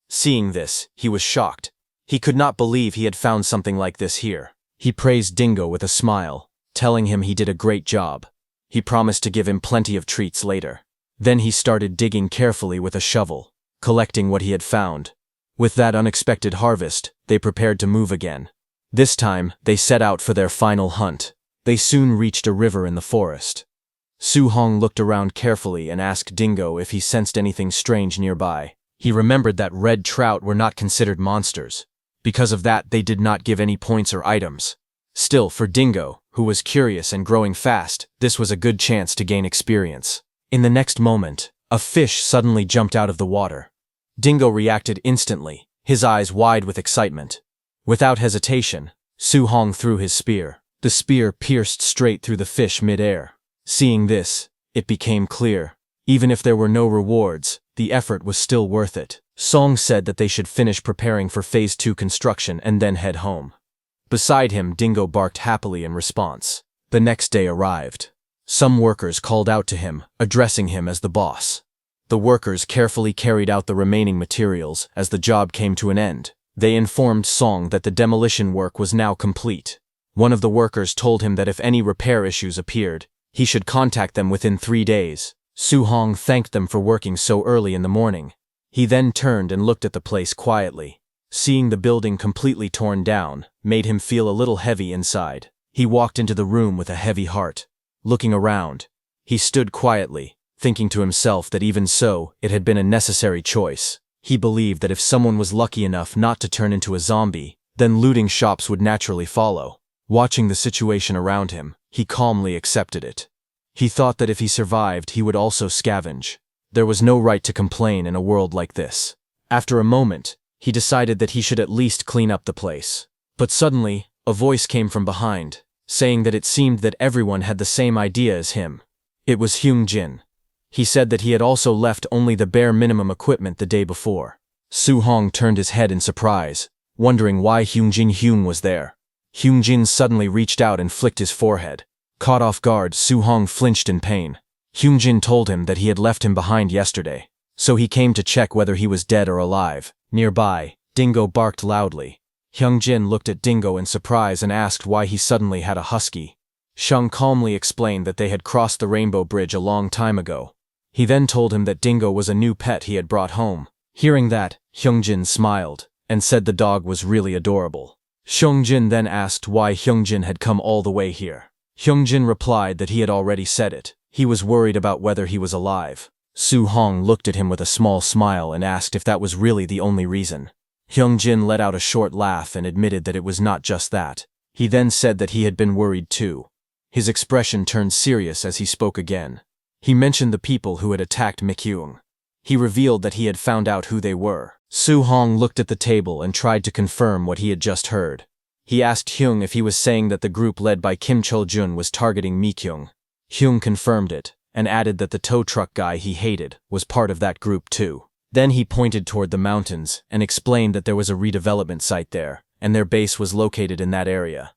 Seeing this, he was shocked. He could not believe he had found something like this here. He praised Dingo with a smile, telling him he did a great job. He promised to give him plenty of treats later. Then he started digging carefully with a shovel, collecting what he had found. With that unexpected harvest, they prepared to move again. This time, they set out for their final hunt. They soon reached a river in the forest. Su Hong looked around carefully and asked Dingo if he sensed anything strange nearby. He remembered that red trout were not considered monsters. Because of that, they did not give any points or items. Still, for Dingo, who was curious and growing fast, this was a good chance to gain experience. In the next moment, a fish suddenly jumped out of the water. Dingo reacted instantly, his eyes wide with excitement. Without hesitation, Su Hong threw his spear. The spear pierced straight through the fish mid-air. Seeing this, it became clear. Even if there were no rewards, the effort was still worth it. Song said that they should finish preparing for Phase 2 construction and then head home. Beside him, Dingo barked happily in response. The next day arrived. Some workers called out to him, addressing him as the boss. The workers carefully carried out the remaining materials as the job came to an end. They informed Song that the demolition work was now complete. One of the workers told him that if any repair issues appeared, he should contact them within 3 days. Su Hong thanked them for working so early in the morning. He then turned and looked at the place quietly. Seeing the building completely torn down made him feel a little heavy inside. He walked into the room with a heavy heart. Looking around, he stood quietly, thinking to himself that even so, it had been a necessary choice. He believed that if someone was lucky enough not to turn into a zombie, then looting shops would naturally follow. Watching the situation around him, he calmly accepted it. He thought that if he survived, he would also scavenge. There was no right to complain in a world like this. After a moment, he decided that he should at least clean up the place. But suddenly, a voice came from behind, saying that it seemed that everyone had the same idea as him. It was Hyung Jin. He said that he had also left only the bare minimum equipment the day before. Su Hong turned his head in surprise, wondering why Hyung was there. Hyung Jin suddenly reached out and flicked his forehead. Caught off guard, Su Hong flinched in pain. Hyung Jin told him that he had left him behind yesterday, so he came to check whether he was dead or alive. Nearby, Dingo barked loudly. Hyung Jin looked at Dingo in surprise and asked why he suddenly had a husky. Shung calmly explained that they had crossed the Rainbow Bridge a long time ago. He then told him that Dingo was a new pet he had brought home. Hearing that, Hyung Jin smiled and said the dog was really adorable. Hyung Jin then asked why Hyung Jin had come all the way here. Hyung Jin replied that he had already said it. He was worried about whether he was alive. Su Hong looked at him with a small smile and asked if that was really the only reason. Hyung-jin let out a short laugh and admitted that it was not just that. He then said that he had been worried too. His expression turned serious as he spoke again. He mentioned the people who had attacked Mikyung. He revealed that he had found out who they were. Su Hong looked at the table and tried to confirm what he had just heard. He asked Hyung if he was saying that the group led by Kim Chol-jun was targeting Mikyung. Hyung confirmed it, and added that the tow truck guy he hated was part of that group too. Then he pointed toward the mountains and explained that there was a redevelopment site there, and their base was located in that area.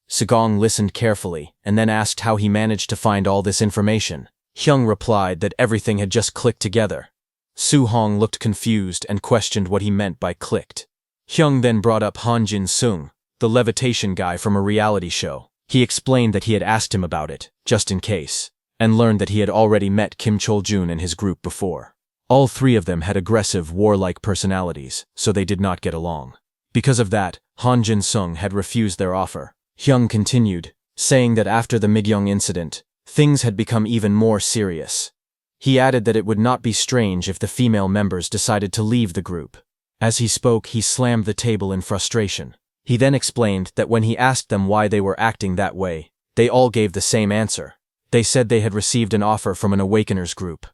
Sagong listened carefully and then asked how he managed to find all this information. Hyung replied that everything had just clicked together. Su Hong looked confused and questioned what he meant by clicked. Hyung then brought up Han Jin-sung, the levitation guy from a reality show. He explained that he had asked him about it, just in case, and learned that he had already met Kim Chol-jun and his group before. All three of them had aggressive, warlike personalities, so they did not get along. Because of that, Han Jin-sung had refused their offer. Hyung continued, saying that after the Migyong incident, things had become even more serious. He added that it would not be strange if the female members decided to leave the group. As he spoke, he slammed the table in frustration. He then explained that when he asked them why they were acting that way, they all gave the same answer. They said they had received an offer from an Awakeners group.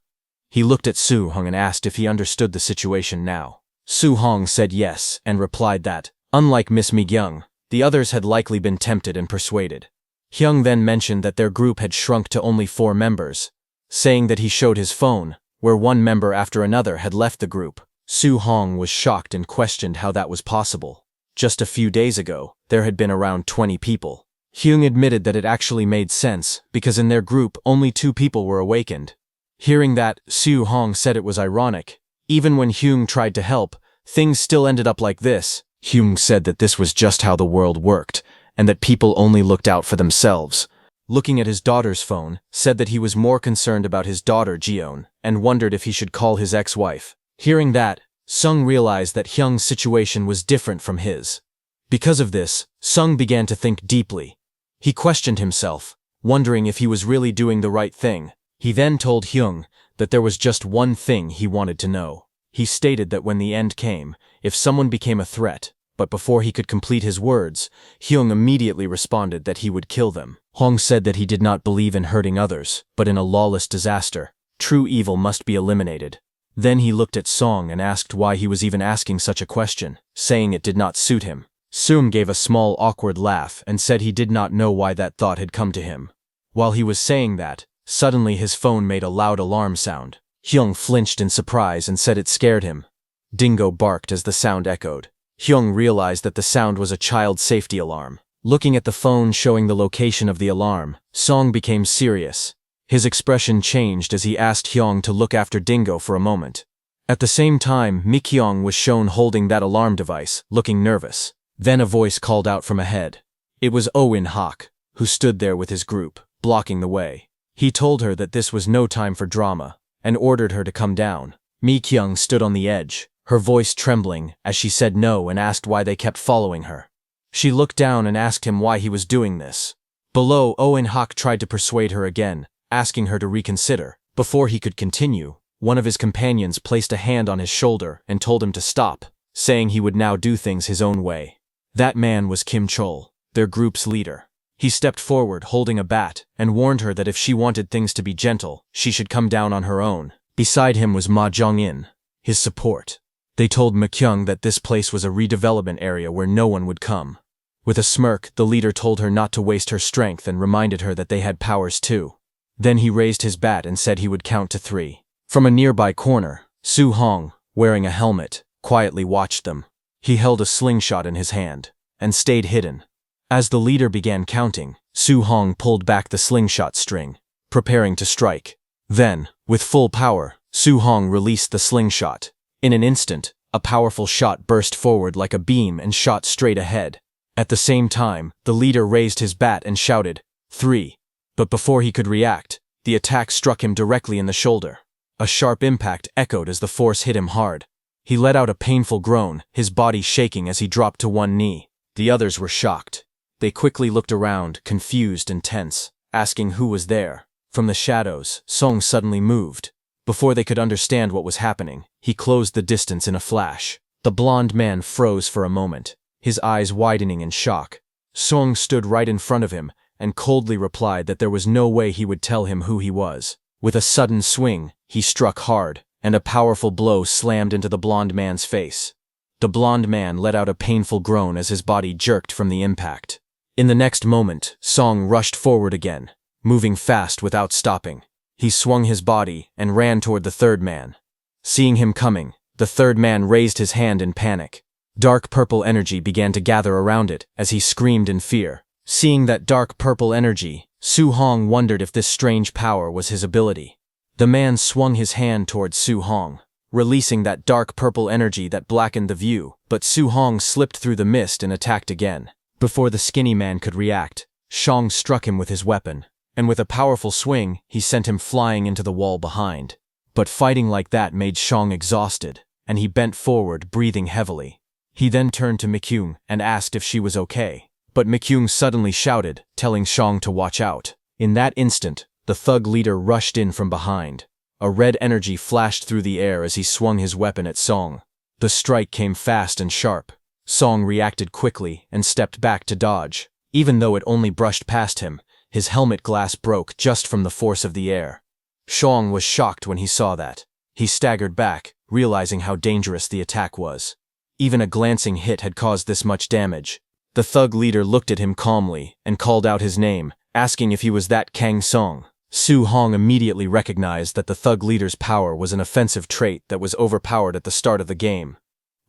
He looked at Su Hong and asked if he understood the situation now. Su Hong said yes and replied that, unlike Miss Migyung, the others had likely been tempted and persuaded. Hyung then mentioned that their group had shrunk to only 4 members, saying that he showed his phone, where one member after another had left the group. Su Hong was shocked and questioned how that was possible. Just a few days ago, there had been around 20 people. Hyung admitted that it actually made sense, because in their group only 2 people were awakened. Hearing that, Su Hong said it was ironic. Even when Hyung tried to help, things still ended up like this. Hyung said that this was just how the world worked, and that people only looked out for themselves. Looking at his daughter's phone, said that he was more concerned about his daughter Jeon, and wondered if he should call his ex-wife. Hearing that, Sung realized that Hyung's situation was different from his. Because of this, Sung began to think deeply. He questioned himself, wondering if he was really doing the right thing. He then told Hyung that there was just one thing he wanted to know. He stated that when the end came, if someone became a threat, but before he could complete his words, Hyung immediately responded that he would kill them. Hong said that he did not believe in hurting others, but in a lawless disaster. True evil must be eliminated. Then he looked at Song and asked why he was even asking such a question, saying it did not suit him. Sung gave a small awkward laugh and said he did not know why that thought had come to him. While he was saying that, suddenly his phone made a loud alarm sound. Hyung flinched in surprise and said it scared him. Dingo barked as the sound echoed. Hyung realized that the sound was a child safety alarm. Looking at the phone showing the location of the alarm, Song became serious. His expression changed as he asked Hyung to look after Dingo for a moment. At the same time, Mikyung was shown holding that alarm device, looking nervous. Then a voice called out from ahead. It was Oh In-hak, who stood there with his group, blocking the way. He told her that this was no time for drama, and ordered her to come down. Mikyung stood on the edge, her voice trembling as she said no and asked why they kept following her. She looked down and asked him why he was doing this. Below, Oh In-hak tried to persuade her again, asking her to reconsider. Before he could continue, one of his companions placed a hand on his shoulder and told him to stop, saying he would now do things his own way. That man was Kim Chol, their group's leader. He stepped forward holding a bat and warned her that if she wanted things to be gentle, she should come down on her own. Beside him was Ma Jong-in, his support. They told Mikyung that this place was a redevelopment area where no one would come. With a smirk, the leader told her not to waste her strength and reminded her that they had powers too. Then he raised his bat and said he would count to 3. From a nearby corner, Su Hong, wearing a helmet, quietly watched them. He held a slingshot in his hand, and stayed hidden. As the leader began counting, Su Hong pulled back the slingshot string, preparing to strike. Then, with full power, Su Hong released the slingshot. In an instant, a powerful shot burst forward like a beam and shot straight ahead. At the same time, the leader raised his bat and shouted, 3. But before he could react, the attack struck him directly in the shoulder. A sharp impact echoed as the force hit him hard. He let out a painful groan, his body shaking as he dropped to one knee. The others were shocked. They quickly looked around, confused and tense, asking who was there. From the shadows, Song suddenly moved. Before they could understand what was happening, he closed the distance in a flash. The blond man froze for a moment, his eyes widening in shock. Song stood right in front of him and coldly replied that there was no way he would tell him who he was. With a sudden swing, he struck hard, and a powerful blow slammed into the blond man's face. The blond man let out a painful groan as his body jerked from the impact. In the next moment, Song rushed forward again, moving fast without stopping. He swung his body and ran toward the third man. Seeing him coming, the third man raised his hand in panic. Dark purple energy began to gather around it as he screamed in fear. Seeing that dark purple energy, Su Hong wondered if this strange power was his ability. The man swung his hand towards Su Hong, releasing that dark purple energy that blackened the view, but Su Hong slipped through the mist and attacked again. Before the skinny man could react, Shang struck him with his weapon, and with a powerful swing, he sent him flying into the wall behind. But fighting like that made Shang exhausted, and he bent forward, breathing heavily. He then turned to Mikyung and asked if she was okay, but Mikyung suddenly shouted, telling Shang to watch out. In that instant, the thug leader rushed in from behind. A red energy flashed through the air as he swung his weapon at Song. The strike came fast and sharp. Song reacted quickly and stepped back to dodge. Even though it only brushed past him, his helmet glass broke just from the force of the air. Shang was shocked when he saw that. He staggered back, realizing how dangerous the attack was. Even a glancing hit had caused this much damage. The thug leader looked at him calmly and called out his name, asking if he was that Kang Song. Su Hong immediately recognized that the thug leader's power was an offensive trait that was overpowered at the start of the game.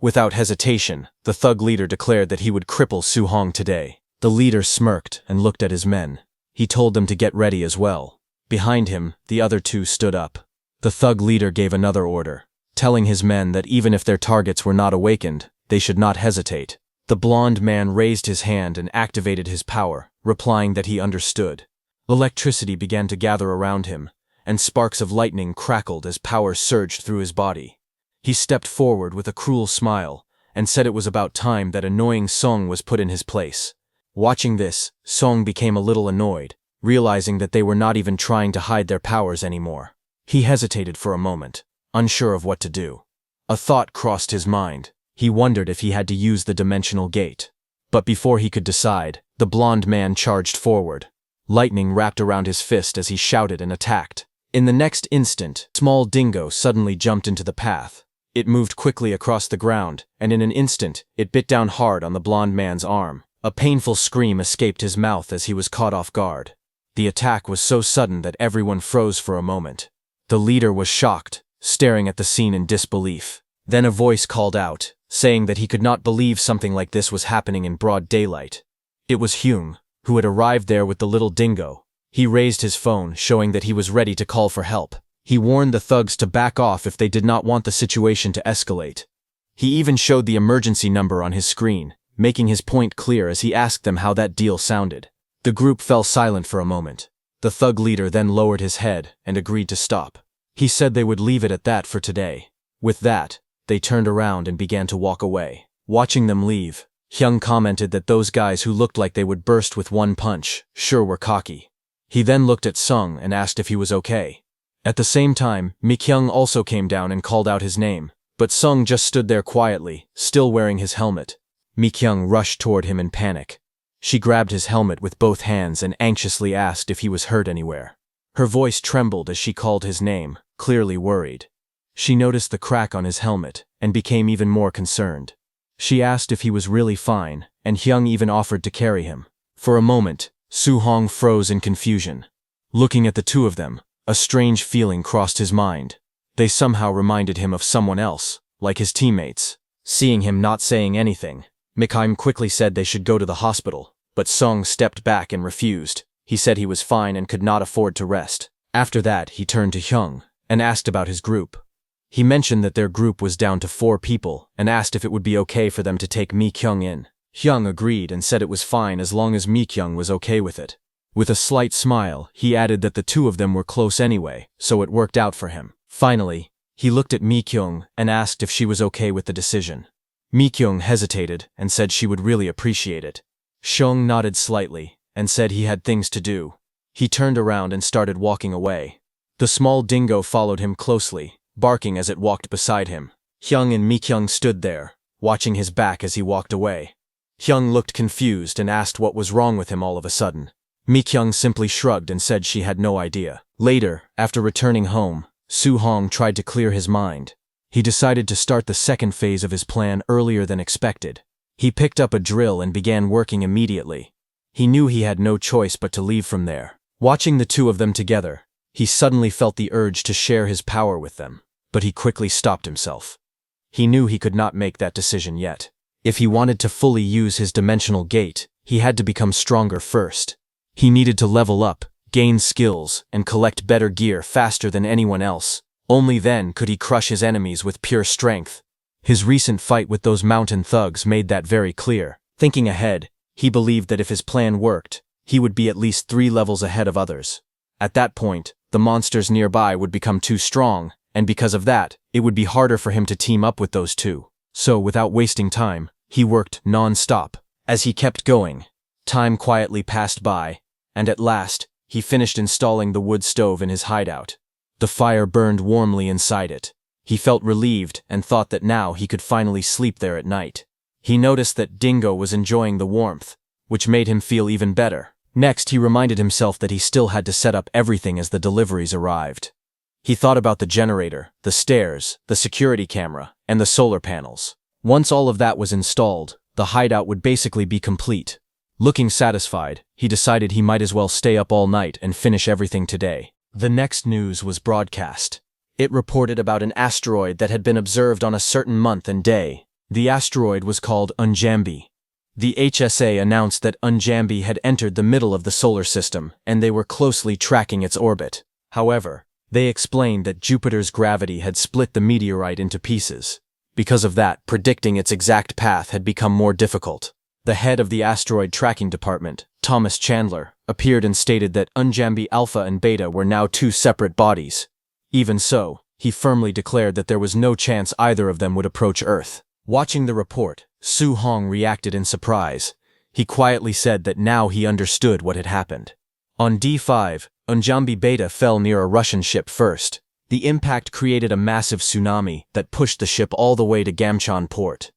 Without hesitation, the thug leader declared that he would cripple Su Hong today. The leader smirked and looked at his men. He told them to get ready as well. Behind him, the other two stood up. The thug leader gave another order, telling his men that even if their targets were not awakened, they should not hesitate. The blond man raised his hand and activated his power, replying that he understood. Electricity began to gather around him, and sparks of lightning crackled as power surged through his body. He stepped forward with a cruel smile, and said it was about time that annoying Song was put in his place. Watching this, Song became a little annoyed, realizing that they were not even trying to hide their powers anymore. He hesitated for a moment, unsure of what to do. A thought crossed his mind. He wondered if he had to use the dimensional gate. But before he could decide, the blond man charged forward. Lightning wrapped around his fist as he shouted and attacked. In the next instant, a small dingo suddenly jumped into the path. It moved quickly across the ground, and in an instant, it bit down hard on the blond man's arm. A painful scream escaped his mouth as he was caught off guard. The attack was so sudden that everyone froze for a moment. The leader was shocked, staring at the scene in disbelief. Then a voice called out, saying that he could not believe something like this was happening in broad daylight. It was Hyung, who had arrived there with the little dingo. He raised his phone, showing that he was ready to call for help. He warned the thugs to back off if they did not want the situation to escalate. He even showed the emergency number on his screen, making his point clear as he asked them how that deal sounded. The group fell silent for a moment. The thug leader then lowered his head and agreed to stop. He said they would leave it at that for today. With that, they turned around and began to walk away. Watching them leave, Hyung commented that those guys who looked like they would burst with one punch sure were cocky. He then looked at Sung and asked if he was okay. At the same time, Mikyung also came down and called out his name, but Sung just stood there quietly, still wearing his helmet. Mikyung rushed toward him in panic. She grabbed his helmet with both hands and anxiously asked if he was hurt anywhere. Her voice trembled as she called his name, clearly worried. She noticed the crack on his helmet and became even more concerned. She asked if he was really fine, and Hyung even offered to carry him. For a moment, Su Hong froze in confusion. Looking at the two of them, a strange feeling crossed his mind. They somehow reminded him of someone else, like his teammates. Seeing him not saying anything, Mikhaim quickly said they should go to the hospital, but Sung stepped back and refused. He said he was fine and could not afford to rest. After that, he turned to Hyung and asked about his group. He mentioned that their group was down to 4 people and asked if it would be okay for them to take Mikyung in. Hyung agreed and said it was fine as long as Mikyung was okay with it. With a slight smile, he added that the two of them were close anyway, so it worked out for him. Finally, he looked at Mikyung and asked if she was okay with the decision. Mikyung hesitated and said she would really appreciate it. Shung nodded slightly and said he had things to do. He turned around and started walking away. The small dingo followed him closely, barking as it walked beside him. Hyung and Mikyung stood there, watching his back as he walked away. Hyung looked confused and asked what was wrong with him all of a sudden. Mikyung simply shrugged and said she had no idea. Later, after returning home, Soo-hong tried to clear his mind. He decided to start the second phase of his plan earlier than expected. He picked up a drill and began working immediately. He knew he had no choice but to leave from there. Watching the two of them together, he suddenly felt the urge to share his power with them, but he quickly stopped himself. He knew he could not make that decision yet. If he wanted to fully use his dimensional gate, he had to become stronger first. He needed to level up, gain skills, and collect better gear faster than anyone else. Only then could he crush his enemies with pure strength. His recent fight with those mountain thugs made that very clear. Thinking ahead, he believed that if his plan worked, he would be at least 3 levels ahead of others. At that point, the monsters nearby would become too strong, and because of that, it would be harder for him to team up with those two. So, without wasting time, he worked non-stop. As he kept going, time quietly passed by, and at last, he finished installing the wood stove in his hideout. The fire burned warmly inside it. He felt relieved and thought that now he could finally sleep there at night. He noticed that Dingo was enjoying the warmth, which made him feel even better. Next, he reminded himself that he still had to set up everything as the deliveries arrived. He thought about the generator, the stairs, the security camera, and the solar panels. Once all of that was installed, the hideout would basically be complete. Looking satisfied, he decided he might as well stay up all night and finish everything today. The next news was broadcast. It reported about an asteroid that had been observed on a certain month and day. The asteroid was called Unjambi. The HSA announced that Unjambi had entered the middle of the solar system, and they were closely tracking its orbit. However, they explained that Jupiter's gravity had split the meteorite into pieces. Because of that, predicting its exact path had become more difficult. The head of the asteroid tracking department, Thomas Chandler, appeared and stated that Unjambi Alpha and Beta were now 2 separate bodies. Even so, he firmly declared that there was no chance either of them would approach Earth. Watching the report, Soo-hong reacted in surprise. He quietly said that now he understood what had happened. On D5, Unjambi Beta fell near a Russian ship first. The impact created a massive tsunami that pushed the ship all the way to Gamcheon port.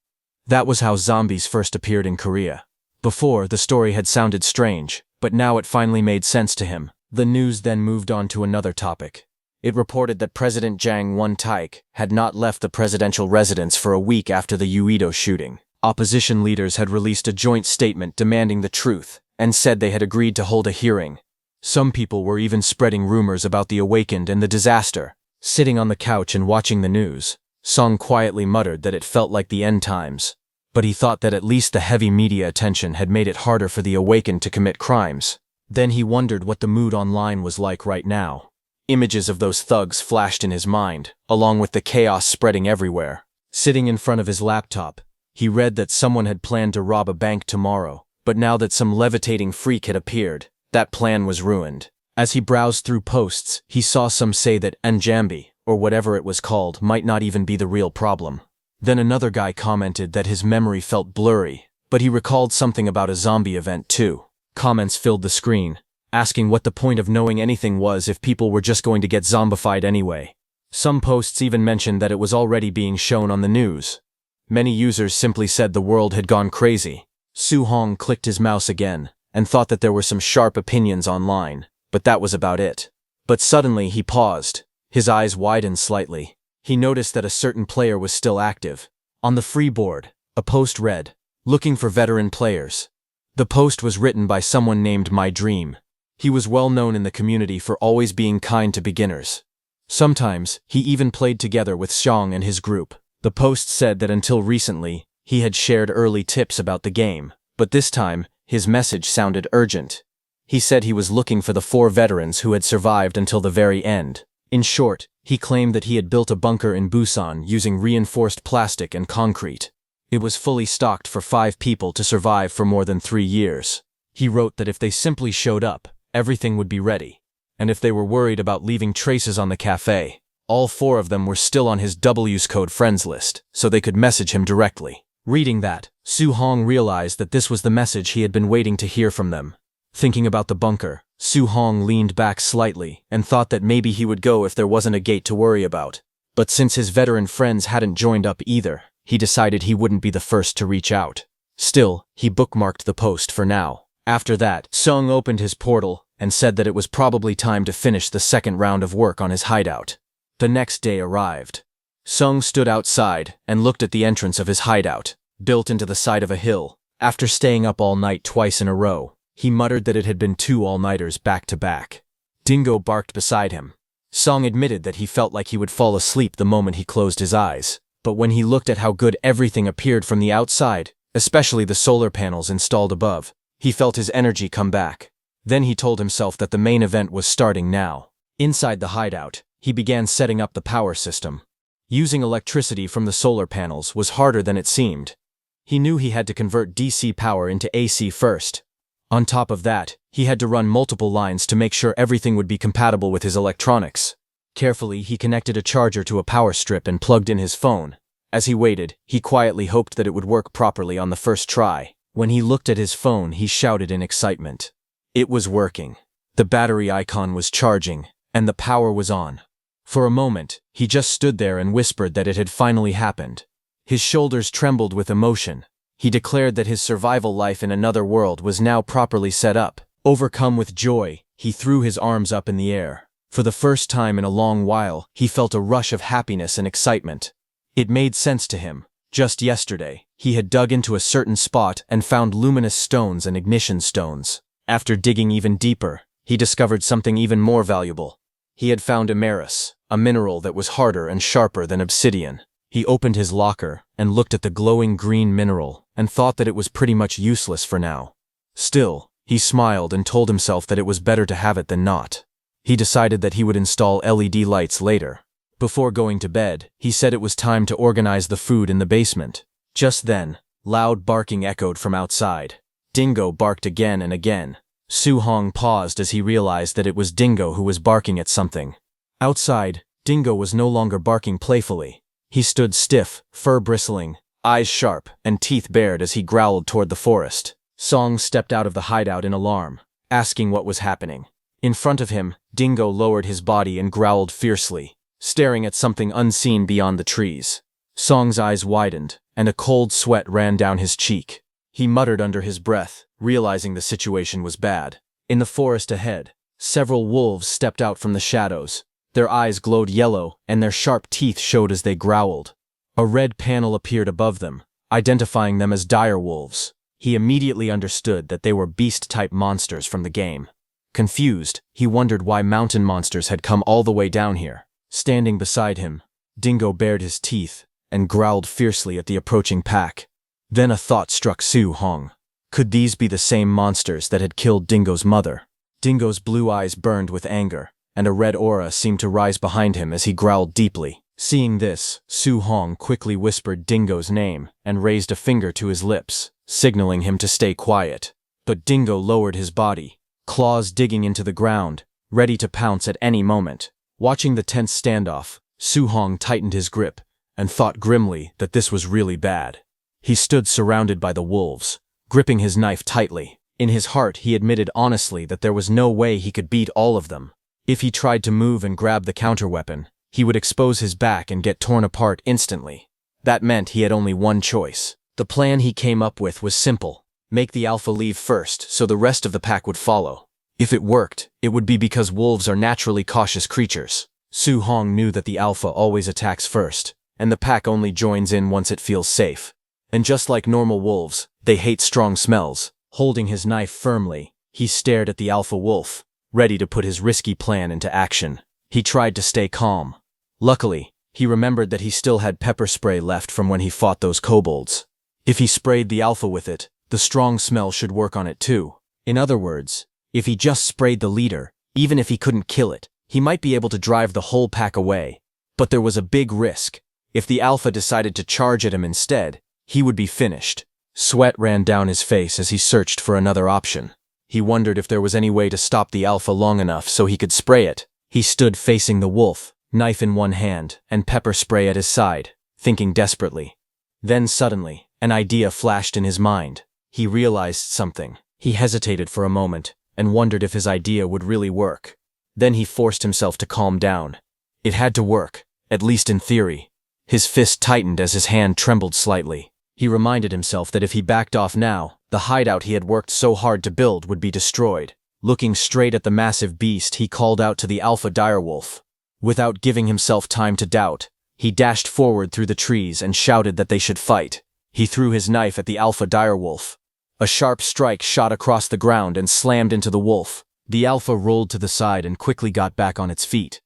That was how zombies first appeared in Korea. Before, the story had sounded strange, but now it finally made sense to him. The news then moved on to another topic. It reported that President Jang Won-taek had not left the presidential residence for a week after the Uido shooting. Opposition leaders had released a joint statement demanding the truth, and said they had agreed to hold a hearing. Some people were even spreading rumors about the awakened and the disaster. Sitting on the couch and watching the news, Song quietly muttered that it felt like the end times. But he thought that at least the heavy media attention had made it harder for the awakened to commit crimes. Then he wondered what the mood online was like right now. Images of those thugs flashed in his mind, along with the chaos spreading everywhere. Sitting in front of his laptop, he read that someone had planned to rob a bank tomorrow, but now that some levitating freak had appeared, that plan was ruined. As he browsed through posts, he saw some say that Unjambi, or whatever it was called, might not even be the real problem. Then another guy commented that his memory felt blurry, but he recalled something about a zombie event too. Comments filled the screen, asking what the point of knowing anything was if people were just going to get zombified anyway. Some posts even mentioned that it was already being shown on the news. Many users simply said the world had gone crazy. Soo-hong clicked his mouse again, and thought that there were some sharp opinions online, but that was about it. But suddenly he paused. His eyes widened slightly. He noticed that a certain player was still active. On the free board, a post read, "Looking for veteran players." The post was written by someone named My Dream. He was well known in the community for always being kind to beginners. Sometimes, he even played together with Xiong and his group. The post said that until recently, he had shared early tips about the game, but this time, his message sounded urgent. He said he was looking for the 4 veterans who had survived until the very end. In short, he claimed that he had built a bunker in Busan using reinforced plastic and concrete. It was fully stocked for 5 people to survive for more than 3 years. He wrote that if they simply showed up, everything would be ready. And if they were worried about leaving traces on the cafe, all 4 of them were still on his W's Code friends list, so they could message him directly. Reading that, Soo-hong realized that this was the message he had been waiting to hear from them. Thinking about the bunker, Su Hong leaned back slightly and thought that maybe he would go if there wasn't a gate to worry about. But since his veteran friends hadn't joined up either, he decided he wouldn't be the first to reach out. Still, he bookmarked the post for now. After that, Sung opened his portal and said that it was probably time to finish the second round of work on his hideout. The next day arrived. Sung stood outside and looked at the entrance of his hideout, built into the side of a hill. After staying up all night twice in a row, he muttered that it had been 2 all-nighters back to back. Dingo barked beside him. Sung admitted that he felt like he would fall asleep the moment he closed his eyes, but when he looked at how good everything appeared from the outside, especially the solar panels installed above, he felt his energy come back. Then he told himself that the main event was starting now. Inside the hideout, he began setting up the power system. Using electricity from the solar panels was harder than it seemed. He knew he had to convert DC power into AC first. On top of that, he had to run multiple lines to make sure everything would be compatible with his electronics. Carefully, he connected a charger to a power strip and plugged in his phone. As he waited, he quietly hoped that it would work properly on the first try. When he looked at his phone, he shouted in excitement. It was working. The battery icon was charging, and the power was on. For a moment, he just stood there and whispered that it had finally happened. His shoulders trembled with emotion. He declared that his survival life in another world was now properly set up. Overcome with joy, he threw his arms up in the air. For the first time in a long while, he felt a rush of happiness and excitement. It made sense to him. Just yesterday, he had dug into a certain spot and found luminous stones and ignition stones. After digging even deeper, he discovered something even more valuable. He had found emeris, a mineral that was harder and sharper than obsidian. He opened his locker and looked at the glowing green mineral and thought that it was pretty much useless for now. Still, he smiled and told himself that it was better to have it than not. He decided that he would install LED lights later. Before going to bed, he said it was time to organize the food in the basement. Just then, loud barking echoed from outside. Dingo barked again and again. Su Hong paused as he realized that it was Dingo who was barking at something. Outside, Dingo was no longer barking playfully. He stood stiff, fur bristling, eyes sharp, and teeth bared as he growled toward the forest. Song stepped out of the hideout in alarm, asking what was happening. In front of him, Dingo lowered his body and growled fiercely, staring at something unseen beyond the trees. Song's eyes widened, and a cold sweat ran down his cheek. He muttered under his breath, realizing the situation was bad. In the forest ahead, several wolves stepped out from the shadows. Their eyes glowed yellow, and their sharp teeth showed as they growled. A red panel appeared above them, identifying them as dire wolves. He immediately understood that they were beast-type monsters from the game. Confused, he wondered why mountain monsters had come all the way down here. Standing beside him, Dingo bared his teeth and growled fiercely at the approaching pack. Then a thought struck Su Hong. Could these be the same monsters that had killed Dingo's mother? Dingo's blue eyes burned with anger, and a red aura seemed to rise behind him as he growled deeply. Seeing this, Su Hong quickly whispered Dingo's name and raised a finger to his lips, signaling him to stay quiet. But Dingo lowered his body, claws digging into the ground, ready to pounce at any moment. Watching the tense standoff, Su Hong tightened his grip and thought grimly that this was really bad. He stood surrounded by the wolves, gripping his knife tightly. In his heart, he admitted honestly that there was no way he could beat all of them. If he tried to move and grab the counterweapon, he would expose his back and get torn apart instantly. That meant he had only one choice. The plan he came up with was simple: make the alpha leave first so the rest of the pack would follow. If it worked, it would be because wolves are naturally cautious creatures. Su Hong knew that the alpha always attacks first, and the pack only joins in once it feels safe. And just like normal wolves, they hate strong smells. Holding his knife firmly, he stared at the alpha wolf, ready to put his risky plan into action. He tried to stay calm. Luckily, he remembered that he still had pepper spray left from when he fought those kobolds. If he sprayed the alpha with it, the strong smell should work on it too. In other words, if he just sprayed the leader, even if he couldn't kill it, he might be able to drive the whole pack away. But there was a big risk. If the alpha decided to charge at him instead, he would be finished. Sweat ran down his face as he searched for another option. He wondered if there was any way to stop the alpha long enough so he could spray it. He stood facing the wolf, knife in one hand and pepper spray at his side, thinking desperately. Then suddenly, an idea flashed in his mind. He realized something. He hesitated for a moment, and wondered if his idea would really work. Then he forced himself to calm down. It had to work, at least in theory. His fist tightened as his hand trembled slightly. He reminded himself that if he backed off now, the hideout he had worked so hard to build would be destroyed. Looking straight at the massive beast, he called out to the alpha direwolf. Without giving himself time to doubt, he dashed forward through the trees and shouted that they should fight. He threw his knife at the alpha direwolf. A sharp strike shot across the ground and slammed into the wolf. The alpha rolled to the side and quickly got back on its feet.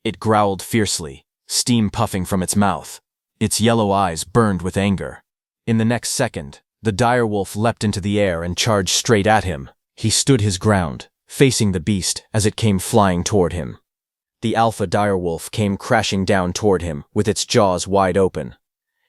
It growled fiercely, steam puffing from its mouth. Its yellow eyes burned with anger. In the next second, the direwolf leapt into the air and charged straight at him. He stood his ground, facing the beast as it came flying toward him. The alpha direwolf came crashing down toward him with its jaws wide open.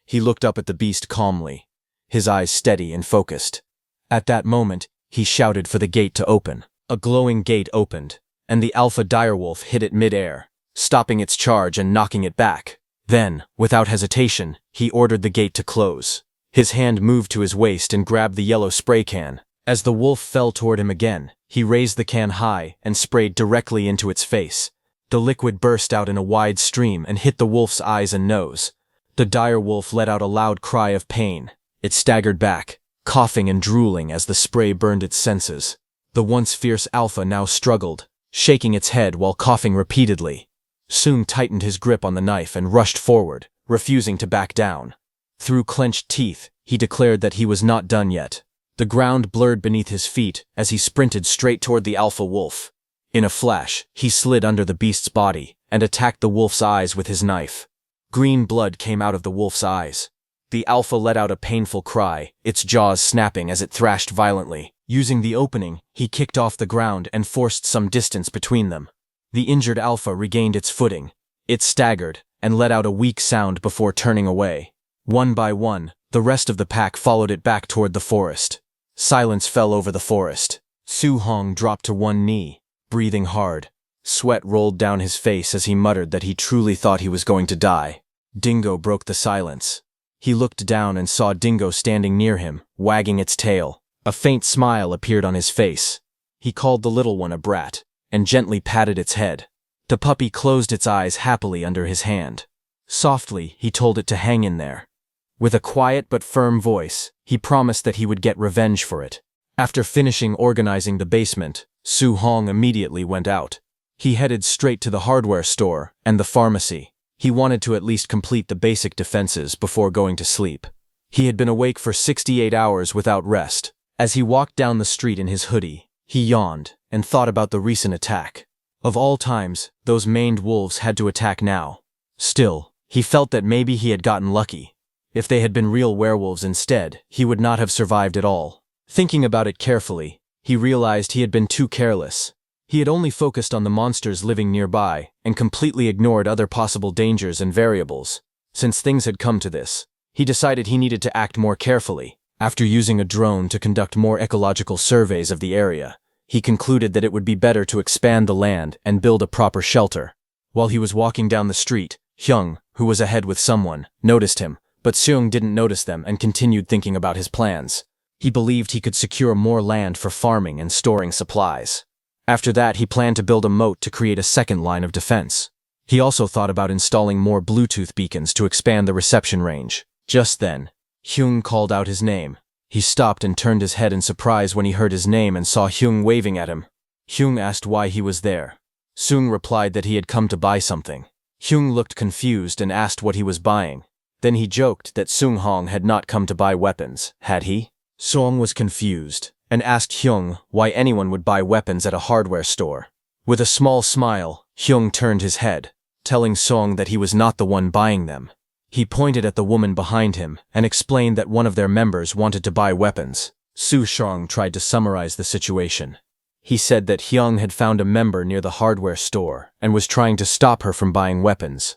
He looked up at the beast calmly, his eyes steady and focused. At that moment, he shouted for the gate to open. A glowing gate opened, and the alpha direwolf hit it mid-air, stopping its charge and knocking it back. Then, without hesitation, he ordered the gate to close. His hand moved to his waist and grabbed the yellow spray can. As the wolf fell toward him again, he raised the can high and sprayed directly into its face. The liquid burst out in a wide stream and hit the wolf's eyes and nose. The direwolf let out a loud cry of pain. It staggered back, coughing and drooling as the spray burned its senses. The once fierce alpha now struggled, shaking its head while coughing repeatedly. Sung tightened his grip on the knife and rushed forward, refusing to back down. Through clenched teeth, he declared that he was not done yet. The ground blurred beneath his feet as he sprinted straight toward the alpha wolf. In a flash, he slid under the beast's body and attacked the wolf's eyes with his knife. Green blood came out of the wolf's eyes. The alpha let out a painful cry, its jaws snapping as it thrashed violently. Using the opening, he kicked off the ground and forced some distance between them. The injured alpha regained its footing. It staggered and let out a weak sound before turning away. One by one, the rest of the pack followed it back toward the forest. Silence fell over the forest. Su Hong dropped to one knee, breathing hard. Sweat rolled down his face as he muttered that he truly thought he was going to die. Dingo broke the silence. He looked down and saw Dingo standing near him, wagging its tail. A faint smile appeared on his face. He called the little one a brat, and gently patted its head. The puppy closed its eyes happily under his hand. Softly, he told it to hang in there. With a quiet but firm voice, he promised that he would get revenge for it. After finishing organizing the basement, Su Hong immediately went out. He headed straight to the hardware store and the pharmacy. He wanted to at least complete the basic defenses before going to sleep. He had been awake for 68 hours without rest. As he walked down the street in his hoodie, he yawned and thought about the recent attack. Of all times, those maned wolves had to attack now. Still, he felt that maybe he had gotten lucky. If they had been real werewolves instead, he would not have survived at all. Thinking about it carefully, he realized he had been too careless. He had only focused on the monsters living nearby and completely ignored other possible dangers and variables. Since things had come to this, he decided he needed to act more carefully. After using a drone to conduct more ecological surveys of the area, he concluded that it would be better to expand the land and build a proper shelter. While he was walking down the street, Hyung, who was ahead with someone, noticed him, but Seung didn't notice them and continued thinking about his plans. He believed he could secure more land for farming and storing supplies. After that, he planned to build a moat to create a second line of defense. He also thought about installing more Bluetooth beacons to expand the reception range. Just then, Hyung called out his name. He stopped and turned his head in surprise when he heard his name and saw Hyung waving at him. Hyung asked why he was there. Seung replied that he had come to buy something. Hyung looked confused and asked what he was buying. Then he joked that Sung Hong had not come to buy weapons, had he? Seung was confused and asked Hyung why anyone would buy weapons at a hardware store. With a small smile, Hyung turned his head, telling Seung that he was not the one buying them. He pointed at the woman behind him and explained that one of their members wanted to buy weapons. Su Shang tried to summarize the situation. He said that Hyung had found a member near the hardware store and was trying to stop her from buying weapons.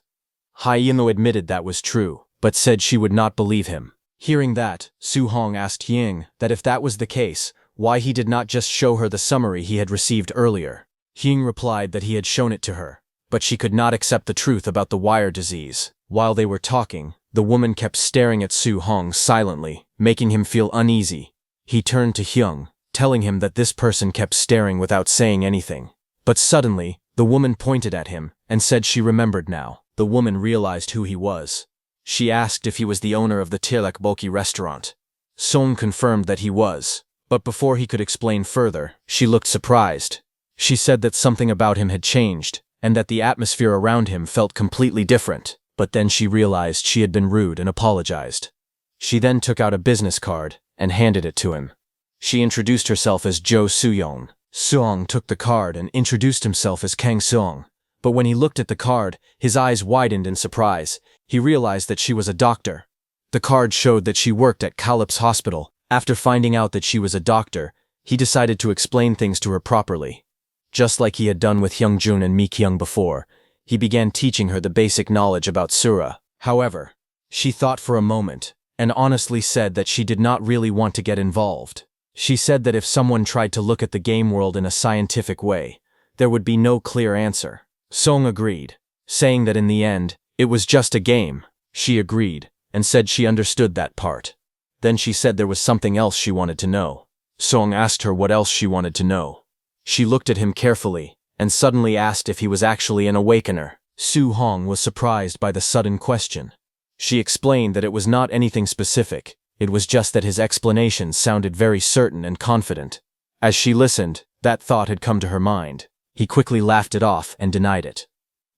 Hyeno admitted that was true, but said she would not believe him. Hearing that, Su Hong asked Ying that if that was the case, why he did not just show her the summary he had received earlier. Ying replied that he had shown it to her, but she could not accept the truth about the wire disease. While they were talking, the woman kept staring at Su Hong silently, making him feel uneasy. He turned to Hyung, telling him that this person kept staring without saying anything. But suddenly, the woman pointed at him and said she remembered now. The woman realized who he was. She asked if he was the owner of the Tteokbokki restaurant. Song confirmed that he was, but before he could explain further, she looked surprised. She said that something about him had changed, and that the atmosphere around him felt completely different, but then she realized she had been rude and apologized. She then took out a business card and handed it to him. She introduced herself as Jo Soo-young. Song took the card and introduced himself as Kang Song. But when he looked at the card, his eyes widened in surprise. He realized that she was a doctor. The card showed that she worked at Calip's hospital. After finding out that she was a doctor, he decided to explain things to her properly. Just like he had done with Hyungjun and Mi-kyung before, he began teaching her the basic knowledge about Sura. However, she thought for a moment, and honestly said that she did not really want to get involved. She said that if someone tried to look at the game world in a scientific way, there would be no clear answer. Song agreed, saying that in the end, it was just a game. She agreed, and said she understood that part. Then she said there was something else she wanted to know. Song asked her what else she wanted to know. She looked at him carefully, and suddenly asked if he was actually an awakener. Soo-hong was surprised by the sudden question. She explained that it was not anything specific, it was just that his explanation sounded very certain and confident. As she listened, that thought had come to her mind. He quickly laughed it off and denied it.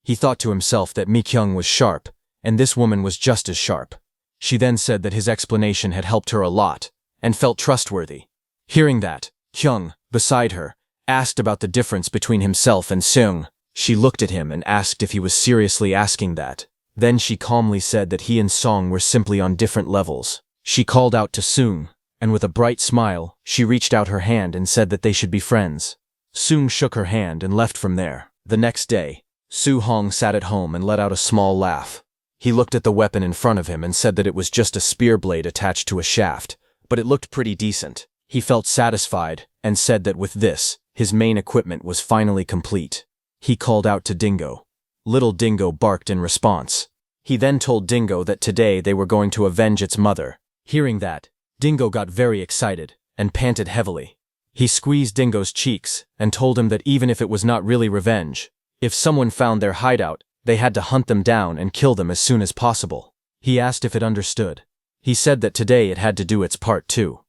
He thought to himself that Mi-kyung was sharp, and this woman was just as sharp. She then said that his explanation had helped her a lot, and felt trustworthy. Hearing that, Kyung, beside her, asked about the difference between himself and Seung. She looked at him and asked if he was seriously asking that. Then she calmly said that he and Song were simply on different levels. She called out to Seung, and with a bright smile, she reached out her hand and said that they should be friends. Seung shook her hand and left from there. The next day, Soo-hong sat at home and let out a small laugh. He looked at the weapon in front of him and said that it was just a spear blade attached to a shaft, but it looked pretty decent. He felt satisfied and said that with this, his main equipment was finally complete. He called out to Dingo. Little Dingo barked in response. He then told Dingo that today they were going to avenge its mother. Hearing that, Dingo got very excited and panted heavily. He squeezed Dingo's cheeks and told him that even if it was not really revenge, if someone found their hideout, they had to hunt them down and kill them as soon as possible. He asked if it understood. He said that today it had to do its part too.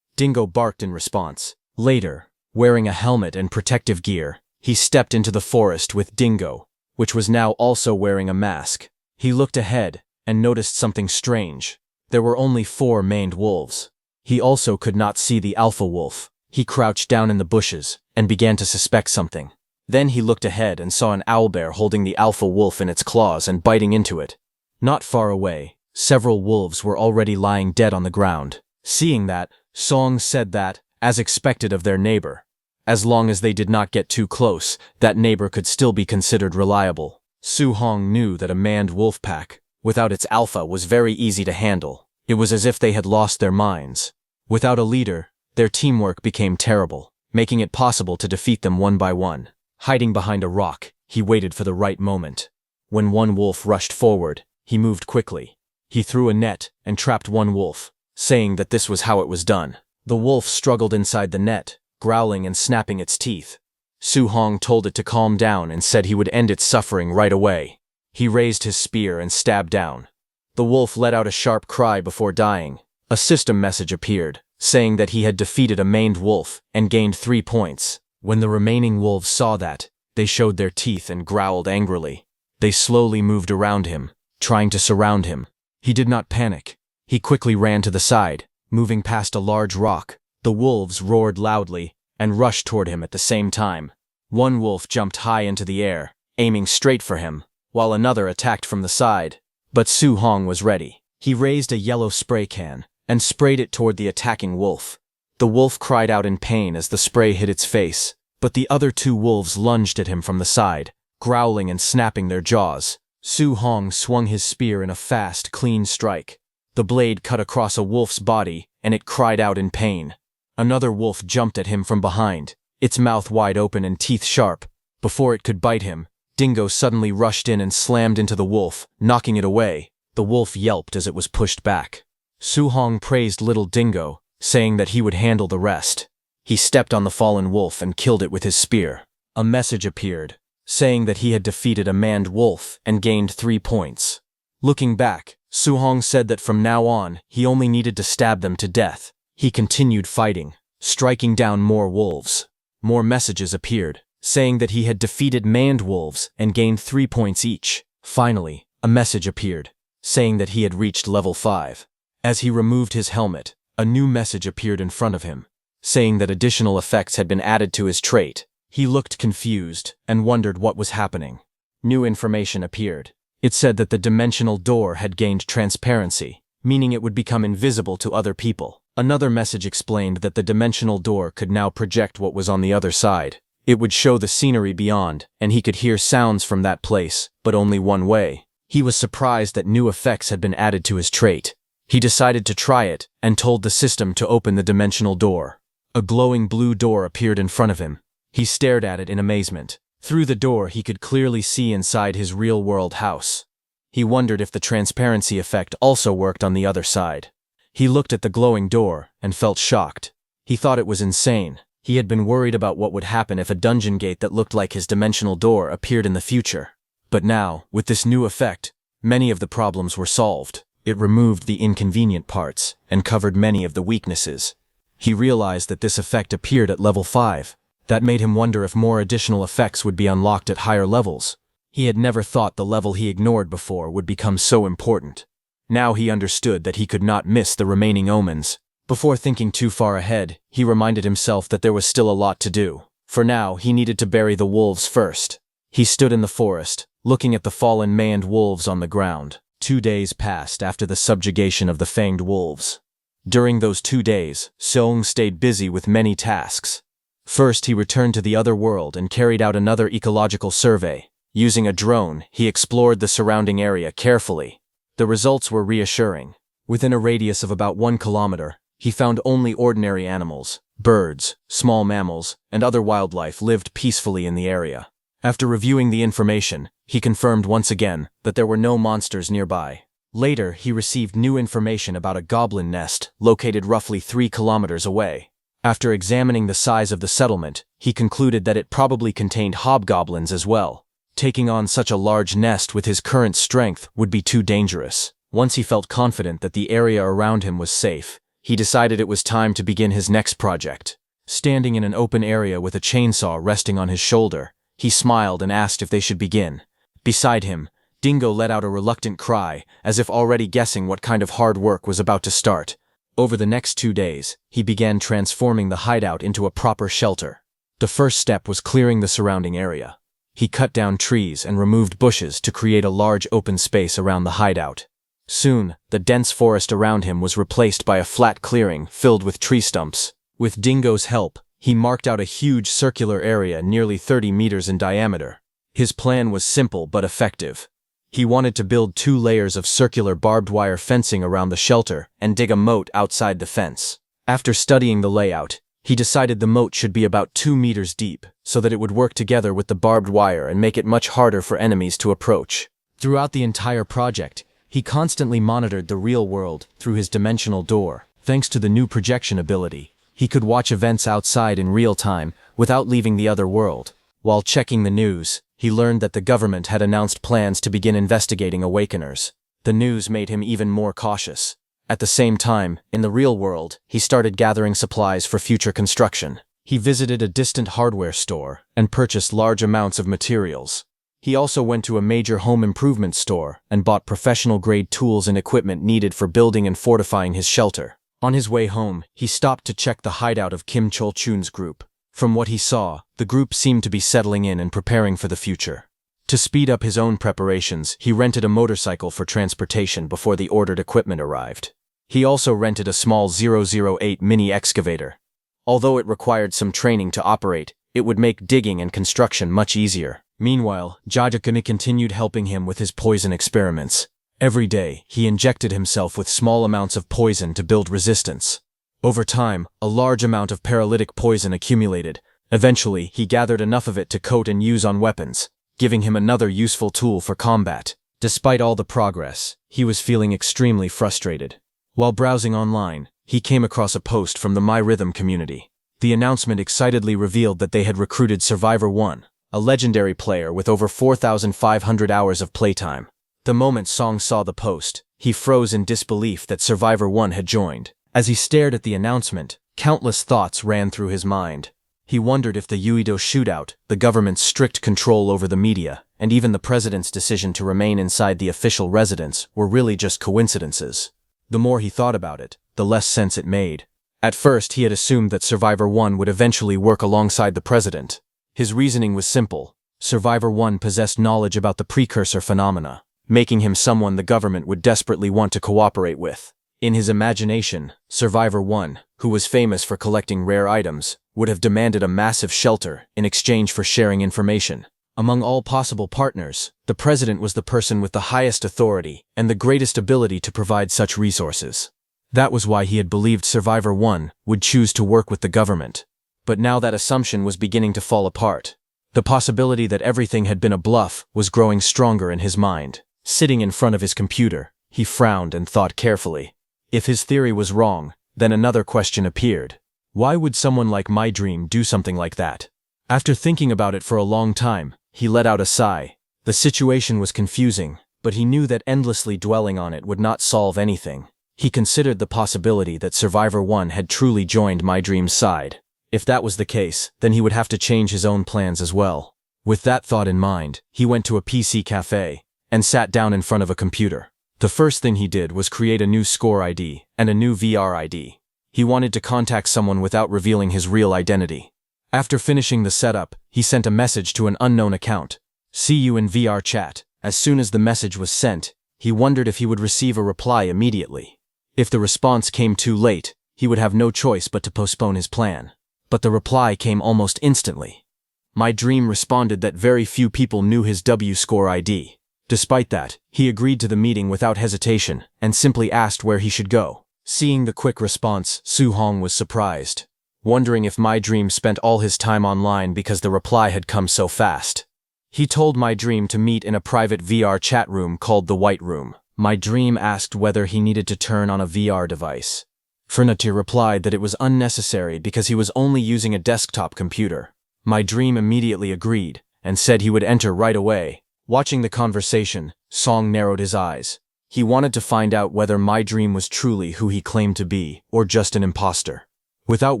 Dingo barked in response. Later, wearing a helmet and protective gear, he stepped into the forest with Dingo, which was now also wearing a mask. He looked ahead and noticed something strange. There were only 4 maned wolves. He also could not see the alpha wolf. He crouched down in the bushes and began to suspect something. Then he looked ahead and saw an owlbear holding the alpha wolf in its claws and biting into it. Not far away, several wolves were already lying dead on the ground. Seeing that, Song said that, as expected of their neighbor, as long as they did not get too close, that neighbor could still be considered reliable. Soo-hong knew that a manned wolf pack, without its alpha, was very easy to handle. It was as if they had lost their minds. Without a leader, their teamwork became terrible, making it possible to defeat them one by one. Hiding behind a rock, he waited for the right moment. When one wolf rushed forward, he moved quickly. He threw a net and trapped one wolf, saying that this was how it was done. The wolf struggled inside the net, growling and snapping its teeth. Soo-hong told it to calm down and said he would end its suffering right away. He raised his spear and stabbed down. The wolf let out a sharp cry before dying. A system message appeared, saying that he had defeated a maned wolf and gained 3 points. When the remaining wolves saw that, they showed their teeth and growled angrily. They slowly moved around him, trying to surround him. He did not panic. He quickly ran to the side, moving past a large rock. The wolves roared loudly and rushed toward him at the same time. One wolf jumped high into the air, aiming straight for him, while another attacked from the side. But Soo-hong was ready. He raised a yellow spray can and sprayed it toward the attacking wolf. The wolf cried out in pain as the spray hit its face, but the other 2 wolves lunged at him from the side, growling and snapping their jaws. Soo-hong swung his spear in a fast, clean strike. The blade cut across a wolf's body, and it cried out in pain. Another wolf jumped at him from behind, its mouth wide open and teeth sharp. Before it could bite him, Dingo suddenly rushed in and slammed into the wolf, knocking it away. The wolf yelped as it was pushed back. Soo-hong praised little Dingo, saying that he would handle the rest. He stepped on the fallen wolf and killed it with his spear. A message appeared, saying that he had defeated a manned wolf and gained 3 points. Looking back, Su-hong said that from now on, he only needed to stab them to death. He continued fighting, striking down more wolves. More messages appeared, saying that he had defeated manned wolves and gained 3 points each. Finally, a message appeared, saying that he had reached level 5. As he removed his helmet, a new message appeared in front of him, saying that additional effects had been added to his trait. He looked confused and wondered what was happening. New information appeared. It said that the dimensional door had gained transparency, meaning it would become invisible to other people. Another message explained that the dimensional door could now project what was on the other side. It would show the scenery beyond, and he could hear sounds from that place, but only one way. He was surprised that new effects had been added to his trait. He decided to try it and told the system to open the dimensional door. A glowing blue door appeared in front of him. He stared at it in amazement. Through the door, he could clearly see inside his real-world house. He wondered if the transparency effect also worked on the other side. He looked at the glowing door and felt shocked. He thought it was insane. He had been worried about what would happen if a dungeon gate that looked like his dimensional door appeared in the future. But now, with this new effect, many of the problems were solved. It removed the inconvenient parts and covered many of the weaknesses. He realized that this effect appeared at level 5. That made him wonder if more additional effects would be unlocked at higher levels. He had never thought the level he ignored before would become so important. Now he understood that he could not miss the remaining omens. Before thinking too far ahead, he reminded himself that there was still a lot to do. For now, he needed to bury the wolves first. He stood in the forest, looking at the fallen manned wolves on the ground. 2 days passed after the subjugation of the fanged wolves. During those 2 days, Seong stayed busy with many tasks. First, he returned to the other world and carried out another ecological survey. Using a drone, he explored the surrounding area carefully. The results were reassuring. Within a radius of about 1 kilometer, he found only ordinary animals, birds, small mammals, and other wildlife lived peacefully in the area. After reviewing the information, he confirmed once again that there were no monsters nearby. Later, he received new information about a goblin nest located roughly 3 kilometers away. After examining the size of the settlement, he concluded that it probably contained hobgoblins as well. Taking on such a large nest with his current strength would be too dangerous. Once he felt confident that the area around him was safe, he decided it was time to begin his next project. Standing in an open area with a chainsaw resting on his shoulder, he smiled and asked if they should begin. Beside him, Dingo let out a reluctant cry, as if already guessing what kind of hard work was about to start. Over the next 2 days, he began transforming the hideout into a proper shelter. The first step was clearing the surrounding area. He cut down trees and removed bushes to create a large open space around the hideout. Soon, the dense forest around him was replaced by a flat clearing filled with tree stumps. With Dingo's help, he marked out a huge circular area nearly 30 meters in diameter. His plan was simple but effective. He wanted to build 2 layers of circular barbed wire fencing around the shelter and dig a moat outside the fence. After studying the layout, he decided the moat should be about 2 meters deep, so that it would work together with the barbed wire and make it much harder for enemies to approach. Throughout the entire project, he constantly monitored the real world through his dimensional door. Thanks to the new projection ability, he could watch events outside in real time without leaving the other world. While checking the news, he learned that the government had announced plans to begin investigating awakeners. The news made him even more cautious. At the same time, in the real world, he started gathering supplies for future construction. He visited a distant hardware store and purchased large amounts of materials. He also went to a major home improvement store and bought professional-grade tools and equipment needed for building and fortifying his shelter. On his way home, he stopped to check the hideout of Kim Chol-chun's group. From what he saw, the group seemed to be settling in and preparing for the future. To speed up his own preparations, he rented a motorcycle for transportation before the ordered equipment arrived. He also rented a small 008 mini excavator. Although it required some training to operate, it would make digging and construction much easier. Meanwhile, Jajakuni continued helping him with his poison experiments. Every day, he injected himself with small amounts of poison to build resistance. Over time, a large amount of paralytic poison accumulated. Eventually, he gathered enough of it to coat and use on weapons, giving him another useful tool for combat. Despite all the progress, he was feeling extremely frustrated. While browsing online, he came across a post from the My Rhythm community. The announcement excitedly revealed that they had recruited Survivor 1, a legendary player with over 4,500 hours of playtime. The moment Song saw the post, he froze in disbelief that Survivor 1 had joined. As he stared at the announcement, countless thoughts ran through his mind. He wondered if the Uido shootout, the government's strict control over the media, and even the president's decision to remain inside the official residence were really just coincidences. The more he thought about it, the less sense it made. At first, he had assumed that Survivor 1 would eventually work alongside the president. His reasoning was simple. Survivor 1 possessed knowledge about the precursor phenomena, making him someone the government would desperately want to cooperate with. In his imagination, Survivor 1, who was famous for collecting rare items, would have demanded a massive shelter in exchange for sharing information. Among all possible partners, the president was the person with the highest authority and the greatest ability to provide such resources. That was why he had believed Survivor 1 would choose to work with the government. But now that assumption was beginning to fall apart. The possibility that everything had been a bluff was growing stronger in his mind. Sitting in front of his computer, he frowned and thought carefully. If his theory was wrong, then another question appeared. Why would someone like My Dream do something like that? After thinking about it for a long time, he let out a sigh. The situation was confusing, but he knew that endlessly dwelling on it would not solve anything. He considered the possibility that Survivor 1 had truly joined My Dream's side. If that was the case, then he would have to change his own plans as well. With that thought in mind, he went to a PC cafe and sat down in front of a computer. The first thing he did was create a new Score ID and a new VR ID. He wanted to contact someone without revealing his real identity. After finishing the setup, he sent a message to an unknown account. "See you in VR chat." As soon as the message was sent, he wondered if he would receive a reply immediately. If the response came too late, he would have no choice but to postpone his plan. But the reply came almost instantly. My Dream responded that very few people knew his W Score ID. Despite that, he agreed to the meeting without hesitation and simply asked where he should go. Seeing the quick response, Su Hong was surprised, wondering if My Dream spent all his time online because the reply had come so fast. He told My Dream to meet in a private VR chat room called the White Room. My Dream asked whether he needed to turn on a VR device. Fernatir replied that it was unnecessary because he was only using a desktop computer. My Dream immediately agreed and said he would enter right away. Watching the conversation, Song narrowed his eyes. He wanted to find out whether My Dream was truly who he claimed to be or just an imposter. Without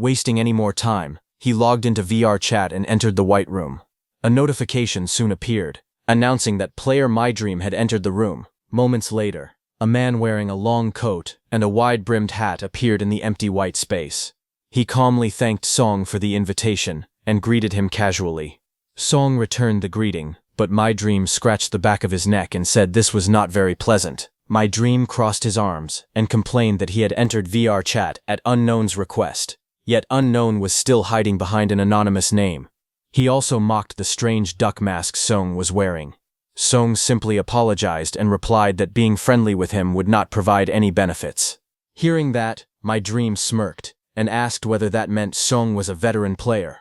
wasting any more time, he logged into VR chat and entered the White Room. A notification soon appeared, announcing that player My Dream had entered the room. Moments later, a man wearing a long coat and a wide-brimmed hat appeared in the empty white space. He calmly thanked Song for the invitation and greeted him casually. Song returned the greeting, but My Dream scratched the back of his neck and said this was not very pleasant. My Dream crossed his arms and complained that he had entered VR chat at Unknown's request, yet Unknown was still hiding behind an anonymous name. He also mocked the strange duck mask Song was wearing. Song simply apologized and replied that being friendly with him would not provide any benefits. Hearing that, My Dream smirked and asked whether that meant Song was a veteran player.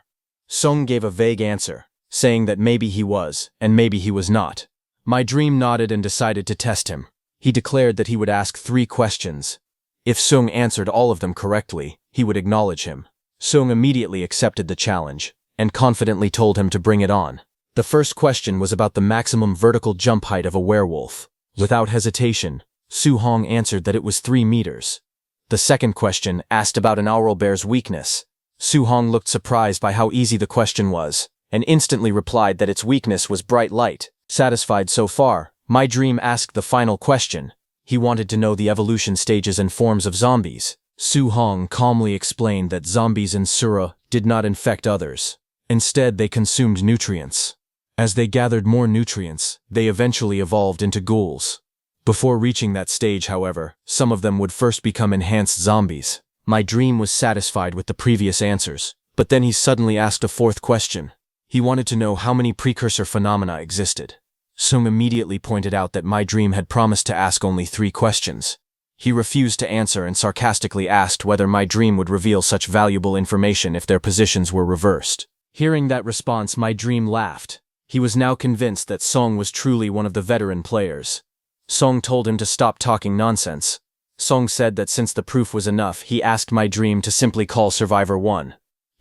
Song gave a vague answer, saying that maybe he was, and maybe he was not. My Dream nodded and decided to test him. He declared that he would ask 3 questions. If Song answered all of them correctly, he would acknowledge him. Song immediately accepted the challenge and confidently told him to bring it on. The first question was about the maximum vertical jump height of a werewolf. Without hesitation, Su Hong answered that it was 3 meters. The second question asked about an owlbear's weakness. Su Hong looked surprised by how easy the question was, and instantly replied that its weakness was bright light. Satisfied so far, My Dream asked the final question. He wanted to know the evolution stages and forms of zombies. Su Hong calmly explained that zombies in Sura did not infect others. Instead, they consumed nutrients. As they gathered more nutrients, they eventually evolved into ghouls. Before reaching that stage, however, some of them would first become enhanced zombies. My Dream was satisfied with the previous answers, but then he suddenly asked a 4th question. He wanted to know how many precursor phenomena existed. Sung immediately pointed out that My Dream had promised to ask only 3 questions. He refused to answer and sarcastically asked whether My Dream would reveal such valuable information if their positions were reversed. Hearing that response, My Dream laughed. He was now convinced that Song was truly one of the veteran players. Song told him to stop talking nonsense. Song said that since the proof was enough, he asked My Dream to simply call Survivor 1.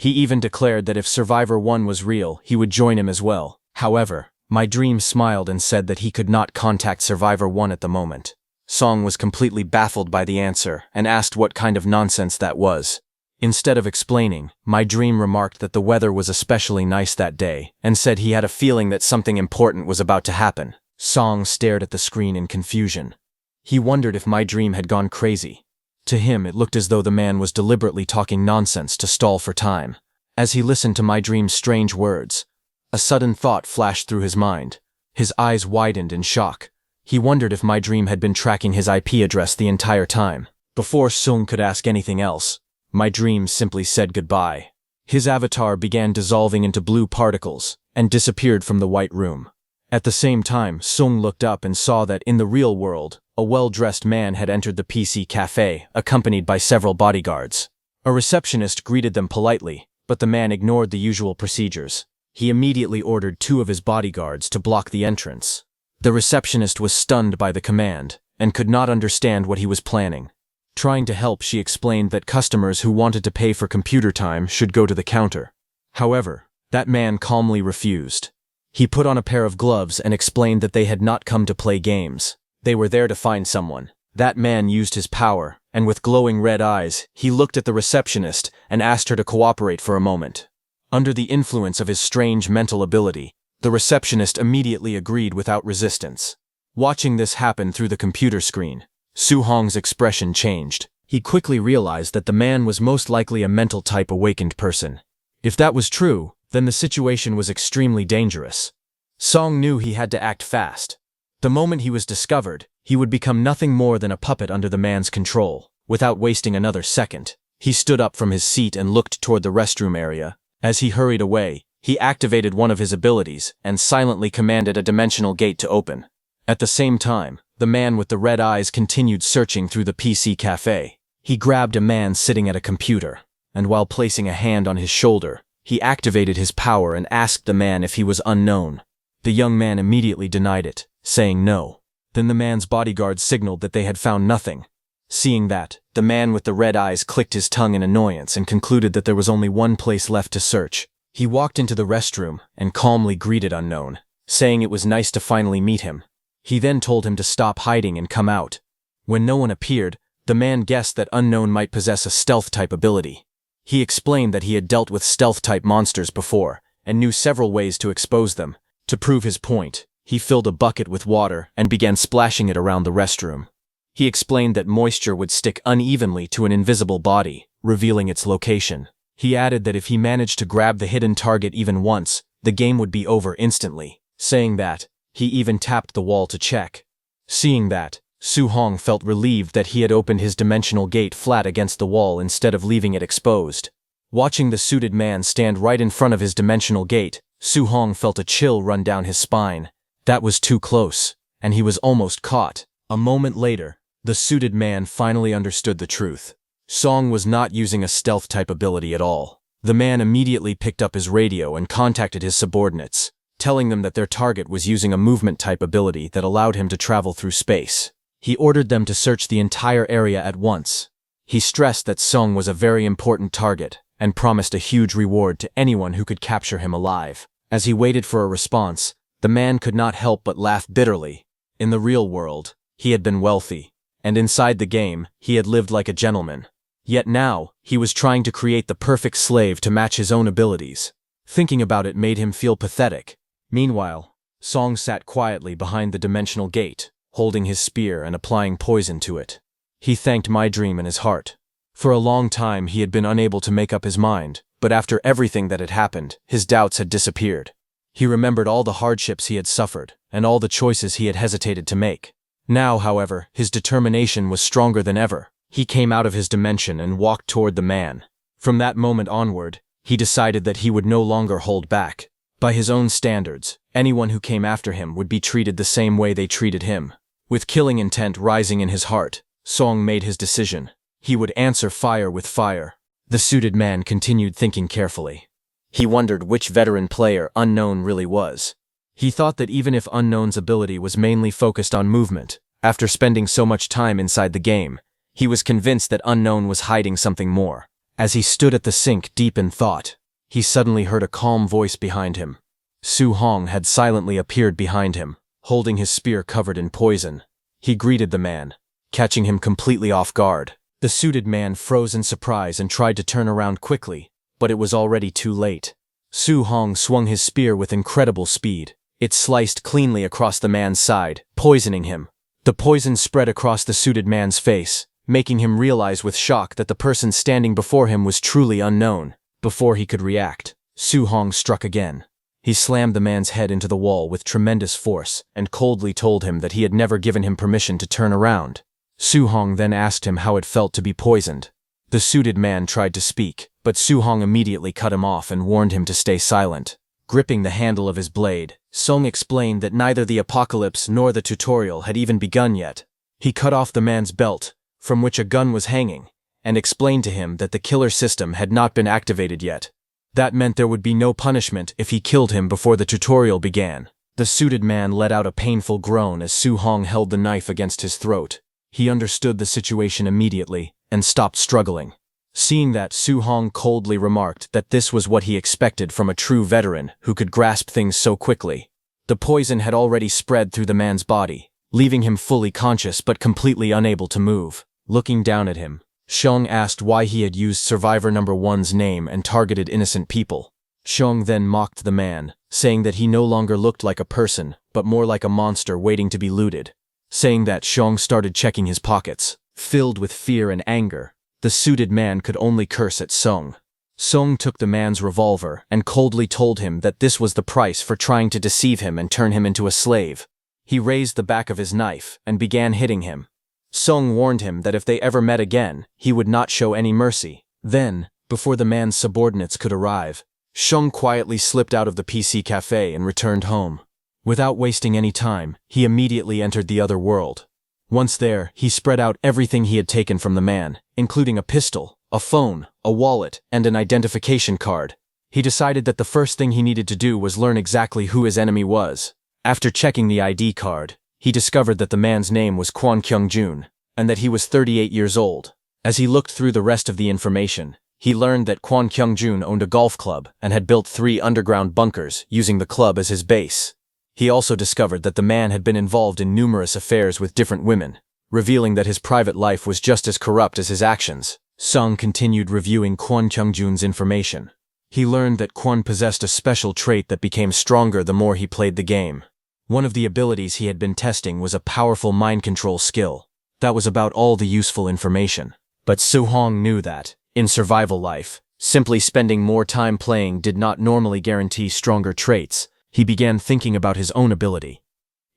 He even declared that if Survivor 1 was real, he would join him as well. However, My Dream smiled and said that he could not contact Survivor 1 at the moment. Song was completely baffled by the answer and asked what kind of nonsense that was. Instead of explaining, My Dream remarked that the weather was especially nice that day and said he had a feeling that something important was about to happen. Song stared at the screen in confusion. He wondered if My Dream had gone crazy. To him, it looked as though the man was deliberately talking nonsense to stall for time. As he listened to My Dream's strange words, a sudden thought flashed through his mind. His eyes widened in shock. He wondered if My Dream had been tracking his IP address the entire time. Before Sung could ask anything else, My Dream simply said goodbye. His avatar began dissolving into blue particles and disappeared from the white room. At the same time, Sung looked up and saw that in the real world, a well-dressed man had entered the PC cafe, accompanied by several bodyguards. A receptionist greeted them politely, but the man ignored the usual procedures. He immediately ordered 2 of his bodyguards to block the entrance. The receptionist was stunned by the command and could not understand what he was planning. Trying to help, she explained that customers who wanted to pay for computer time should go to the counter. However, that man calmly refused. He put on a pair of gloves and explained that they had not come to play games. They were there to find someone. That man used his power, and with glowing red eyes, he looked at the receptionist and asked her to cooperate for a moment. Under the influence of his strange mental ability, the receptionist immediately agreed without resistance. Watching this happen through the computer screen, Su Hong's expression changed. He quickly realized that the man was most likely a mental-type awakened person. If that was true, then the situation was extremely dangerous. Song knew he had to act fast. The moment he was discovered, he would become nothing more than a puppet under the man's control. Without wasting another second, he stood up from his seat and looked toward the restroom area. As he hurried away, he activated one of his abilities and silently commanded a dimensional gate to open. At the same time, the man with the red eyes continued searching through the PC cafe. He grabbed a man sitting at a computer, and while placing a hand on his shoulder, he activated his power and asked the man if he was unknown. The young man immediately denied it, saying no. Then the man's bodyguards signaled that they had found nothing. Seeing that, the man with the red eyes clicked his tongue in annoyance and concluded that there was only one place left to search. He walked into the restroom and calmly greeted Unknown, saying it was nice to finally meet him. He then told him to stop hiding and come out. When no one appeared, the man guessed that Unknown might possess a stealth-type ability. He explained that he had dealt with stealth-type monsters before and knew several ways to expose them. To prove his point, he filled a bucket with water and began splashing it around the restroom. He explained that moisture would stick unevenly to an invisible body, revealing its location. He added that if he managed to grab the hidden target even once, the game would be over instantly, saying that he even tapped the wall to check. Seeing that, Su Hong felt relieved that he had opened his dimensional gate flat against the wall instead of leaving it exposed. Watching the suited man stand right in front of his dimensional gate, Su Hong felt a chill run down his spine. That was too close, and he was almost caught. A moment later, the suited man finally understood the truth. Song was not using a stealth-type ability at all. The man immediately picked up his radio and contacted his subordinates, telling them that their target was using a movement-type ability that allowed him to travel through space. He ordered them to search the entire area at once. He stressed that Song was a very important target and promised a huge reward to anyone who could capture him alive. As he waited for a response, the man could not help but laugh bitterly. In the real world, he had been wealthy, and inside the game, he had lived like a gentleman. Yet now, he was trying to create the perfect slave to match his own abilities. Thinking about it made him feel pathetic. Meanwhile, Song sat quietly behind the dimensional gate, holding his spear and applying poison to it. He thanked My Dream in his heart. For a long time he had been unable to make up his mind, but after everything that had happened, his doubts had disappeared. He remembered all the hardships he had suffered, and all the choices he had hesitated to make. Now, however, his determination was stronger than ever. He came out of his dimension and walked toward the man. From that moment onward, he decided that he would no longer hold back. By his own standards, anyone who came after him would be treated the same way they treated him. With killing intent rising in his heart, Song made his decision. He would answer fire with fire. The suited man continued thinking carefully. He wondered which veteran player Unknown really was. He thought that even if Unknown's ability was mainly focused on movement, after spending so much time inside the game, he was convinced that Unknown was hiding something more. As he stood at the sink deep in thought, he suddenly heard a calm voice behind him. Su Hong had silently appeared behind him, holding his spear covered in poison. He greeted the man, catching him completely off guard. The suited man froze in surprise and tried to turn around quickly, but it was already too late. Su Hong swung his spear with incredible speed. It sliced cleanly across the man's side, poisoning him. The poison spread across the suited man's face, making him realize with shock that the person standing before him was truly unknown. Before he could react, Su Hong struck again. He slammed the man's head into the wall with tremendous force and coldly told him that he had never given him permission to turn around. Su Hong then asked him how it felt to be poisoned. The suited man tried to speak, but Su Hong immediately cut him off and warned him to stay silent. Gripping the handle of his blade, Song explained that neither the apocalypse nor the tutorial had even begun yet. He cut off the man's belt, from which a gun was hanging, and explained to him that the killer system had not been activated yet. That meant there would be no punishment if he killed him before the tutorial began. The suited man let out a painful groan as Su Hong held the knife against his throat. He understood the situation immediately and stopped struggling. Seeing that, Su Hong coldly remarked that this was what he expected from a true veteran who could grasp things so quickly. The poison had already spread through the man's body, leaving him fully conscious but completely unable to move. Looking down at him, Xiong asked why he had used Survivor No. 1's name and targeted innocent people. Xiong then mocked the man, saying that he no longer looked like a person, but more like a monster waiting to be looted. Saying that, Xiong started checking his pockets. Filled with fear and anger, the suited man could only curse at Song. Song took the man's revolver and coldly told him that this was the price for trying to deceive him and turn him into a slave. He raised the back of his knife and began hitting him. Song warned him that if they ever met again, he would not show any mercy. Then, before the man's subordinates could arrive, Xiong quietly slipped out of the PC cafe and returned home. Without wasting any time, he immediately entered the other world. Once there, he spread out everything he had taken from the man, including a pistol, a phone, a wallet, and an identification card. He decided that the first thing he needed to do was learn exactly who his enemy was. After checking the ID card, he discovered that the man's name was Kwon Kyung-jun, and that he was 38 years old. As he looked through the rest of the information, he learned that Kwon Kyung-jun owned a golf club and had built 3 underground bunkers using the club as his base. He also discovered that the man had been involved in numerous affairs with different women, revealing that his private life was just as corrupt as his actions. Sung continued reviewing Kwon Kyung-jun's information. He learned that Kwon possessed a special trait that became stronger the more he played the game. One of the abilities he had been testing was a powerful mind control skill. That was about all the useful information. But Su Hong knew that, in survival life, simply spending more time playing did not normally guarantee stronger traits. He began thinking about his own ability.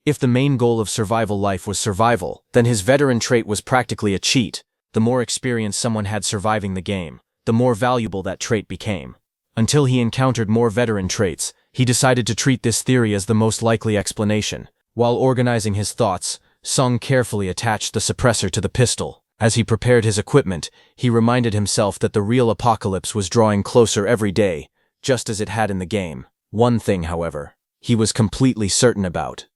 If the main goal of survival life was survival, then his veteran trait was practically a cheat. The more experience someone had surviving the game, the more valuable that trait became. Until he encountered more veteran traits, he decided to treat this theory as the most likely explanation. While organizing his thoughts, Sung carefully attached the suppressor to the pistol. As he prepared his equipment, he reminded himself that the real apocalypse was drawing closer every day, just as it had in the game. One thing, however, he was completely certain about.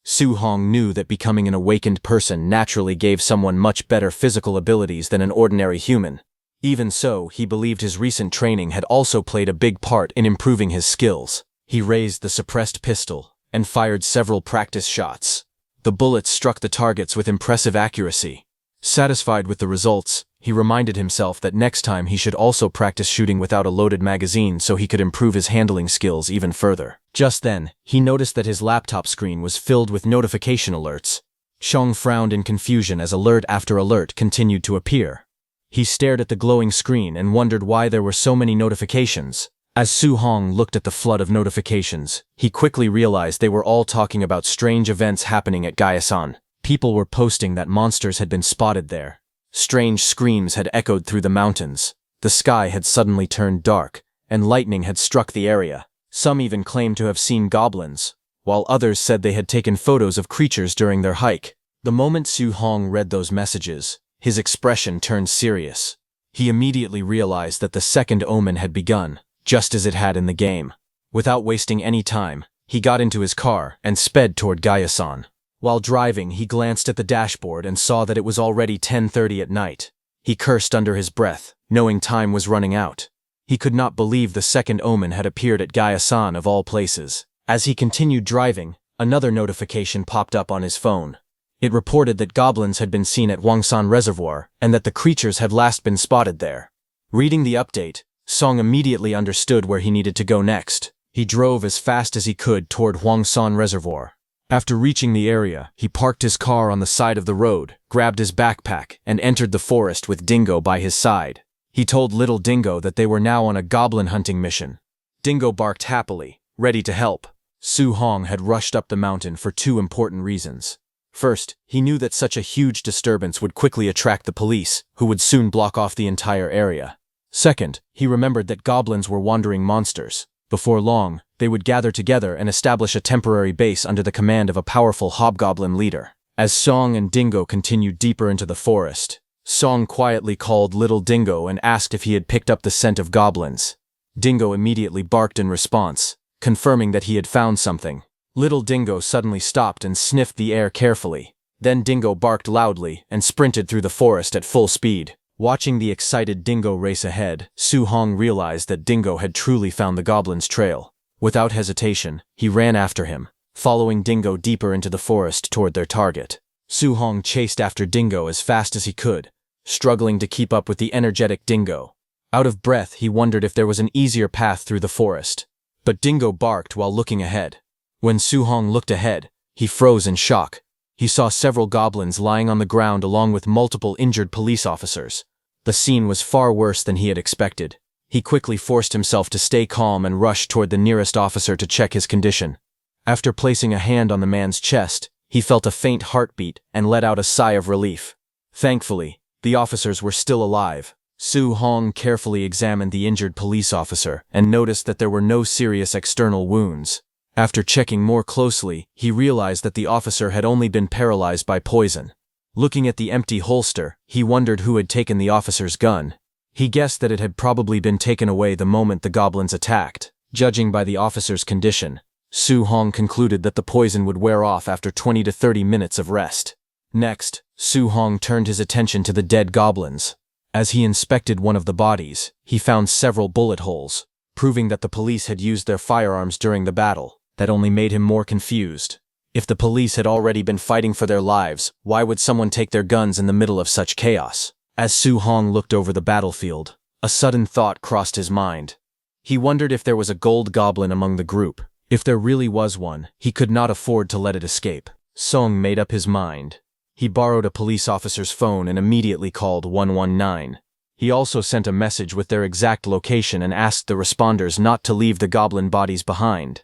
Su Hong knew that becoming an awakened person naturally gave someone much better physical abilities than an ordinary human. Even so, he believed his recent training had also played a big part in improving his skills. He raised the suppressed pistol and fired several practice shots. The bullets struck the targets with impressive accuracy. Satisfied with the results, he reminded himself that next time he should also practice shooting without a loaded magazine so he could improve his handling skills even further. Just then, he noticed that his laptop screen was filled with notification alerts. Xiong frowned in confusion as alert after alert continued to appear. He stared at the glowing screen and wondered why there were so many notifications. As Su Hong looked at the flood of notifications, he quickly realized they were all talking about strange events happening at Gyasan. People were posting that monsters had been spotted there. Strange screams had echoed through the mountains. The sky had suddenly turned dark, and lightning had struck the area. Some even claimed to have seen goblins, while others said they had taken photos of creatures during their hike. The moment Su Hong read those messages, his expression turned serious. He immediately realized that the second omen had begun, just as it had in the game. Without wasting any time, he got into his car and sped toward Gyasan. While driving, he glanced at the dashboard and saw that it was already 10:30 at night. He cursed under his breath, knowing time was running out. He could not believe the second omen had appeared at Gaya-san of all places. As he continued driving, another notification popped up on his phone. It reported that goblins had been seen at Wangsan Reservoir and that the creatures had last been spotted there. Reading the update, Song immediately understood where he needed to go next. He drove as fast as he could toward Wangsan Reservoir. After reaching the area, he parked his car on the side of the road, grabbed his backpack, and entered the forest with Dingo by his side. He told little Dingo that they were now on a goblin hunting mission. Dingo barked happily, ready to help. Su Hong had rushed up the mountain for two important reasons. First, he knew that such a huge disturbance would quickly attract the police, who would soon block off the entire area. Second, he remembered that goblins were wandering monsters. Before long, they would gather together and establish a temporary base under the command of a powerful hobgoblin leader. As Song and Dingo continued deeper into the forest, Song quietly called little Dingo and asked if he had picked up the scent of goblins. Dingo immediately barked in response, confirming that he had found something. Little Dingo suddenly stopped and sniffed the air carefully. Then Dingo barked loudly and sprinted through the forest at full speed. Watching the excited Dingo race ahead, Su Hong realized that Dingo had truly found the goblin's trail. Without hesitation, he ran after him, following Dingo deeper into the forest toward their target. Su Hong chased after Dingo as fast as he could, struggling to keep up with the energetic Dingo. Out of breath, he wondered if there was an easier path through the forest. But Dingo barked while looking ahead. When Su Hong looked ahead, he froze in shock. He saw several goblins lying on the ground along with multiple injured police officers. The scene was far worse than he had expected. He quickly forced himself to stay calm and rushed toward the nearest officer to check his condition. After placing a hand on the man's chest, he felt a faint heartbeat and let out a sigh of relief. Thankfully, the officers were still alive. Su Hong carefully examined the injured police officer and noticed that there were no serious external wounds. After checking more closely, he realized that the officer had only been paralyzed by poison. Looking at the empty holster, he wondered who had taken the officer's gun. He guessed that it had probably been taken away the moment the goblins attacked. Judging by the officer's condition, Su Hong concluded that the poison would wear off after 20 to 30 minutes of rest. Next, Su Hong turned his attention to the dead goblins. As he inspected one of the bodies, he found several bullet holes, proving that the police had used their firearms during the battle. That only made him more confused. If the police had already been fighting for their lives, why would someone take their guns in the middle of such chaos? As Su Hong looked over the battlefield, a sudden thought crossed his mind. He wondered if there was a gold goblin among the group. If there really was one, he could not afford to let it escape. Song made up his mind. He borrowed a police officer's phone and immediately called 119. He also sent a message with their exact location and asked the responders not to leave the goblin bodies behind.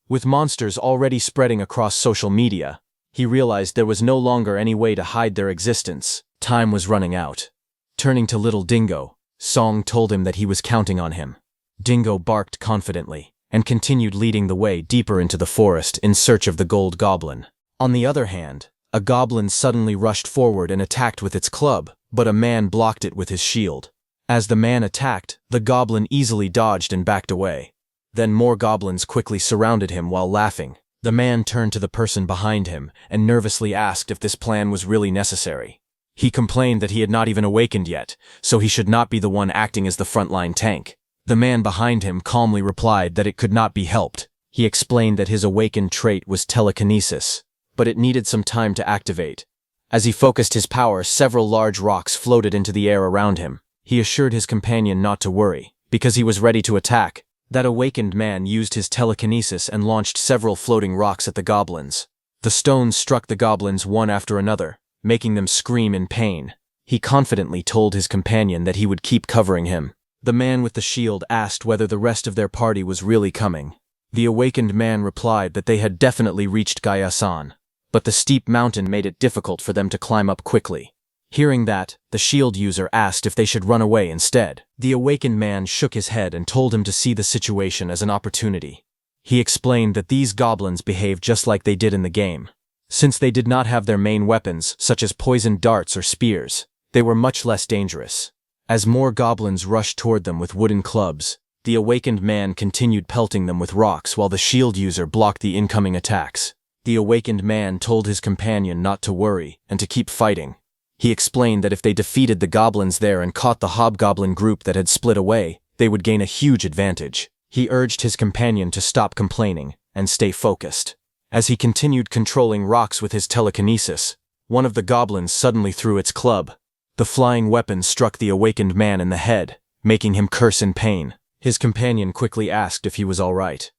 With monsters already spreading across social media, he realized there was no longer any way to hide their existence. Time was running out. Turning to little Dingo, Song told him that he was counting on him. Dingo barked confidently and continued leading the way deeper into the forest in search of the gold goblin. On the other hand, a goblin suddenly rushed forward and attacked with its club, but a man blocked it with his shield. As the man attacked, the goblin easily dodged and backed away. Then more goblins quickly surrounded him while laughing. The man turned to the person behind him and nervously asked if this plan was really necessary. He complained that he had not even awakened yet, so he should not be the one acting as the frontline tank. The man behind him calmly replied that it could not be helped. He explained that his awakened trait was telekinesis, but it needed some time to activate. As he focused his power, several large rocks floated into the air around him. He assured his companion not to worry, because he was ready to attack. That awakened man used his telekinesis and launched several floating rocks at the goblins. The stones struck the goblins one after another, making them scream in pain. He confidently told his companion that he would keep covering him. The man with the shield asked whether the rest of their party was really coming. The awakened man replied that they had definitely reached Gaya-san, but the steep mountain made it difficult for them to climb up quickly. Hearing that, the shield user asked if they should run away instead. The awakened man shook his head and told him to see the situation as an opportunity. He explained that these goblins behaved just like they did in the game. Since they did not have their main weapons, such as poisoned darts or spears, they were much less dangerous. As more goblins rushed toward them with wooden clubs, the awakened man continued pelting them with rocks while the shield user blocked the incoming attacks. The awakened man told his companion not to worry and to keep fighting. He explained that if they defeated the goblins there and caught the hobgoblin group that had split away, they would gain a huge advantage. He urged his companion to stop complaining and stay focused. As he continued controlling rocks with his telekinesis, one of the goblins suddenly threw its club. The flying weapon struck the awakened man in the head, making him curse in pain. His companion quickly asked if he was all right.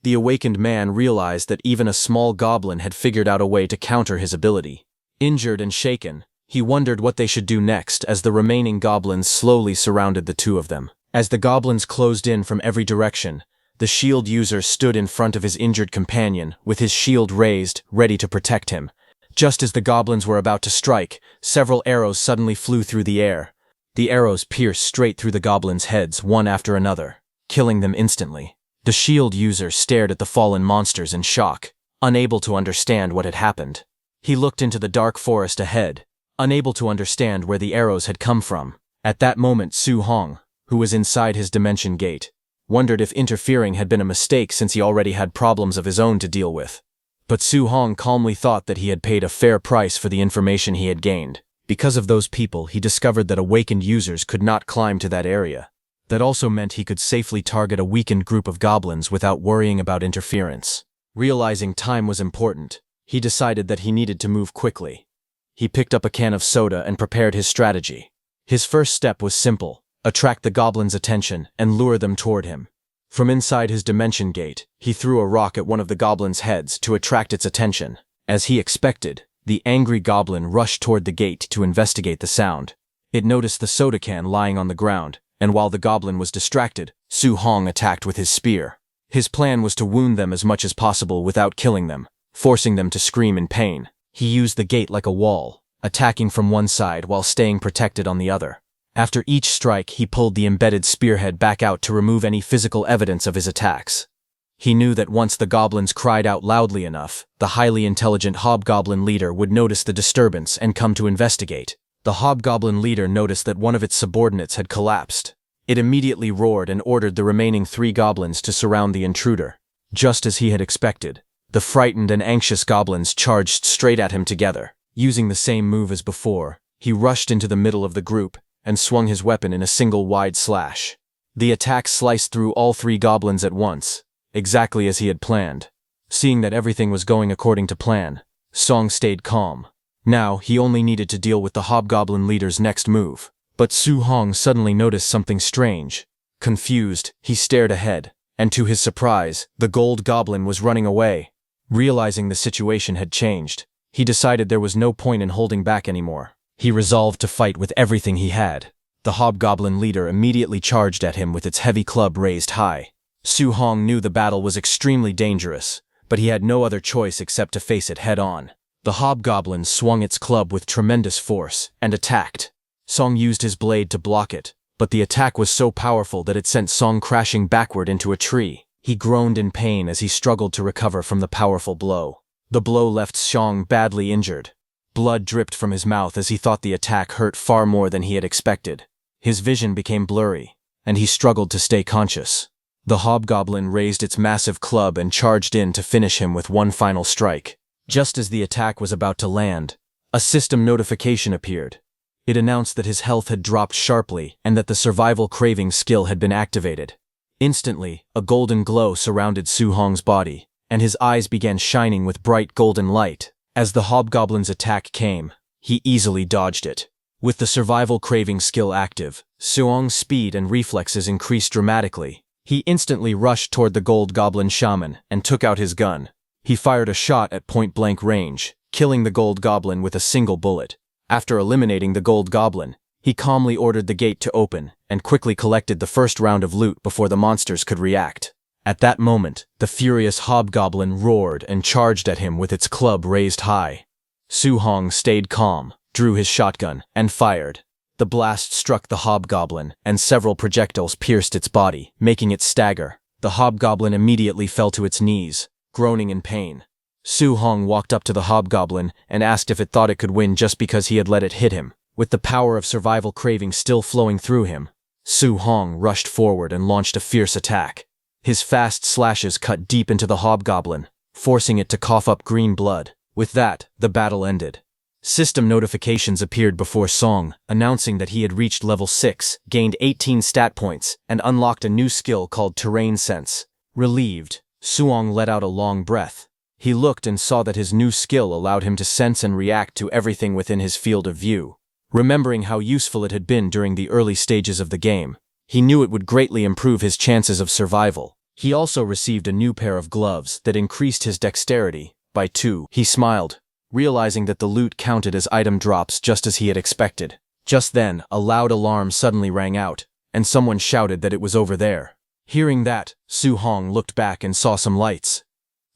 The awakened man realized that even a small goblin had figured out a way to counter his ability. Injured and shaken, he wondered what they should do next as the remaining goblins slowly surrounded the two of them. As the goblins closed in from every direction, the shield user stood in front of his injured companion, with his shield raised, ready to protect him. Just as the goblins were about to strike, several arrows suddenly flew through the air. The arrows pierced straight through the goblins' heads, one after another, killing them instantly. The shield user stared at the fallen monsters in shock, unable to understand what had happened. He looked into the dark forest ahead, unable to understand where the arrows had come from. At that moment, Su Hong, who was inside his dimension gate, wondered if interfering had been a mistake since he already had problems of his own to deal with. But Su Hong calmly thought that he had paid a fair price for the information he had gained. Because of those people, he discovered that awakened users could not climb to that area. That also meant he could safely target a weakened group of goblins without worrying about interference. Realizing time was important, he decided that he needed to move quickly. He picked up a can of soda and prepared his strategy. His first step was simple: attract the goblins' attention and lure them toward him. From inside his dimension gate, he threw a rock at one of the goblins' heads to attract its attention. As he expected, the angry goblin rushed toward the gate to investigate the sound. It noticed the soda can lying on the ground, and while the goblin was distracted, Su Hong attacked with his spear. His plan was to wound them as much as possible without killing them, forcing them to scream in pain. He used the gate like a wall, attacking from one side while staying protected on the other. After each strike, he pulled the embedded spearhead back out to remove any physical evidence of his attacks. He knew that once the goblins cried out loudly enough, the highly intelligent hobgoblin leader would notice the disturbance and come to investigate. The hobgoblin leader noticed that one of its subordinates had collapsed. It immediately roared and ordered the remaining 3 goblins to surround the intruder. Just as he had expected, the frightened and anxious goblins charged straight at him together. Using the same move as before, he rushed into the middle of the group and swung his weapon in a single wide slash. The attack sliced through all 3 goblins at once, exactly as he had planned. Seeing that everything was going according to plan, Song stayed calm. Now, he only needed to deal with the hobgoblin leader's next move. But Su Hong suddenly noticed something strange. Confused, he stared ahead, and to his surprise, the gold goblin was running away. Realizing the situation had changed, he decided there was no point in holding back anymore. He resolved to fight with everything he had. The hobgoblin leader immediately charged at him with its heavy club raised high. Su Hong knew the battle was extremely dangerous, but he had no other choice except to face it head-on. The hobgoblin swung its club with tremendous force and attacked. Song used his blade to block it, but the attack was so powerful that it sent Song crashing backward into a tree. He groaned in pain as he struggled to recover from the powerful blow. The blow left Song badly injured. Blood dripped from his mouth as he thought the attack hurt far more than he had expected. His vision became blurry, and he struggled to stay conscious. The hobgoblin raised its massive club and charged in to finish him with one final strike. Just as the attack was about to land, a system notification appeared. It announced that his health had dropped sharply and that the survival craving skill had been activated. Instantly, a golden glow surrounded Su Hong's body, and his eyes began shining with bright golden light. As the hobgoblin's attack came, he easily dodged it. With the survival craving skill active, Su Hong's speed and reflexes increased dramatically. He instantly rushed toward the gold goblin shaman and took out his gun. He fired a shot at point-blank range, killing the gold goblin with a single bullet. After eliminating the gold goblin, he calmly ordered the gate to open and quickly collected the first round of loot before the monsters could react. At that moment, the furious hobgoblin roared and charged at him with its club raised high. Su Hong stayed calm, drew his shotgun, and fired. The blast struck the hobgoblin, and several projectiles pierced its body, making it stagger. The hobgoblin immediately fell to its knees, groaning in pain. Su Hong walked up to the hobgoblin and asked if it thought it could win just because he had let it hit him. With the power of survival craving still flowing through him, Su Hong rushed forward and launched a fierce attack. His fast slashes cut deep into the hobgoblin, forcing it to cough up green blood. With that, the battle ended. System notifications appeared before Song, announcing that he had reached level 6, gained 18 stat points, and unlocked a new skill called Terrain Sense. Relieved, Suong let out a long breath. He looked and saw that his new skill allowed him to sense and react to everything within his field of view. Remembering how useful it had been during the early stages of the game, he knew it would greatly improve his chances of survival. He also received a new pair of gloves that increased his dexterity by 2. He smiled, realizing that the loot counted as item drops just as he had expected. Just then, a loud alarm suddenly rang out, and someone shouted that it was over there. Hearing that, Su Hong looked back and saw some lights.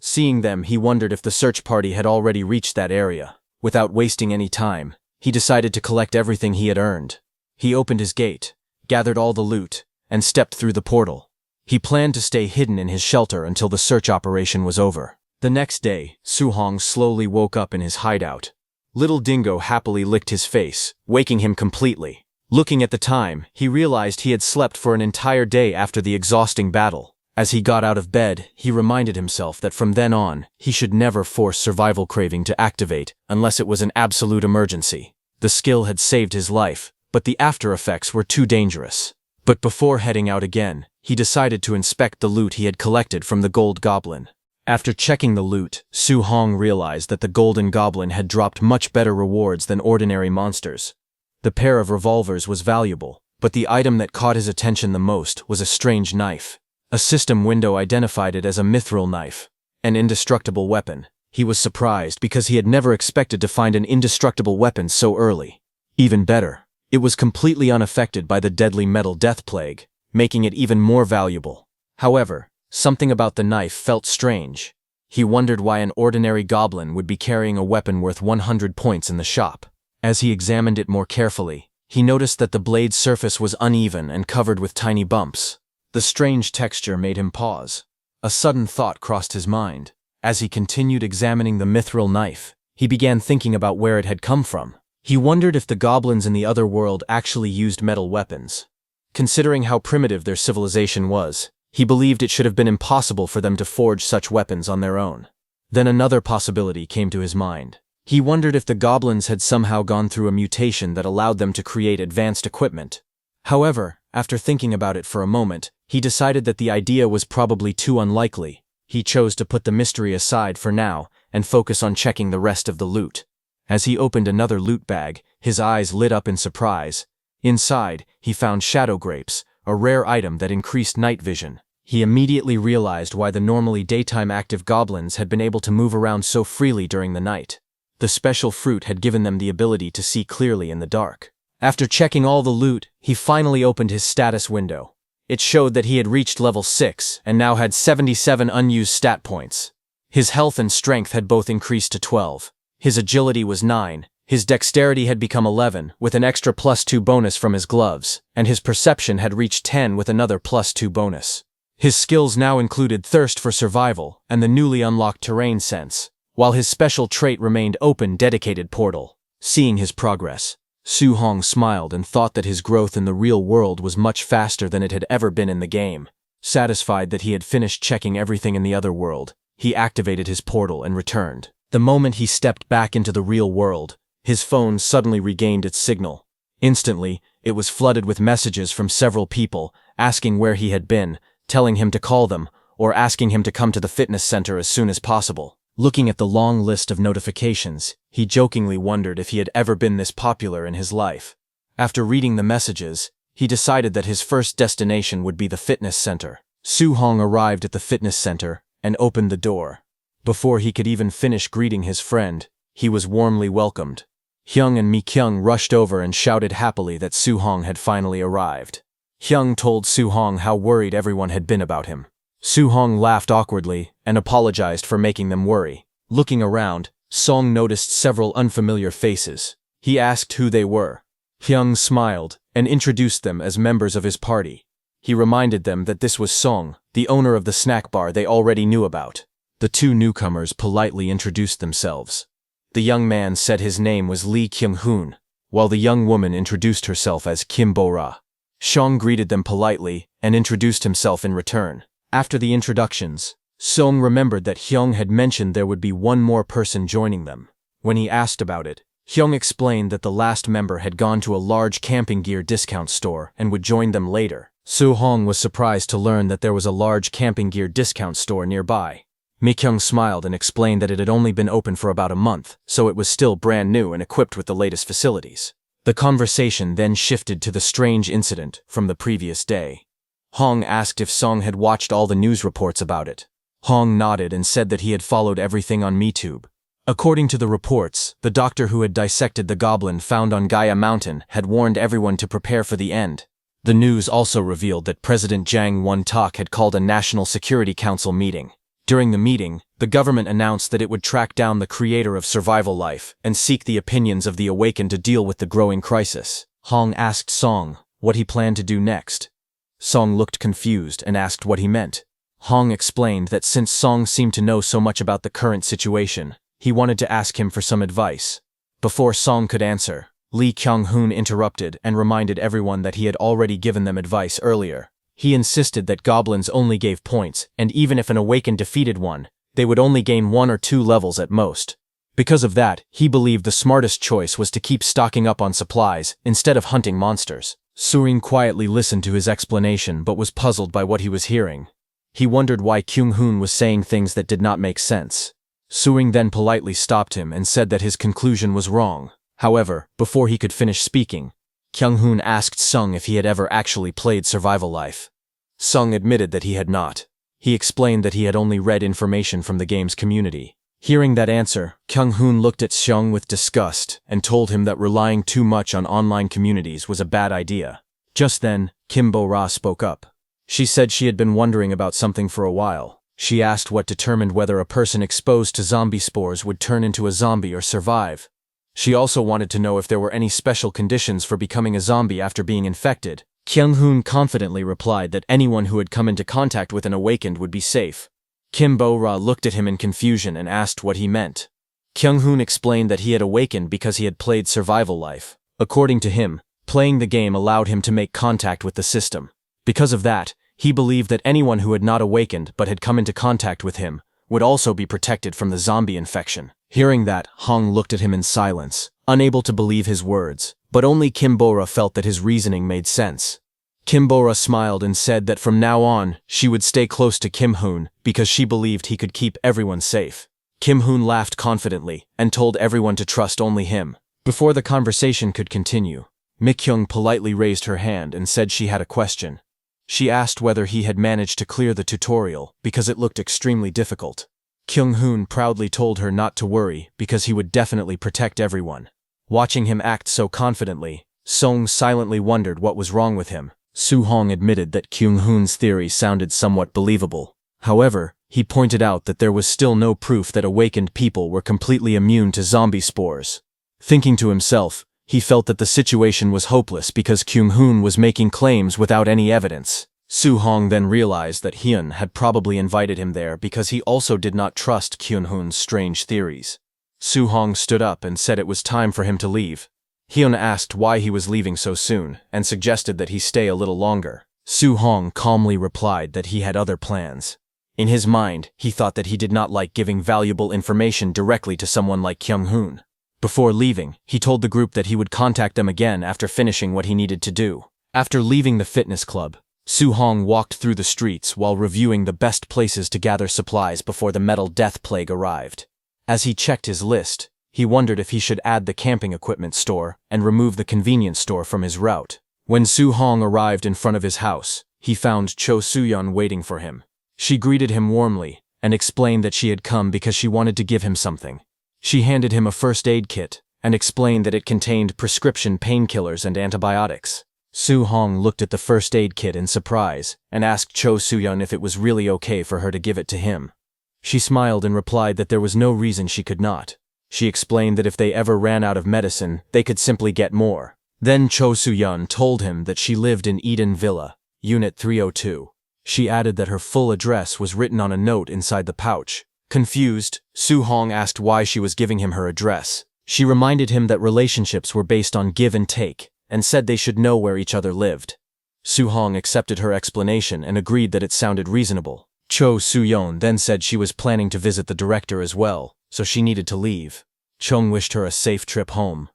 Seeing them, he wondered if the search party had already reached that area. Without wasting any time, he decided to collect everything he had earned. He opened his gate, gathered all the loot, and stepped through the portal. He planned to stay hidden in his shelter until the search operation was over. The next day, Su Hong slowly woke up in his hideout. Little Dingo happily licked his face, waking him completely. Looking at the time, he realized he had slept for an entire day after the exhausting battle. As he got out of bed, he reminded himself that from then on, he should never force survival craving to activate unless it was an absolute emergency. The skill had saved his life, but the after effects were too dangerous. But before heading out again, he decided to inspect the loot he had collected from the Gold Goblin. After checking the loot, Su Hong realized that the Golden Goblin had dropped much better rewards than ordinary monsters. The pair of revolvers was valuable, but the item that caught his attention the most was a strange knife. A system window identified it as a mithril knife, an indestructible weapon. He was surprised because he had never expected to find an indestructible weapon so early. Even better, it was completely unaffected by the deadly metal death plague, making it even more valuable. However, something about the knife felt strange. He wondered why an ordinary goblin would be carrying a weapon worth 100 points in the shop. As he examined it more carefully, he noticed that the blade's surface was uneven and covered with tiny bumps. The strange texture made him pause. A sudden thought crossed his mind. As he continued examining the mithril knife, he began thinking about where it had come from. He wondered if the goblins in the other world actually used metal weapons. Considering how primitive their civilization was, he believed it should have been impossible for them to forge such weapons on their own. Then another possibility came to his mind. He wondered if the goblins had somehow gone through a mutation that allowed them to create advanced equipment. However, after thinking about it for a moment, he decided that the idea was probably too unlikely. He chose to put the mystery aside for now and focus on checking the rest of the loot. As he opened another loot bag, his eyes lit up in surprise. Inside, he found shadow grapes, a rare item that increased night vision. He immediately realized why the normally daytime active goblins had been able to move around so freely during the night. The special fruit had given them the ability to see clearly in the dark. After checking all the loot, he finally opened his status window. It showed that he had reached level 6 and now had 77 unused stat points. His health and strength had both increased to 12. His agility was 9. His dexterity had become 11, with an extra +2 bonus from his gloves, and his perception had reached 10 with another +2 bonus. His skills now included Thirst for Survival and the newly unlocked Terrain Sense, while his special trait remained Open Dedicated Portal. Seeing his progress, Su Hong smiled and thought that his growth in the real world was much faster than it had ever been in the game. Satisfied that he had finished checking everything in the other world, he activated his portal and returned. The moment he stepped back into the real world, his phone suddenly regained its signal. Instantly, it was flooded with messages from several people, asking where he had been, telling him to call them, or asking him to come to the fitness center as soon as possible. Looking at the long list of notifications, he jokingly wondered if he had ever been this popular in his life. After reading the messages, he decided that his first destination would be the fitness center. Su Hong arrived at the fitness center and opened the door. Before he could even finish greeting his friend, he was warmly welcomed. Hyung and Mi Kyung rushed over and shouted happily that Su Hong had finally arrived. Hyung told Su Hong how worried everyone had been about him. Su Hong laughed awkwardly and apologized for making them worry. Looking around, Song noticed several unfamiliar faces. He asked who they were. Hyung smiled and introduced them as members of his party. He reminded them that this was Song, the owner of the snack bar they already knew about. The two newcomers politely introduced themselves. The young man said his name was Lee Kyung-hoon, while the young woman introduced herself as Kim Bo-ra. Song greeted them politely and introduced himself in return. After the introductions, Song remembered that Hyung had mentioned there would be one more person joining them. When he asked about it, Hyung explained that the last member had gone to a large camping gear discount store and would join them later. Soo-hong was surprised to learn that there was a large camping gear discount store nearby. Mi-kyung smiled and explained that it had only been open for about a month, so it was still brand new and equipped with the latest facilities. The conversation then shifted to the strange incident from the previous day. Hong asked if Song had watched all the news reports about it. Hong nodded and said that he had followed everything on MeTube. According to the reports, the doctor who had dissected the goblin found on Gaia Mountain had warned everyone to prepare for the end. The news also revealed that President Jang Won-tak had called a National Security Council meeting. During the meeting, the government announced that it would track down the creator of Survival Life and seek the opinions of the Awakened to deal with the growing crisis. Hong asked Song what he planned to do next. Song looked confused and asked what he meant. Hong explained that since Song seemed to know so much about the current situation, he wanted to ask him for some advice. Before Song could answer, Lee Kyung-hoon interrupted and reminded everyone that he had already given them advice earlier. He insisted that goblins only gave points, and even if an Awakened defeated one, they would only gain 1 or 2 levels at most. Because of that, he believed the smartest choice was to keep stocking up on supplies instead of hunting monsters. Surin quietly listened to his explanation but was puzzled by what he was hearing. He wondered why Kyung-hoon was saying things that did not make sense. Suring then politely stopped him and said that his conclusion was wrong. However, before he could finish speaking, Kyung-hoon asked Sung if he had ever actually played Survival Life. Sung admitted that he had not. He explained that he had only read information from the game's community. Hearing that answer, Kyung-hoon looked at Sung with disgust and told him that relying too much on online communities was a bad idea. Just then, Kim Bo-ra spoke up. She said she had been wondering about something for a while. She asked what determined whether a person exposed to zombie spores would turn into a zombie or survive. She also wanted to know if there were any special conditions for becoming a zombie after being infected. Kyung-hoon confidently replied that anyone who had come into contact with an Awakened would be safe. Kim Bo-ra looked at him in confusion and asked what he meant. Kyung-hoon explained that he had awakened because he had played Survival Life. According to him, playing the game allowed him to make contact with the system. Because of that, he believed that anyone who had not awakened but had come into contact with him would also be protected from the zombie infection. Hearing that, Hong looked at him in silence, unable to believe his words, but only Kim Bo-ra felt that his reasoning made sense. Kim Bo-ra smiled and said that from now on, she would stay close to Kim-hoon because she believed he could keep everyone safe. Kim-hoon laughed confidently and told everyone to trust only him. Before the conversation could continue, Mi-kyung politely raised her hand and said she had a question. She asked whether he had managed to clear the tutorial because it looked extremely difficult. Kyung-hoon proudly told her not to worry because he would definitely protect everyone. Watching him act so confidently, Song silently wondered what was wrong with him. Soo-hong admitted that Kyung-hoon's theory sounded somewhat believable. However, he pointed out that there was still no proof that awakened people were completely immune to zombie spores. Thinking to himself, he felt that the situation was hopeless because Kyung-hoon was making claims without any evidence. Soo-hong then realized that Hyun had probably invited him there because he also did not trust Kyung-hoon's strange theories. Soo-hong stood up and said it was time for him to leave. Hyun asked why he was leaving so soon and suggested that he stay a little longer. Soo-hong calmly replied that he had other plans. In his mind, he thought that he did not like giving valuable information directly to someone like Kyung-hoon. Before leaving, he told the group that he would contact them again after finishing what he needed to do. After leaving the fitness club, Soo-hong walked through the streets while reviewing the best places to gather supplies before the metal death plague arrived. As he checked his list, he wondered if he should add the camping equipment store and remove the convenience store from his route. When Soo-hong arrived in front of his house, he found Cho Soo-yeon waiting for him. She greeted him warmly and explained that she had come because she wanted to give him something. She handed him a first aid kit and explained that it contained prescription painkillers and antibiotics. Soo-hong looked at the first aid kit in surprise and asked Cho Soo-yeon if it was really okay for her to give it to him. She smiled and replied that there was no reason she could not. She explained that if they ever ran out of medicine, they could simply get more. Then Cho Soo-yeon told him that she lived in Eden Villa, Unit 302. She added that her full address was written on a note inside the pouch. Confused, Soo-hong asked why she was giving him her address. She reminded him that relationships were based on give and take, and said they should know where each other lived. Soo-hong accepted her explanation and agreed that it sounded reasonable. Cho Soo-yeon then said she was planning to visit the director as well, so she needed to leave. Chung wished her a safe trip home.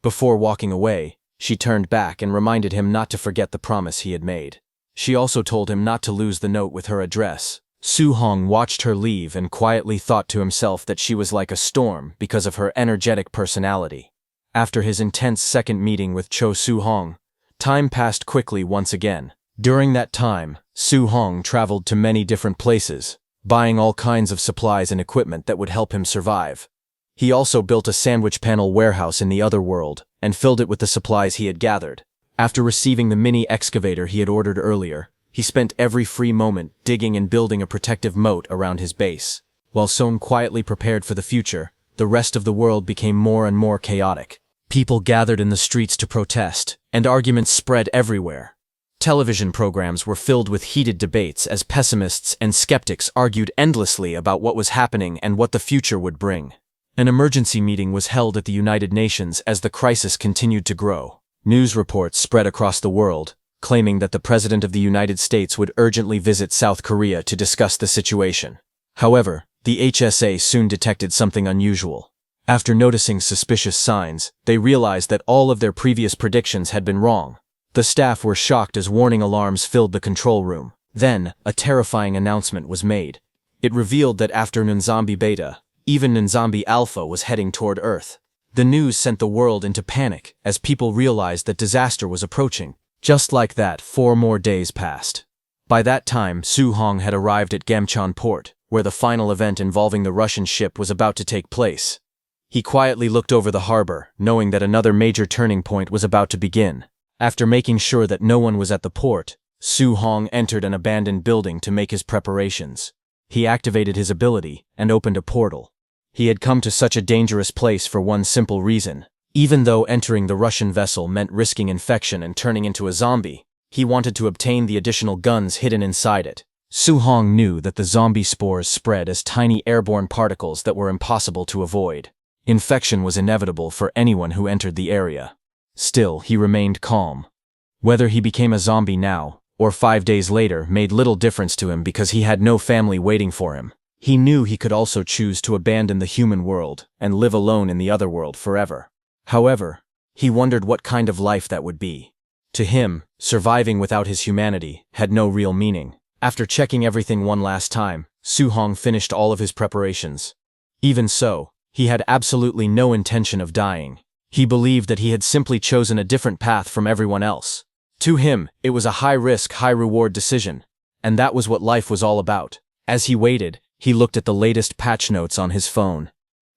Before walking away, she turned back and reminded him not to forget the promise he had made. She also told him not to lose the note with her address. Su-hong watched her leave and quietly thought to himself that she was like a storm because of her energetic personality. After his intense second meeting with Cho Su-hong, time passed quickly once again. During that time, Su-hong traveled to many different places, buying all kinds of supplies and equipment that would help him survive. He also built a sandwich panel warehouse in the other world and filled it with the supplies he had gathered. After receiving the mini excavator he had ordered earlier, he spent every free moment digging and building a protective moat around his base. While Song quietly prepared for the future, the rest of the world became more and more chaotic. People gathered in the streets to protest, and arguments spread everywhere. Television programs were filled with heated debates as pessimists and skeptics argued endlessly about what was happening and what the future would bring. An emergency meeting was held at the United Nations as the crisis continued to grow. News reports spread across the world, claiming that the President of the United States would urgently visit South Korea to discuss the situation. However, the HSA soon detected something unusual. After noticing suspicious signs, they realized that all of their previous predictions had been wrong. The staff were shocked as warning alarms filled the control room. Then, a terrifying announcement was made. It revealed that after Nzombie Beta, even Nzombie Alpha was heading toward Earth. The news sent the world into panic as people realized that disaster was approaching. Just like that, 4 more days passed. By that time, Su-hong had arrived at Gamcheon port, where the final event involving the Russian ship was about to take place. He quietly looked over the harbor, knowing that another major turning point was about to begin. After making sure that no one was at the port, Su-hong entered an abandoned building to make his preparations. He activated his ability and opened a portal. He had come to such a dangerous place for one simple reason. Even though entering the Russian vessel meant risking infection and turning into a zombie, he wanted to obtain the additional guns hidden inside it. Su-hong knew that the zombie spores spread as tiny airborne particles that were impossible to avoid. Infection was inevitable for anyone who entered the area. Still, he remained calm. Whether he became a zombie now, or 5 days later, made little difference to him because he had no family waiting for him. He knew he could also choose to abandon the human world and live alone in the other world forever. However, he wondered what kind of life that would be. To him, surviving without his humanity had no real meaning. After checking everything one last time, Su-hong finished all of his preparations. Even so, he had absolutely no intention of dying. He believed that he had simply chosen a different path from everyone else. To him, it was a high-risk, high-reward decision, and that was what life was all about. As he waited, he looked at the latest patch notes on his phone.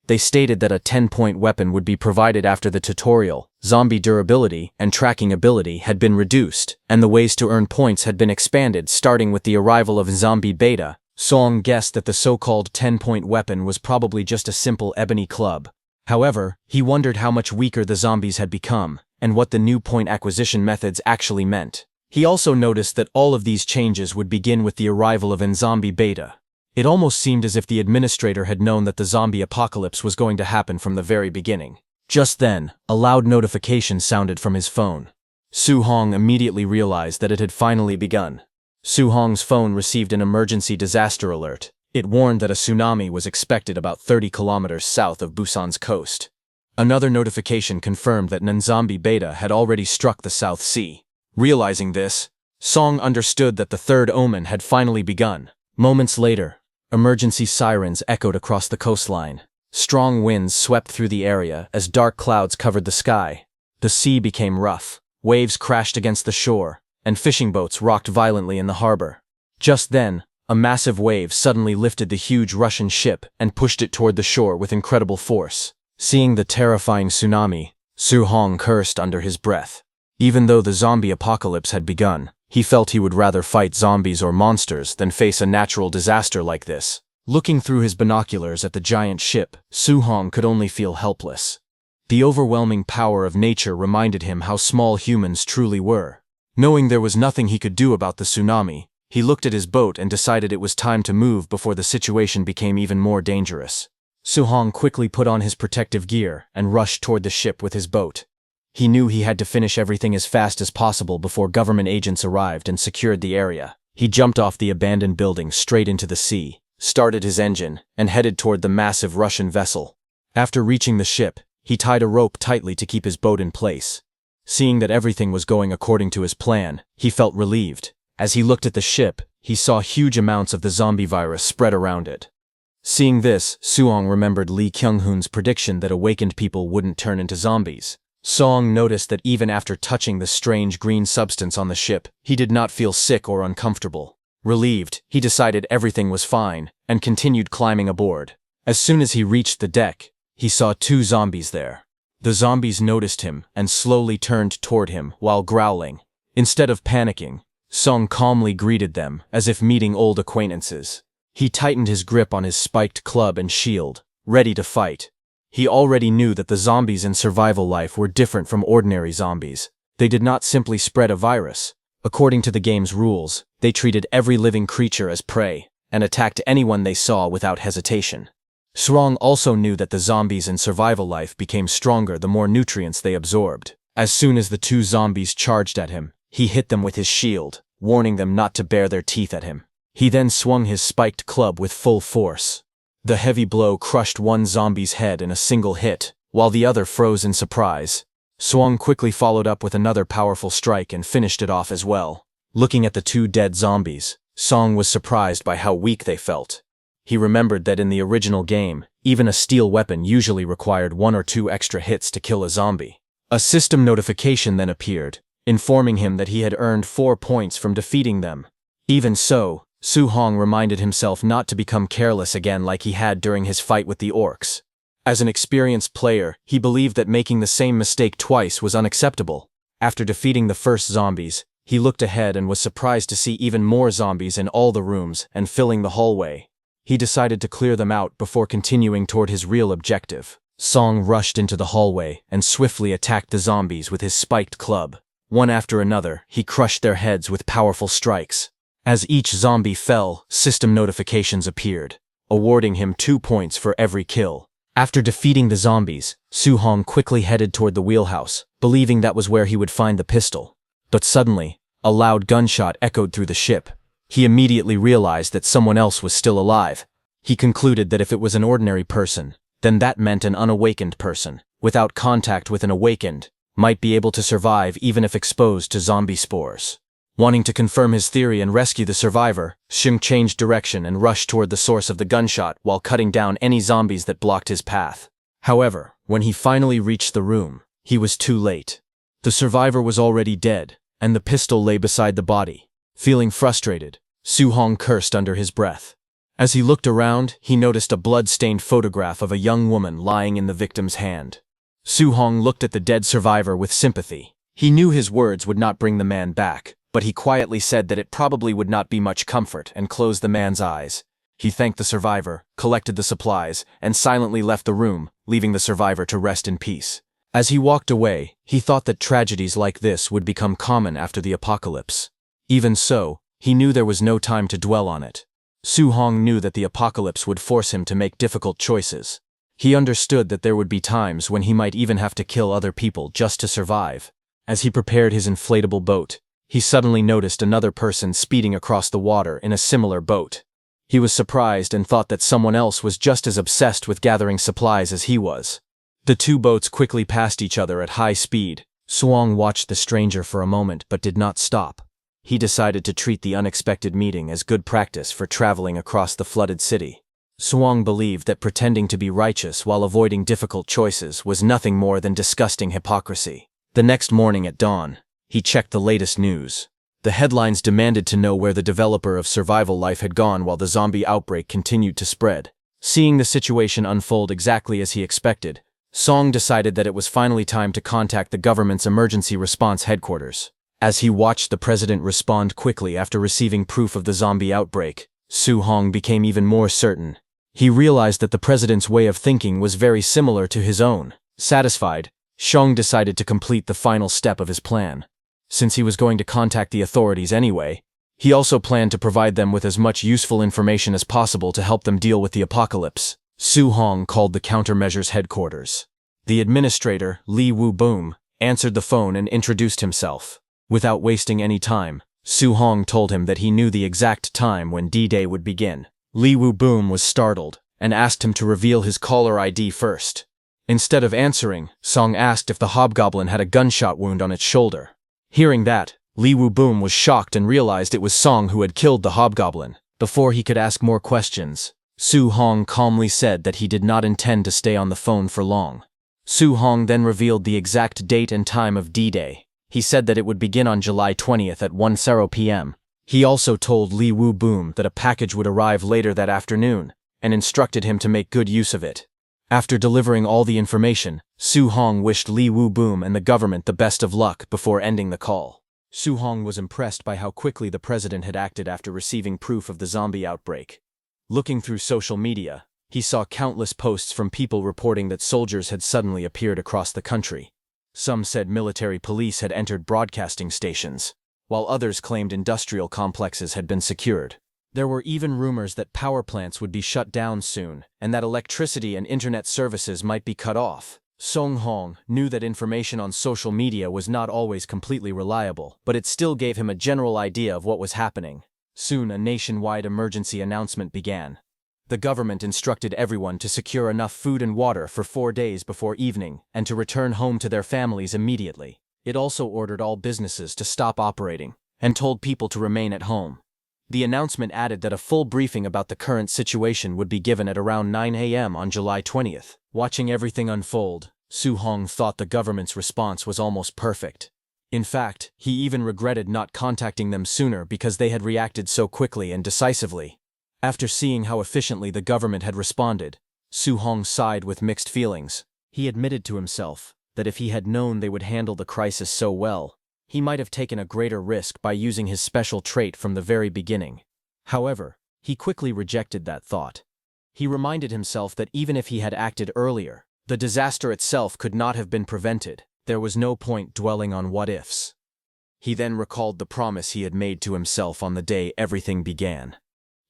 They stated that a 10-point weapon would be provided after the tutorial, zombie durability and tracking ability had been reduced, and the ways to earn points had been expanded starting with the arrival of Zombie Beta. Song guessed that the so-called 10-point weapon was probably just a simple ebony club. However, he wondered how much weaker the zombies had become, and what the new point acquisition methods actually meant. He also noticed that all of these changes would begin with the arrival of Zombie Beta. It almost seemed as if the administrator had known that the zombie apocalypse was going to happen from the very beginning. Just then, a loud notification sounded from his phone. Su-hong immediately realized that it had finally begun. Su-hong's phone received an emergency disaster alert. It warned that a tsunami was expected about 30 kilometers south of Busan's coast. Another notification confirmed that Nzombie Beta had already struck the South Sea. Realizing this, Song understood that the third omen had finally begun. Moments later, emergency sirens echoed across the coastline. Strong winds swept through the area as dark clouds covered the sky. The sea became rough, waves crashed against the shore, and fishing boats rocked violently in the harbor. Just then, a massive wave suddenly lifted the huge Russian ship and pushed it toward the shore with incredible force. Seeing the terrifying tsunami, Su-hong cursed under his breath. Even though the zombie apocalypse had begun, he felt he would rather fight zombies or monsters than face a natural disaster like this. Looking through his binoculars at the giant ship, Su-hong could only feel helpless. The overwhelming power of nature reminded him how small humans truly were. Knowing there was nothing he could do about the tsunami, he looked at his boat and decided it was time to move before the situation became even more dangerous. Su-hong quickly put on his protective gear and rushed toward the ship with his boat. He knew he had to finish everything as fast as possible before government agents arrived and secured the area. He jumped off the abandoned building straight into the sea, started his engine, and headed toward the massive Russian vessel. After reaching the ship, he tied a rope tightly to keep his boat in place. Seeing that everything was going according to his plan, he felt relieved. As he looked at the ship, he saw huge amounts of the zombie virus spread around it. Seeing this, Suong remembered Lee Kyung-hoon's prediction that awakened people wouldn't turn into zombies. Suong noticed that even after touching the strange green substance on the ship, he did not feel sick or uncomfortable. Relieved, he decided everything was fine, and continued climbing aboard. As soon as he reached the deck, he saw 2 zombies there. The zombies noticed him and slowly turned toward him while growling. Instead of panicking, Suong calmly greeted them as if meeting old acquaintances. He tightened his grip on his spiked club and shield, ready to fight. He already knew that the zombies in survival life were different from ordinary zombies. They did not simply spread a virus. According to the game's rules, they treated every living creature as prey and attacked anyone they saw without hesitation. Suong also knew that the zombies in survival life became stronger the more nutrients they absorbed. As soon as the 2 zombies charged at him, he hit them with his shield, warning them not to bare their teeth at him. He then swung his spiked club with full force. The heavy blow crushed one zombie's head in a single hit, while the other froze in surprise. Suong quickly followed up with another powerful strike and finished it off as well. Looking at the 2 dead zombies, Suong was surprised by how weak they felt. He remembered that in the original game, even a steel weapon usually required 1 or 2 extra hits to kill a zombie. A system notification then appeared, informing him that he had earned 4 points from defeating them. Even so, Suong reminded himself not to become careless again like he had during his fight with the orcs. As an experienced player, he believed that making the same mistake twice was unacceptable. After defeating the first zombies, he looked ahead and was surprised to see even more zombies in all the rooms and filling the hallway. He decided to clear them out before continuing toward his real objective. Suong rushed into the hallway and swiftly attacked the zombies with his spiked club. One after another, he crushed their heads with powerful strikes. As each zombie fell, system notifications appeared, awarding him 2 points for every kill. After defeating the zombies, Suong quickly headed toward the wheelhouse, believing that was where he would find the pistol. But suddenly, a loud gunshot echoed through the ship. He immediately realized that someone else was still alive. He concluded that if it was an ordinary person, then that meant an unawakened person, without contact with an awakened, might be able to survive even if exposed to zombie spores. Wanting to confirm his theory and rescue the survivor, Shung changed direction and rushed toward the source of the gunshot while cutting down any zombies that blocked his path. However, when he finally reached the room, he was too late. The survivor was already dead, and the pistol lay beside the body. Feeling frustrated, Suong cursed under his breath. As he looked around, he noticed a blood-stained photograph of a young woman lying in the victim's hand. Suong looked at the dead survivor with sympathy. He knew his words would not bring the man back, but he quietly said that it probably would not be much comfort and closed the man's eyes. He thanked the survivor, collected the supplies, and silently left the room, leaving the survivor to rest in peace. As he walked away, he thought that tragedies like this would become common after the apocalypse. Even so, he knew there was no time to dwell on it. Suong knew that the apocalypse would force him to make difficult choices. He understood that there would be times when he might even have to kill other people just to survive. As he prepared his inflatable boat, he suddenly noticed another person speeding across the water in a similar boat. He was surprised and thought that someone else was just as obsessed with gathering supplies as he was. The 2 boats quickly passed each other at high speed. Suong watched the stranger for a moment but did not stop. He decided to treat the unexpected meeting as good practice for traveling across the flooded city. Suong believed that pretending to be righteous while avoiding difficult choices was nothing more than disgusting hypocrisy. The next morning at dawn, he checked the latest news. The headlines demanded to know where the developer of Survival Life had gone while the zombie outbreak continued to spread. Seeing the situation unfold exactly as he expected, Suong decided that it was finally time to contact the government's emergency response headquarters. As he watched the president respond quickly after receiving proof of the zombie outbreak, Suong became even more certain. He realized that the president's way of thinking was very similar to his own. Satisfied, Suong decided to complete the final step of his plan. Since he was going to contact the authorities anyway, he also planned to provide them with as much useful information as possible to help them deal with the apocalypse. Suong called the countermeasures headquarters. The administrator, Lee Woo-boom, answered the phone and introduced himself. Without wasting any time, Suong told him that he knew the exact time when D-Day would begin. Lee Woo-boom was startled and asked him to reveal his caller ID first. Instead of answering, Song asked if the hobgoblin had a gunshot wound on its shoulder. Hearing that, Li Wu-boom was shocked and realized it was Song who had killed the hobgoblin. Before he could ask more questions, Su Hong calmly said that he did not intend to stay on the phone for long. Su Hong then revealed the exact date and time of D-Day. He said that it would begin on July 20th at 1:00 p.m. He also told Li Wu-boom that a package would arrive later that afternoon, and instructed him to make good use of it. After delivering all the information, Su Hong wished Li Wu-boom and the government the best of luck before ending the call. Su Hong was impressed by how quickly the president had acted after receiving proof of the zombie outbreak. Looking through social media, he saw countless posts from people reporting that soldiers had suddenly appeared across the country. Some said military police had entered broadcasting stations, while others claimed industrial complexes had been secured. There were even rumors that power plants would be shut down soon, and that electricity and internet services might be cut off. Song Hong knew that information on social media was not always completely reliable, but it still gave him a general idea of what was happening. Soon a nationwide emergency announcement began. The government instructed everyone to secure enough food and water for 4 days before evening and to return home to their families immediately. It also ordered all businesses to stop operating and told people to remain at home. The announcement added that a full briefing about the current situation would be given at around 9 a.m. on July 20th. Watching everything unfold, Su Hong thought the government's response was almost perfect. In fact, he even regretted not contacting them sooner because they had reacted so quickly and decisively. After seeing how efficiently the government had responded, Su Hong sighed with mixed feelings. He admitted to himself that if he had known they would handle the crisis so well, he might have taken a greater risk by using his special trait from the very beginning. However, he quickly rejected that thought. He reminded himself that even if he had acted earlier, the disaster itself could not have been prevented. There was no point dwelling on what-ifs. He then recalled the promise he had made to himself on the day everything began.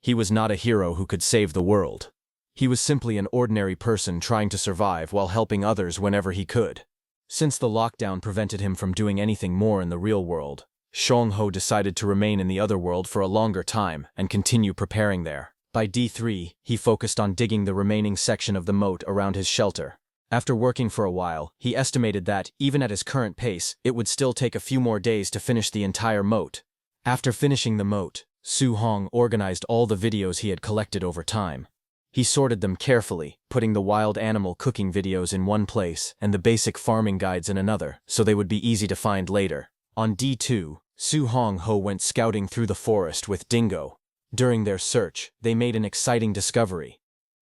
He was not a hero who could save the world. He was simply an ordinary person trying to survive while helping others whenever he could. Since the lockdown prevented him from doing anything more in the real world, Song Ho decided to remain in the other world for a longer time and continue preparing there. By D3, he focused on digging the remaining section of the moat around his shelter. After working for a while, he estimated that, even at his current pace, it would still take a few more days to finish the entire moat. After finishing the moat, Su Hong organized all the videos he had collected over time. He sorted them carefully, putting the wild animal cooking videos in one place and the basic farming guides in another, so they would be easy to find later. On D2, Su Hong Ho went scouting through the forest with Dingo. During their search, they made an exciting discovery.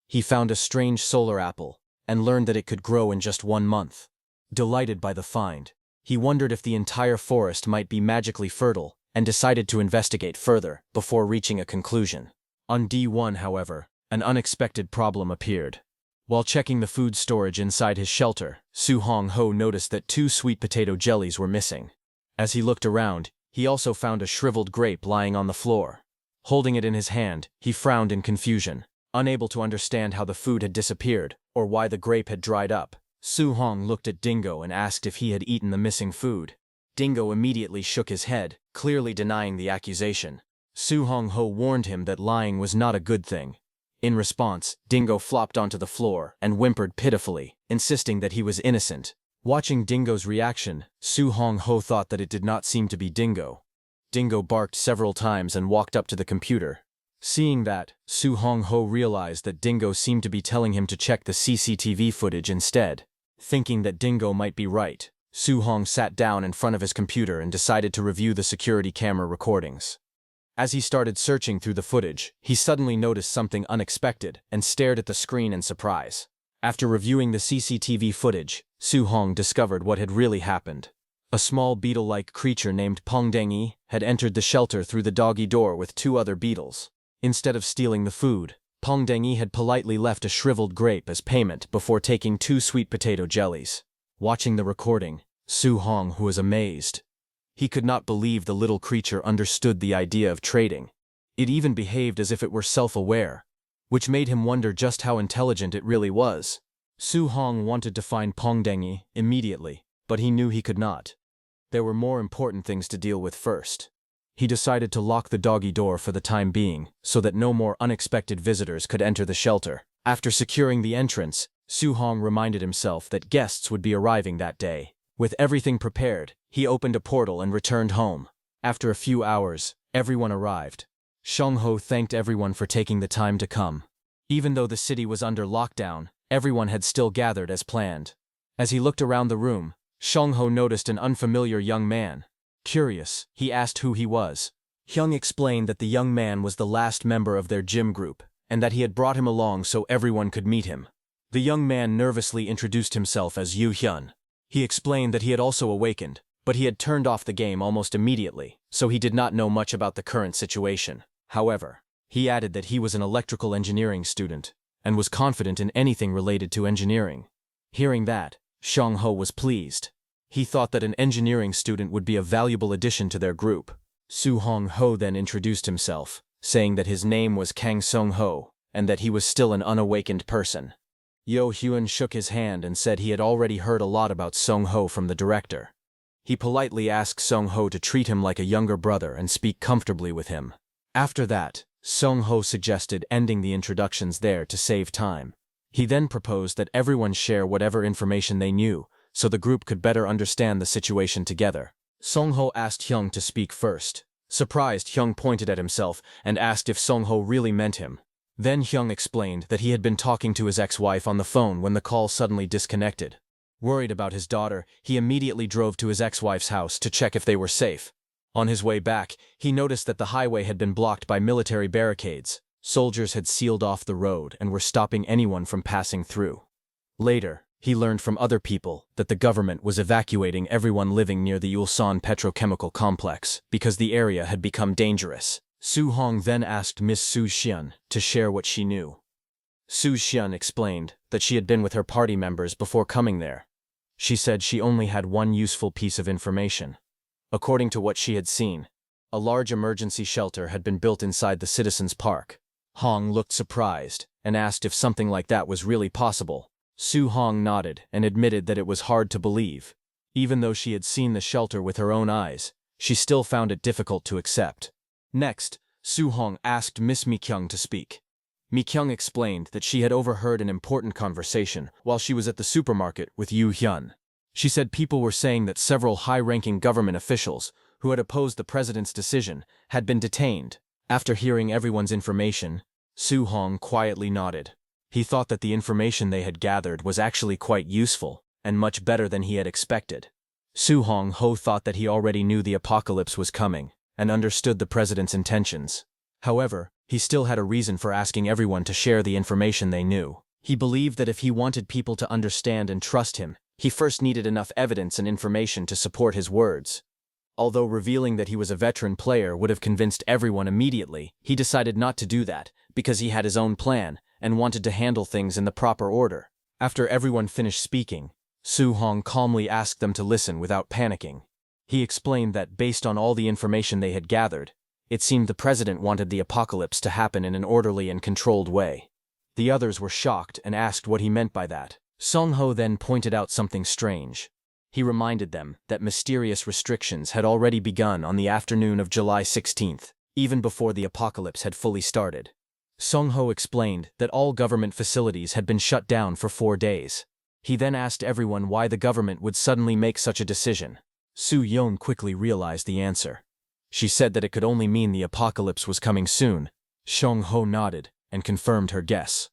He found a strange solar apple and learned that it could grow in just 1 month. Delighted by the find, he wondered if the entire forest might be magically fertile and decided to investigate further before reaching a conclusion. On D1, however, an unexpected problem appeared. While checking the food storage inside his shelter, Su Hong Ho noticed that 2 sweet potato jellies were missing. As he looked around, he also found a shriveled grape lying on the floor. Holding it in his hand, he frowned in confusion. Unable to understand how the food had disappeared or why the grape had dried up, Su Hong looked at Dingo and asked if he had eaten the missing food. Dingo immediately shook his head, clearly denying the accusation. Su Hong Ho warned him that lying was not a good thing. In response, Dingo flopped onto the floor and whimpered pitifully, insisting that he was innocent. Watching Dingo's reaction, Su Hong Ho thought that it did not seem to be Dingo. Dingo barked several times and walked up to the computer. Seeing that, Su Hong Ho realized that Dingo seemed to be telling him to check the CCTV footage instead. Thinking that Dingo might be right, Su Hong sat down in front of his computer and decided to review the security camera recordings. As he started searching through the footage, he suddenly noticed something unexpected and stared at the screen in surprise. After reviewing the CCTV footage, Su Hong discovered what had really happened. A small beetle-like creature named Pongdengi had entered the shelter through the doggy door with 2 other beetles. Instead of stealing the food, Pongdengi had politely left a shriveled grape as payment before taking 2 sweet potato jellies. Watching the recording, Su Hong was amazed. He could not believe the little creature understood the idea of trading. It even behaved as if it were self-aware, which made him wonder just how intelligent it really was. Su Hong wanted to find Pongdengi immediately, but he knew he could not. There were more important things to deal with first. He decided to lock the doggy door for the time being, so that no more unexpected visitors could enter the shelter. After securing the entrance, Su-hong reminded himself that guests would be arriving that day. With everything prepared, he opened a portal and returned home. After a few hours, everyone arrived. Shong-ho thanked everyone for taking the time to come. Even though the city was under lockdown, everyone had still gathered as planned. As he looked around the room, Shong-ho noticed an unfamiliar young man. Curious, he asked who he was. Hyung explained that the young man was the last member of their gym group, and that he had brought him along so everyone could meet him. The young man nervously introduced himself as Yu Hyun. He explained that he had also awakened, but he had turned off the game almost immediately, so he did not know much about the current situation. However, he added that he was an electrical engineering student, and was confident in anything related to engineering. Hearing that, Shong-ho was pleased. He thought that an engineering student would be a valuable addition to their group. Su-hong-ho then introduced himself, saying that his name was Kang Song-ho, and that he was still an unawakened person. Yo Hyun shook his hand and said he had already heard a lot about Song-ho from the director. He politely asked Song-ho to treat him like a younger brother and speak comfortably with him. After that, Song-ho suggested ending the introductions there to save time. He then proposed that everyone share whatever information they knew, so the group could better understand the situation together. Song-ho asked Hyung to speak first. Surprised, Hyung pointed at himself and asked if Song-ho really meant him. Then Hyung explained that he had been talking to his ex-wife on the phone when the call suddenly disconnected. Worried about his daughter, he immediately drove to his ex-wife's house to check if they were safe. On his way back, he noticed that the highway had been blocked by military barricades. Soldiers had sealed off the road and were stopping anyone from passing through. Later, he learned from other people that the government was evacuating everyone living near the Ulsan petrochemical complex because the area had become dangerous. Su-hong then asked Miss Su-xian to share what she knew. Su-xian explained that she had been with her party members before coming there. She said she only had one useful piece of information. According to what she had seen, a large emergency shelter had been built inside the Citizens Park. Hong looked surprised and asked if something like that was really possible. Su-hong nodded and admitted that it was hard to believe. Even though she had seen the shelter with her own eyes, she still found it difficult to accept. Next, Su-hong asked Miss Mi-kyung to speak. Mi-kyung explained that she had overheard an important conversation while she was at the supermarket with Yu Hyun. She said people were saying that several high-ranking government officials, who had opposed the president's decision, had been detained. After hearing everyone's information, Su-hong quietly nodded. He thought that the information they had gathered was actually quite useful, and much better than he had expected. Su-hong-ho thought that he already knew the apocalypse was coming, and understood the president's intentions. However, he still had a reason for asking everyone to share the information they knew. He believed that if he wanted people to understand and trust him, he first needed enough evidence and information to support his words. Although revealing that he was a veteran player would have convinced everyone immediately, he decided not to do that, because he had his own plan, and wanted to handle things in the proper order. After everyone finished speaking, Su-hong calmly asked them to listen without panicking. He explained that based on all the information they had gathered, it seemed the president wanted the apocalypse to happen in an orderly and controlled way. The others were shocked and asked what he meant by that. Song-ho then pointed out something strange. He reminded them that mysterious restrictions had already begun on the afternoon of July 16th, even before the apocalypse had fully started. Song-ho explained that all government facilities had been shut down for 4 days. He then asked everyone why the government would suddenly make such a decision. Su-yeon quickly realized the answer. She said that it could only mean the apocalypse was coming soon. Song-ho nodded and confirmed her guess.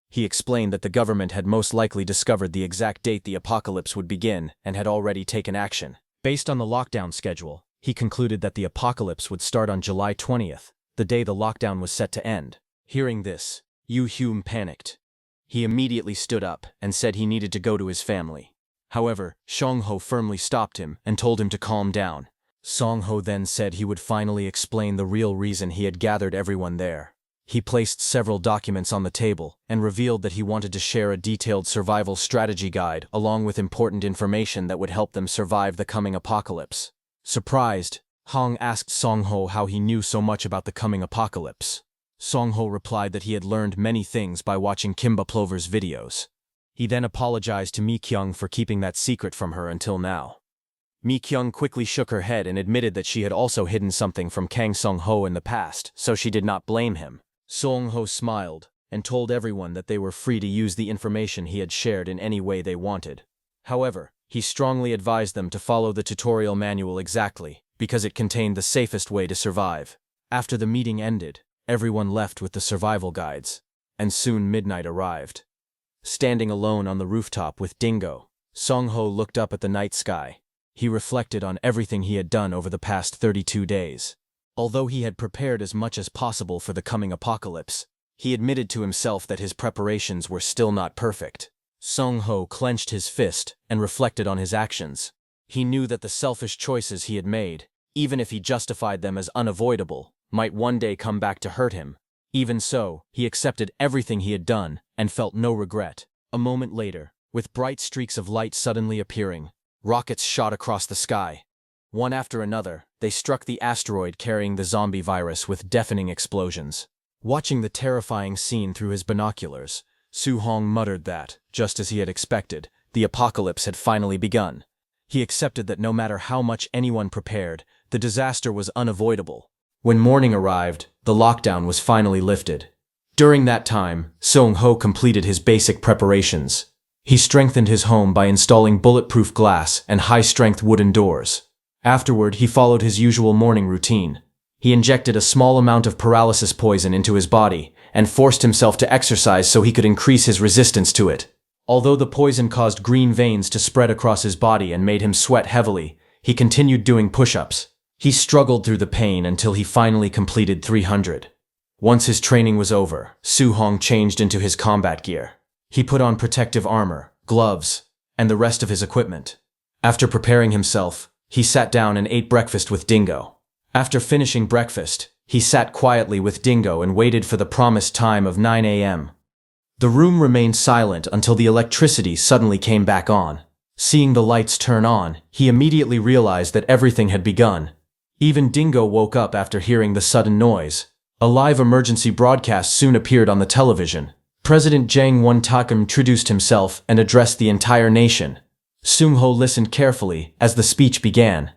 He explained that the government had most likely discovered the exact date the apocalypse would begin and had already taken action. Based on the lockdown schedule, he concluded that the apocalypse would start on July 20th, the day the lockdown was set to end. Hearing this, Yu Hyun panicked. He immediately stood up and said he needed to go to his family. However, Song-ho firmly stopped him and told him to calm down. Song-ho then said he would finally explain the real reason he had gathered everyone there. He placed several documents on the table and revealed that he wanted to share a detailed survival strategy guide along with important information that would help them survive the coming apocalypse. Surprised, Hong asked Song-ho how he knew so much about the coming apocalypse. Song-ho replied that he had learned many things by watching Kimba Plover's videos. He then apologized to Mi-kyung for keeping that secret from her until now. Mi-kyung quickly shook her head and admitted that she had also hidden something from Kang Song-ho in the past, so she did not blame him. Song-ho smiled and told everyone that they were free to use the information he had shared in any way they wanted. However, he strongly advised them to follow the tutorial manual exactly, because it contained the safest way to survive. After the meeting ended, everyone left with the survival guides, and soon midnight arrived. Standing alone on the rooftop with Dingo, Song-ho looked up at the night sky. He reflected on everything he had done over the past 32 days. Although he had prepared as much as possible for the coming apocalypse, he admitted to himself that his preparations were still not perfect. Song-ho clenched his fist and reflected on his actions. He knew that the selfish choices he had made, even if he justified them as unavoidable, might one day come back to hurt him. Even so, he accepted everything he had done and felt no regret. A moment later, with bright streaks of light suddenly appearing, rockets shot across the sky. One after another, they struck the asteroid carrying the zombie virus with deafening explosions. Watching the terrifying scene through his binoculars, Su-hong muttered that, just as he had expected, the apocalypse had finally begun. He accepted that no matter how much anyone prepared, the disaster was unavoidable. When morning arrived, the lockdown was finally lifted. During that time, Song-ho completed his basic preparations. He strengthened his home by installing bulletproof glass and high-strength wooden doors. Afterward, he followed his usual morning routine. He injected a small amount of paralysis poison into his body and forced himself to exercise so he could increase his resistance to it. Although the poison caused green veins to spread across his body and made him sweat heavily, he continued doing push-ups. He struggled through the pain until he finally completed 300. Once his training was over, Su-hong changed into his combat gear. He put on protective armor, gloves, and the rest of his equipment. After preparing himself, he sat down and ate breakfast with Dingo. After finishing breakfast, he sat quietly with Dingo and waited for the promised time of 9 a.m. The room remained silent until the electricity suddenly came back on. Seeing the lights turn on, he immediately realized that everything had begun. Even Dingo woke up after hearing the sudden noise. A live emergency broadcast soon appeared on the television. President Jang Won-tak introduced himself and addressed the entire nation. Sung-ho listened carefully as the speech began.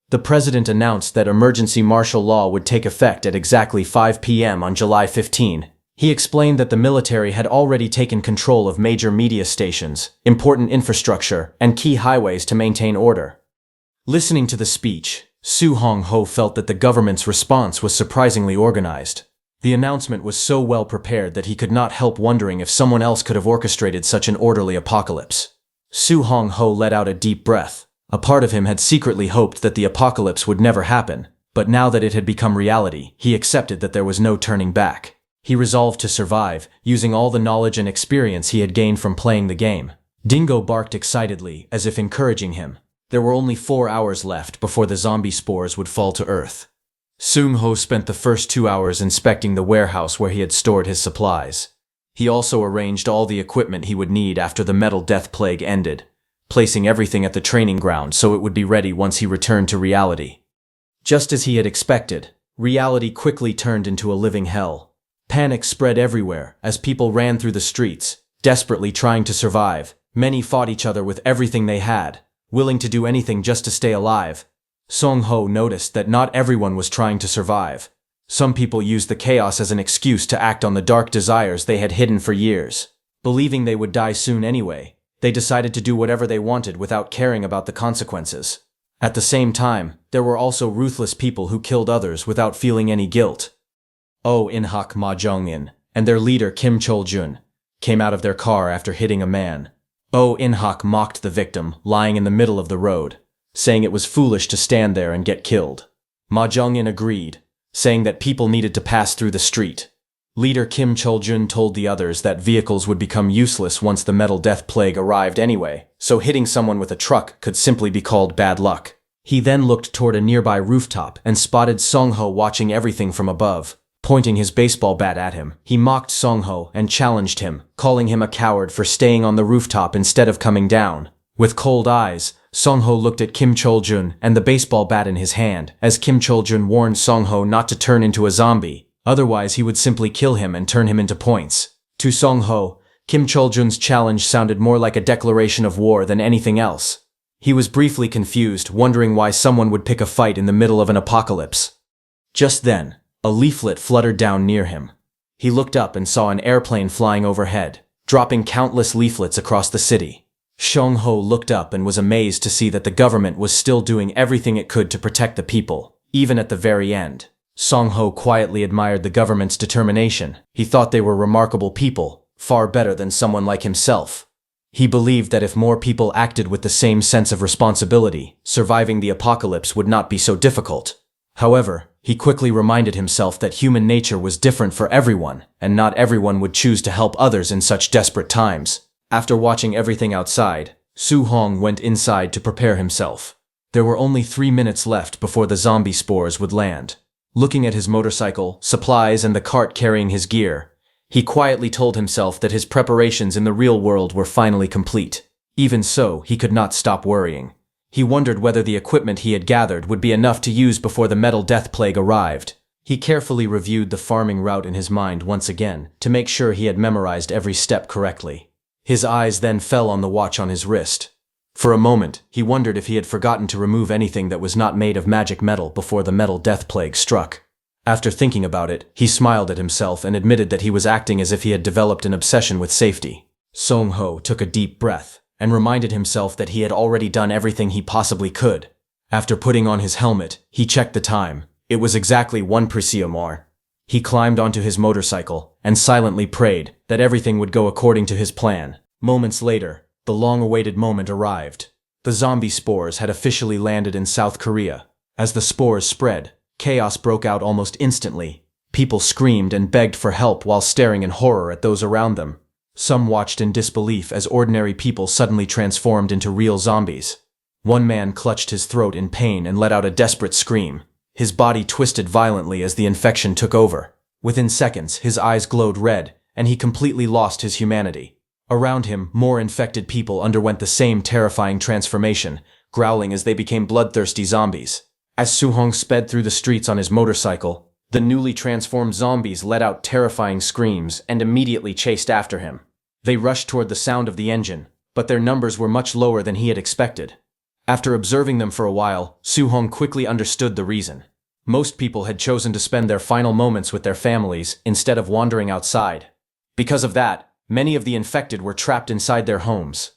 The president announced that emergency martial law would take effect at exactly 5 p.m. on July 15. He explained that the military had already taken control of major media stations, important infrastructure, and key highways to maintain order. Listening to the speech, Su-hong-ho felt that the government's response was surprisingly organized. The announcement was so well prepared that he could not help wondering if someone else could have orchestrated such an orderly apocalypse. Su-hong-ho let out a deep breath. A part of him had secretly hoped that the apocalypse would never happen, but now that it had become reality, he accepted that there was no turning back. He resolved to survive, using all the knowledge and experience he had gained from playing the game. Dingo barked excitedly, as if encouraging him. There were only 4 hours left before the zombie spores would fall to Earth. Sung-ho spent the first 2 hours inspecting the warehouse where he had stored his supplies. He also arranged all the equipment he would need after the metal death plague ended, placing everything at the training ground so it would be ready once he returned to reality. Just as he had expected, reality quickly turned into a living hell. Panic spread everywhere as people ran through the streets, desperately trying to survive. Many fought each other with everything they had, willing to do anything just to stay alive. Song-ho noticed that not everyone was trying to survive. Some people used the chaos as an excuse to act on the dark desires they had hidden for years. Believing they would die soon anyway, they decided to do whatever they wanted without caring about the consequences. At the same time, there were also ruthless people who killed others without feeling any guilt. Oh In-hak Ma Jong-in and their leader Kim Chol-jun came out of their car after hitting a man. Oh In-hak mocked the victim, lying in the middle of the road, saying it was foolish to stand there and get killed. Ma Jong-in agreed, saying that people needed to pass through the street. Leader Kim Chol-jun told the others that vehicles would become useless once the metal death plague arrived anyway, so hitting someone with a truck could simply be called bad luck. He then looked toward a nearby rooftop and spotted Song-ho watching everything from above. Pointing his baseball bat at him, he mocked Song-ho and challenged him, calling him a coward for staying on the rooftop instead of coming down. With cold eyes, Song-ho looked at Kim Chol-jun and the baseball bat in his hand, as Kim Chol-jun warned Song-ho not to turn into a zombie, otherwise he would simply kill him and turn him into points. To Song-ho, Kim Chol-jun's challenge sounded more like a declaration of war than anything else. He was briefly confused, wondering why someone would pick a fight in the middle of an apocalypse. Just then, a leaflet fluttered down near him. He looked up and saw an airplane flying overhead, dropping countless leaflets across the city. Song-ho looked up and was amazed to see that the government was still doing everything it could to protect the people, even at the very end. Song-ho quietly admired the government's determination. He thought they were remarkable people, far better than someone like himself. He believed that if more people acted with the same sense of responsibility, surviving the apocalypse would not be so difficult. However, he quickly reminded himself that human nature was different for everyone, and not everyone would choose to help others in such desperate times. After watching everything outside, Su-hong went inside to prepare himself. There were only 3 minutes left before the zombie spores would land. Looking at his motorcycle, supplies, and the cart carrying his gear, he quietly told himself that his preparations in the real world were finally complete. Even so, he could not stop worrying. He wondered whether the equipment he had gathered would be enough to use before the metal death plague arrived. He carefully reviewed the farming route in his mind once again to make sure he had memorized every step correctly. His eyes then fell on the watch on his wrist. For a moment, he wondered if he had forgotten to remove anything that was not made of magic metal before the metal death plague struck. After thinking about it, he smiled at himself and admitted that he was acting as if he had developed an obsession with safety. Song-ho took a deep breath and reminded himself that he had already done everything he possibly could. After putting on his helmet, he checked the time. It was exactly 1 p.m. He climbed onto his motorcycle and silently prayed that everything would go according to his plan. Moments later, the long-awaited moment arrived. The zombie spores had officially landed in South Korea. As the spores spread, chaos broke out almost instantly. People screamed and begged for help while staring in horror at those around them. Some watched in disbelief as ordinary people suddenly transformed into real zombies. One man clutched his throat in pain and let out a desperate scream. His body twisted violently as the infection took over. Within seconds, his eyes glowed red, and he completely lost his humanity. Around him, more infected people underwent the same terrifying transformation, growling as they became bloodthirsty zombies. As Su-hong sped through the streets on his motorcycle, the newly transformed zombies let out terrifying screams and immediately chased after him. They rushed toward the sound of the engine, but their numbers were much lower than he had expected. After observing them for a while, Su-hong quickly understood the reason. Most people had chosen to spend their final moments with their families instead of wandering outside. Because of that, many of the infected were trapped inside their homes.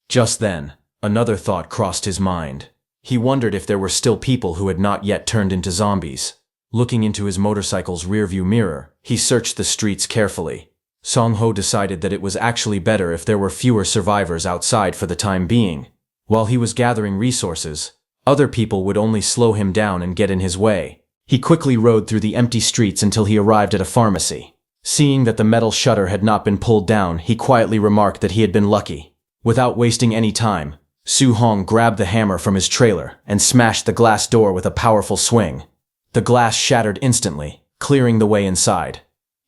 Just then, another thought crossed his mind. He wondered if there were still people who had not yet turned into zombies. Looking into his motorcycle's rearview mirror, he searched the streets carefully. Song-ho decided that it was actually better if there were fewer survivors outside for the time being. While he was gathering resources, other people would only slow him down and get in his way. He quickly rode through the empty streets until he arrived at a pharmacy. Seeing that the metal shutter had not been pulled down, he quietly remarked that he had been lucky. Without wasting any time, Su-hong grabbed the hammer from his trailer and smashed the glass door with a powerful swing. The glass shattered instantly, clearing the way inside.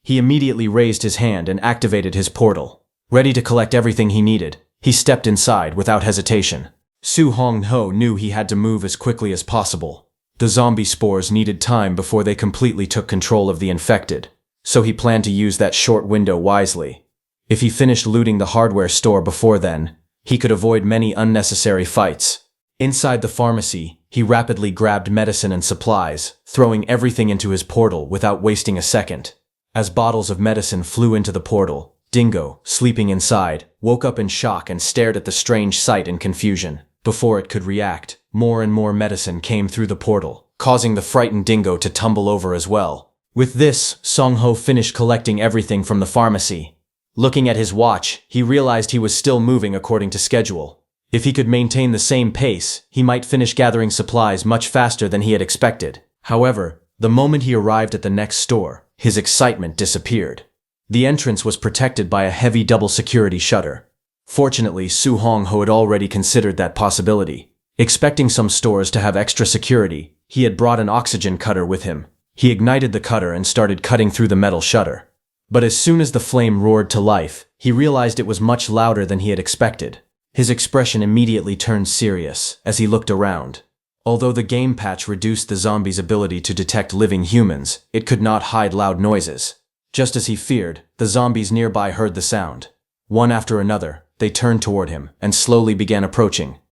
He immediately raised his hand and activated his portal. Ready to collect everything he needed, he stepped inside without hesitation. Su-hong-ho knew he had to move as quickly as possible. The zombie spores needed time before they completely took control of the infected, so he planned to use that short window wisely. If he finished looting the hardware store before then, he could avoid many unnecessary fights. Inside the pharmacy, he rapidly grabbed medicine and supplies, throwing everything into his portal without wasting a second. As bottles of medicine flew into the portal, Dingo, sleeping inside, woke up in shock and stared at the strange sight in confusion. Before it could react, more and more medicine came through the portal, causing the frightened Dingo to tumble over as well. With this, Song-ho finished collecting everything from the pharmacy. Looking at his watch, he realized he was still moving according to schedule. If he could maintain the same pace, he might finish gathering supplies much faster than he had expected. However, the moment he arrived at the next store, his excitement disappeared. The entrance was protected by a heavy double security shutter. Fortunately, Su-hong-ho had already considered that possibility. Expecting some stores to have extra security, he had brought an oxygen cutter with him. He ignited the cutter and started cutting through the metal shutter. But as soon as the flame roared to life, he realized it was much louder than he had expected. His expression immediately turned serious as he looked around. Although the game patch reduced the zombie's ability to detect living humans, it could not hide loud noises. Just as he feared, the zombies nearby heard the sound. One after another, they turned toward him and slowly began approaching.